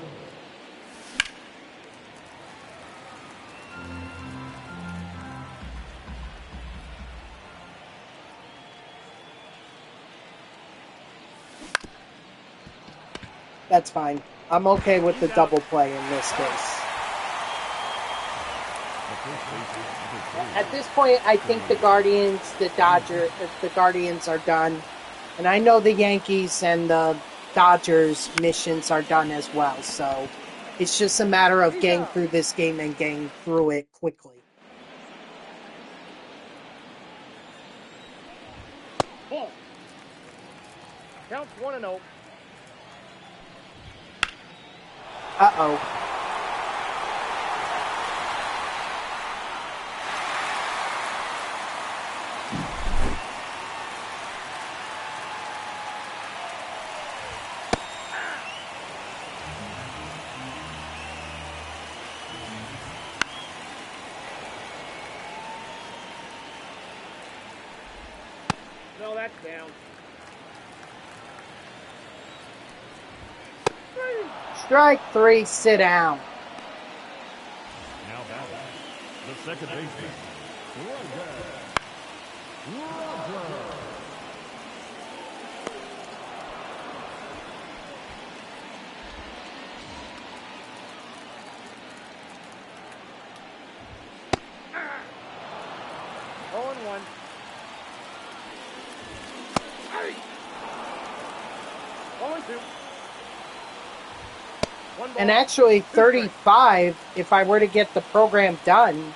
That's fine. I'm okay with the double play in this case. At this point, I think the Guardians are done. And I know the Yankees and the Dodgers missions are done as well. So it's just a matter of getting through this game and getting through it quickly. Ball. Counts 1-0. Uh-oh. No, that's down. Strike 3, sit down. Now batting, the second baseman, Roger. Oh and 1. Oh and 2. And actually 35, if I were to get the program done,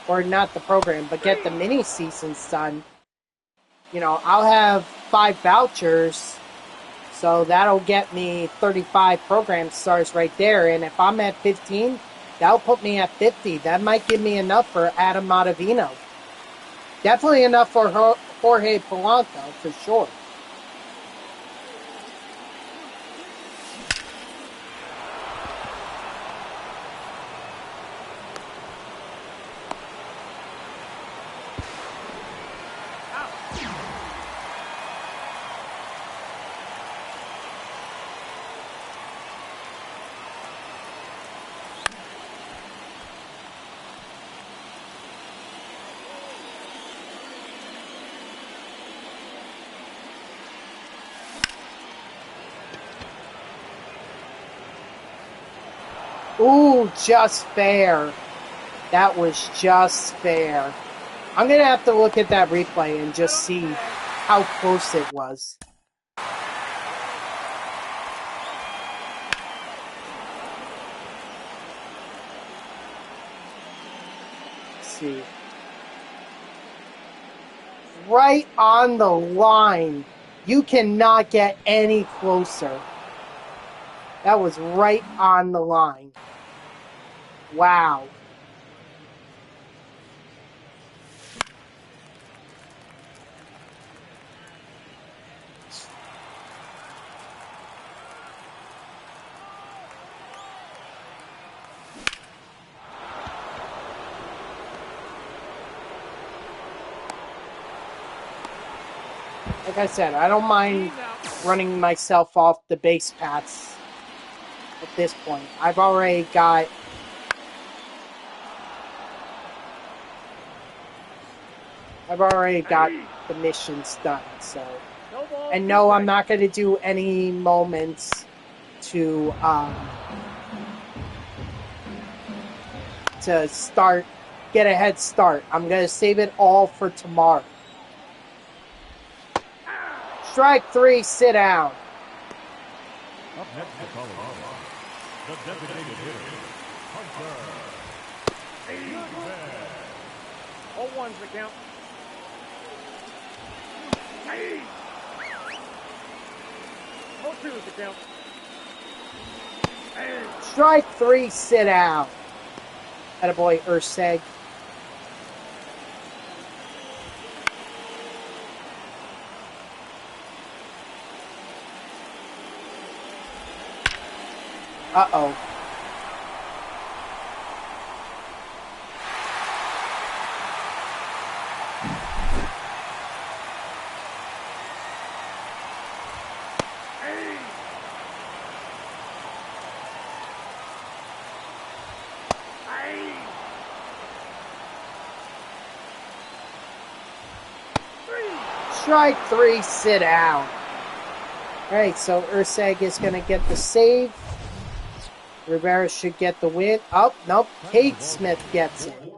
or not the program, but get the mini seasons done, I'll have 5 vouchers, so that'll get me 35 program stars right there. And if I'm at 15, that'll put me at 50. That might give me enough for Adam Ottavino. Definitely enough for Jorge Polanco, for sure. Ooh, just fair. That was just fair. I'm going to have to look at that replay and just see how close it was. Let's see. Right on the line. You cannot get any closer. That was right on the line. Wow. Like I said, I don't mind running myself off the base paths at this point. I've already got the missions done, so. And no, I'm not going to do any moments to get a head start. I'm going to save it all for tomorrow. Strike 3, sit down. Up next to Colorado, the designated hitter, Hunter. 0-1's the count. Hey. 0-2 is the count. Hey. Strike 3, sit out. Attaboy, Urseg. Uh-oh. Strike 3, sit down. Alright, so Urseg is going to get the save. Rivera should get the win. Oh, nope. Kate Smith gets it.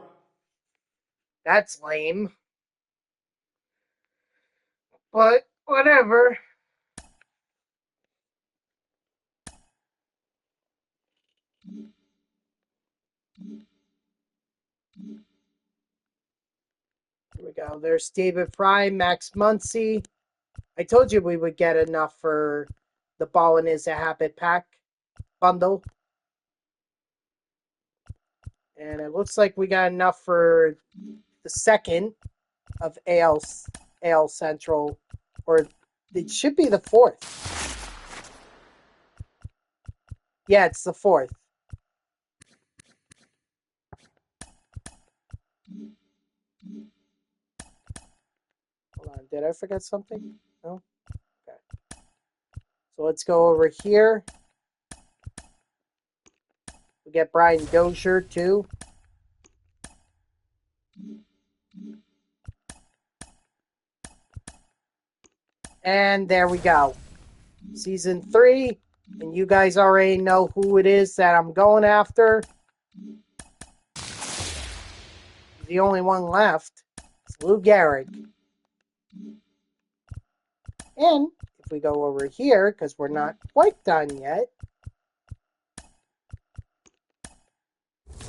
That's lame. But, whatever. Here we go. There's David Fry, Max Muncy. I told you we would get enough for the Ball and Is a Habit pack bundle. And it looks like we got enough for the second of AL Central. Or it should be the fourth. Yeah, it's the fourth. Hold on, did I forget something? No? Okay. So let's go over here. We get Brian Dozier too. And there we go. Season 3. And you guys already know who it is that I'm going after. The only one left is Lou Gehrig. And if we go over here, because we're not quite done yet,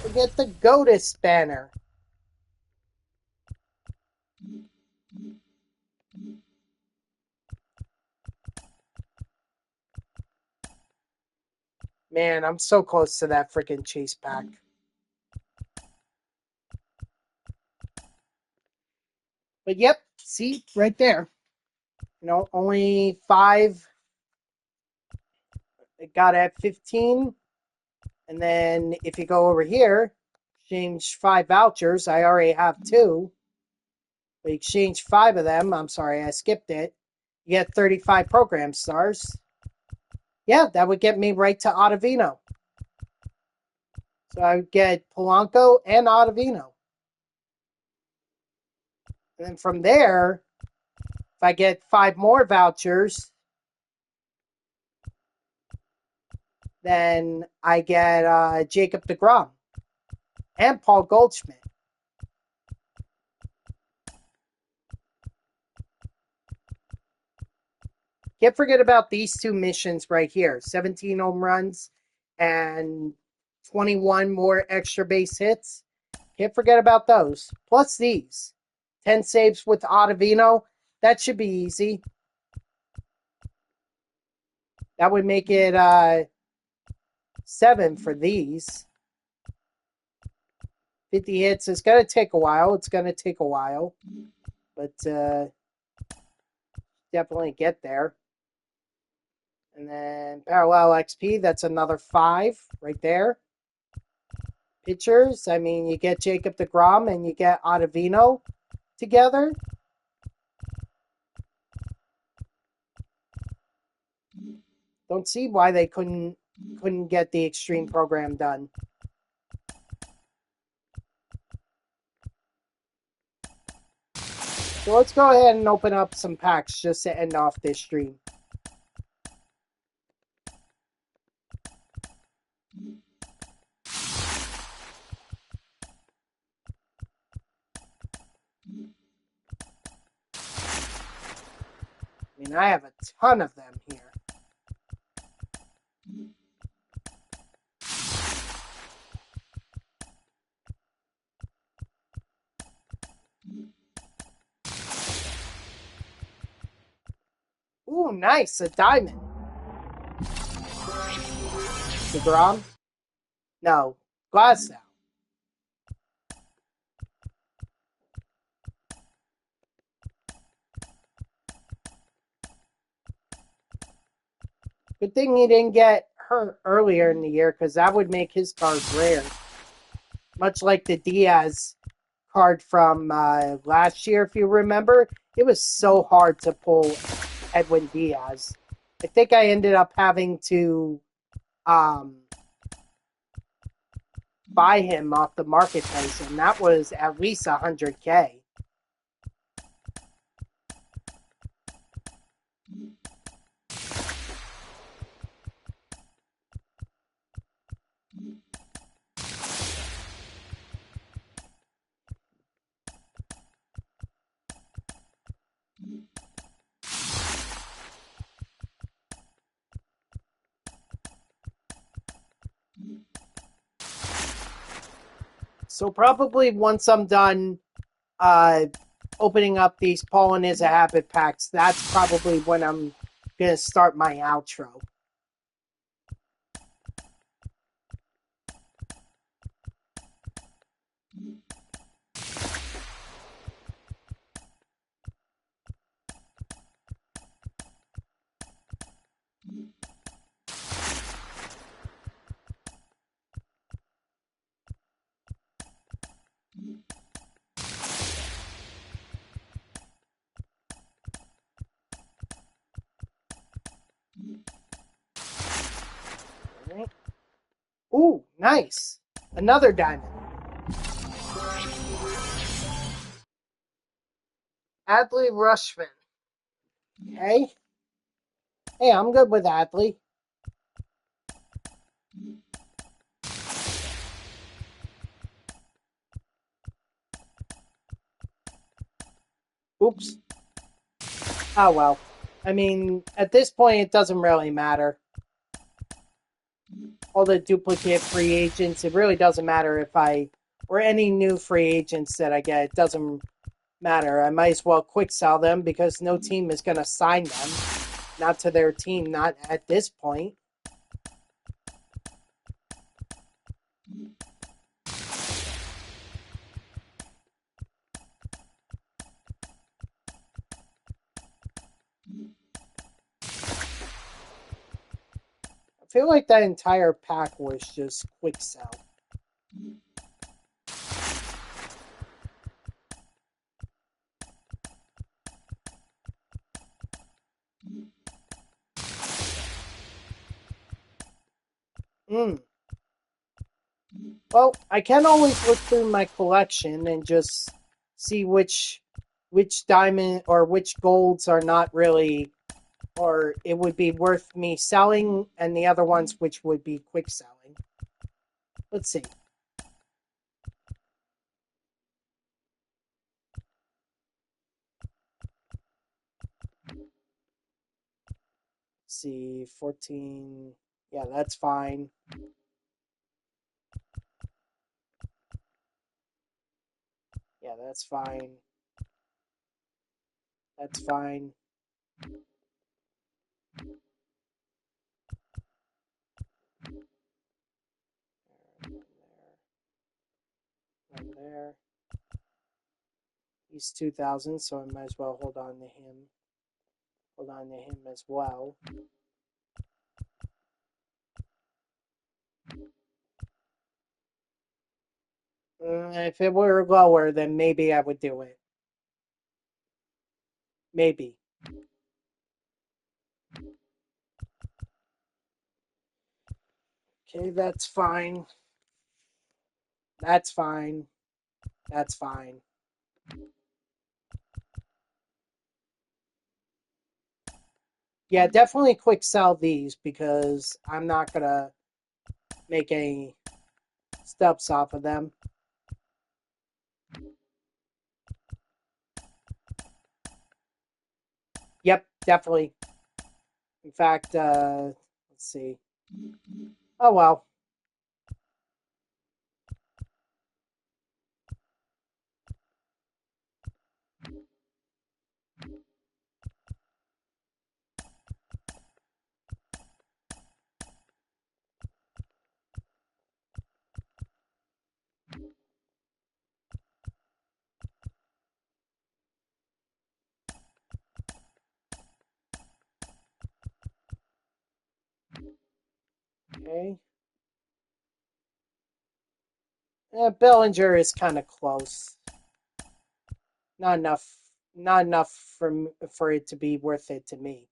we get the GOATUS banner. Man, I'm so close to that freaking chase pack. But yep, see, right there. You know, only 5. It got at 15. And then if you go over here, exchange 5 vouchers. I already have 2. We exchange 5 of them. I'm sorry, I skipped it. You get 35 program stars. Yeah, that would get me right to Ottavino. So I would get Polanco and Ottavino. And then from there, if I get 5 more vouchers, then I get Jacob deGrom and Paul Goldschmidt. Can't forget about these 2 missions right here. 17 home runs and 21 more extra base hits. Can't forget about those. Plus these. 10 saves with Ottavino. That should be easy. That would make it 7 for these. 50 hits. It's going to take a while. But definitely get there. And then Parallel XP, that's another 5 right there. Pitchers, I mean, you get Jacob deGrom and you get Ottavino together. Don't see why they couldn't get the Extreme program done. So let's go ahead and open up some packs just to end off this stream. I mean, I have a ton of them here. Ooh, nice. A diamond. DeGrom? No. Glass now. Good thing he didn't get hurt earlier in the year, because that would make his card rare. Much like the Diaz card from last year, if you remember. It was so hard to pull Edwin Diaz. I think I ended up having to buy him off the marketplace, and that was at least 100K. So probably once I'm done opening up these Pollen is a Habit packs, that's probably when I'm going to start my outro. Right. Ooh, nice. Another diamond. Adley Rushman. Okay. Hey, I'm good with Adley. Oops. Oh, well. I mean, at this point, it doesn't really matter. All the duplicate free agents, it really doesn't matter if or any new free agents that I get, it doesn't matter. I might as well quick sell them because no team is going to sign them. Not to their team, not at this point. I feel like that entire pack was just quick sell. Well, I can always look through my collection and just see which diamond or which golds are not really, or it would be worth me selling, and the other ones which would be quick selling. Let's see. Let's see, 14. Yeah, that's fine. Yeah, that's fine. That's fine. One there. He's 2,000, so I might as well hold on to him. Hold on to him as well. If it were lower, then maybe I would do it. Maybe. Okay, that's fine. That's fine. That's fine. Yeah, definitely quick sell these because I'm not going to make any stubs off of them. Yep, definitely. In fact, let's see. Oh, well. Okay. Bellinger is kind of close. Not enough. Not enough for it to be worth it to me.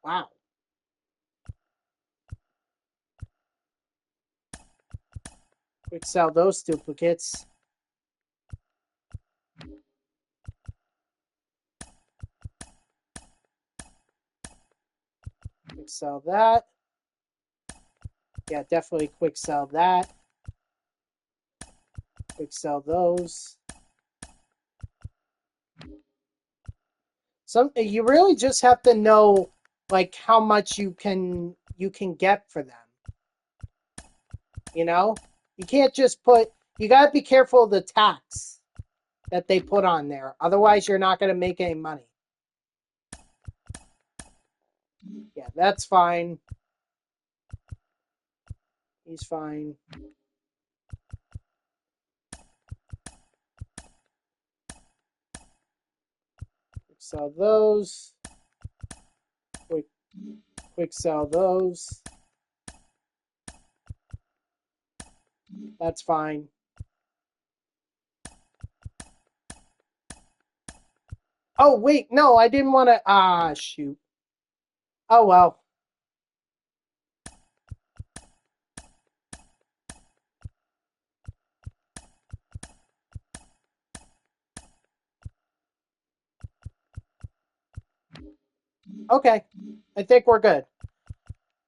Wow. Quick sell those duplicates. Quick sell that. Yeah, definitely quick sell that. Quick sell those. You really just have to know like how much you can get for them. You know? You can't just you gotta be careful of the tax that they put on there. Otherwise you're not gonna make any money. Yeah, that's fine. He's fine. Sell those. Quick sell those. That's fine. Oh, wait. No, I didn't want to. Ah, shoot. Oh, well. Okay. I think we're good.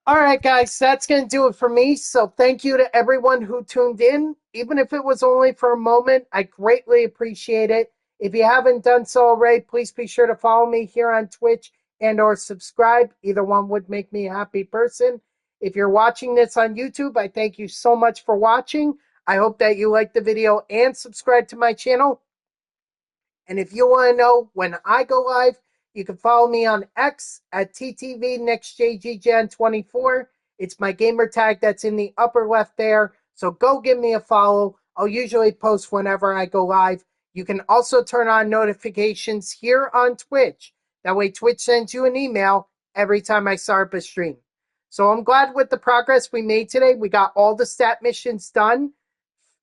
All right, guys, that's going to do it for me. So thank you to everyone who tuned in. Even if it was only for a moment, I greatly appreciate it. If you haven't done so already, please be sure to follow me here on Twitch and or subscribe. Either one would make me a happy person. If you're watching this on YouTube, I thank you so much for watching. I hope that you liked the video and subscribe to my channel. And if you want to know when I go live, you can follow me on X at TTVNextJGGen24. It's my gamer tag that's in the upper left there. So go give me a follow. I'll usually post whenever I go live. You can also turn on notifications here on Twitch. That way Twitch sends you an email every time I start up a stream. So I'm glad with the progress we made today. We got all the stat missions done.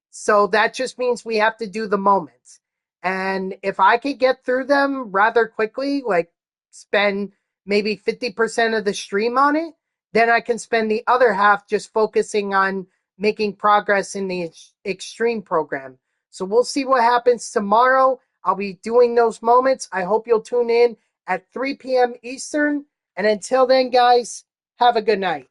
So that just means we have to do the moments. And if I could get through them rather quickly, like spend maybe 50% of the stream on it, then I can spend the other half just focusing on making progress in the extreme program. So we'll see what happens tomorrow. I'll be doing those moments. I hope you'll tune in at 3 p.m. Eastern. And until then, guys, have a good night.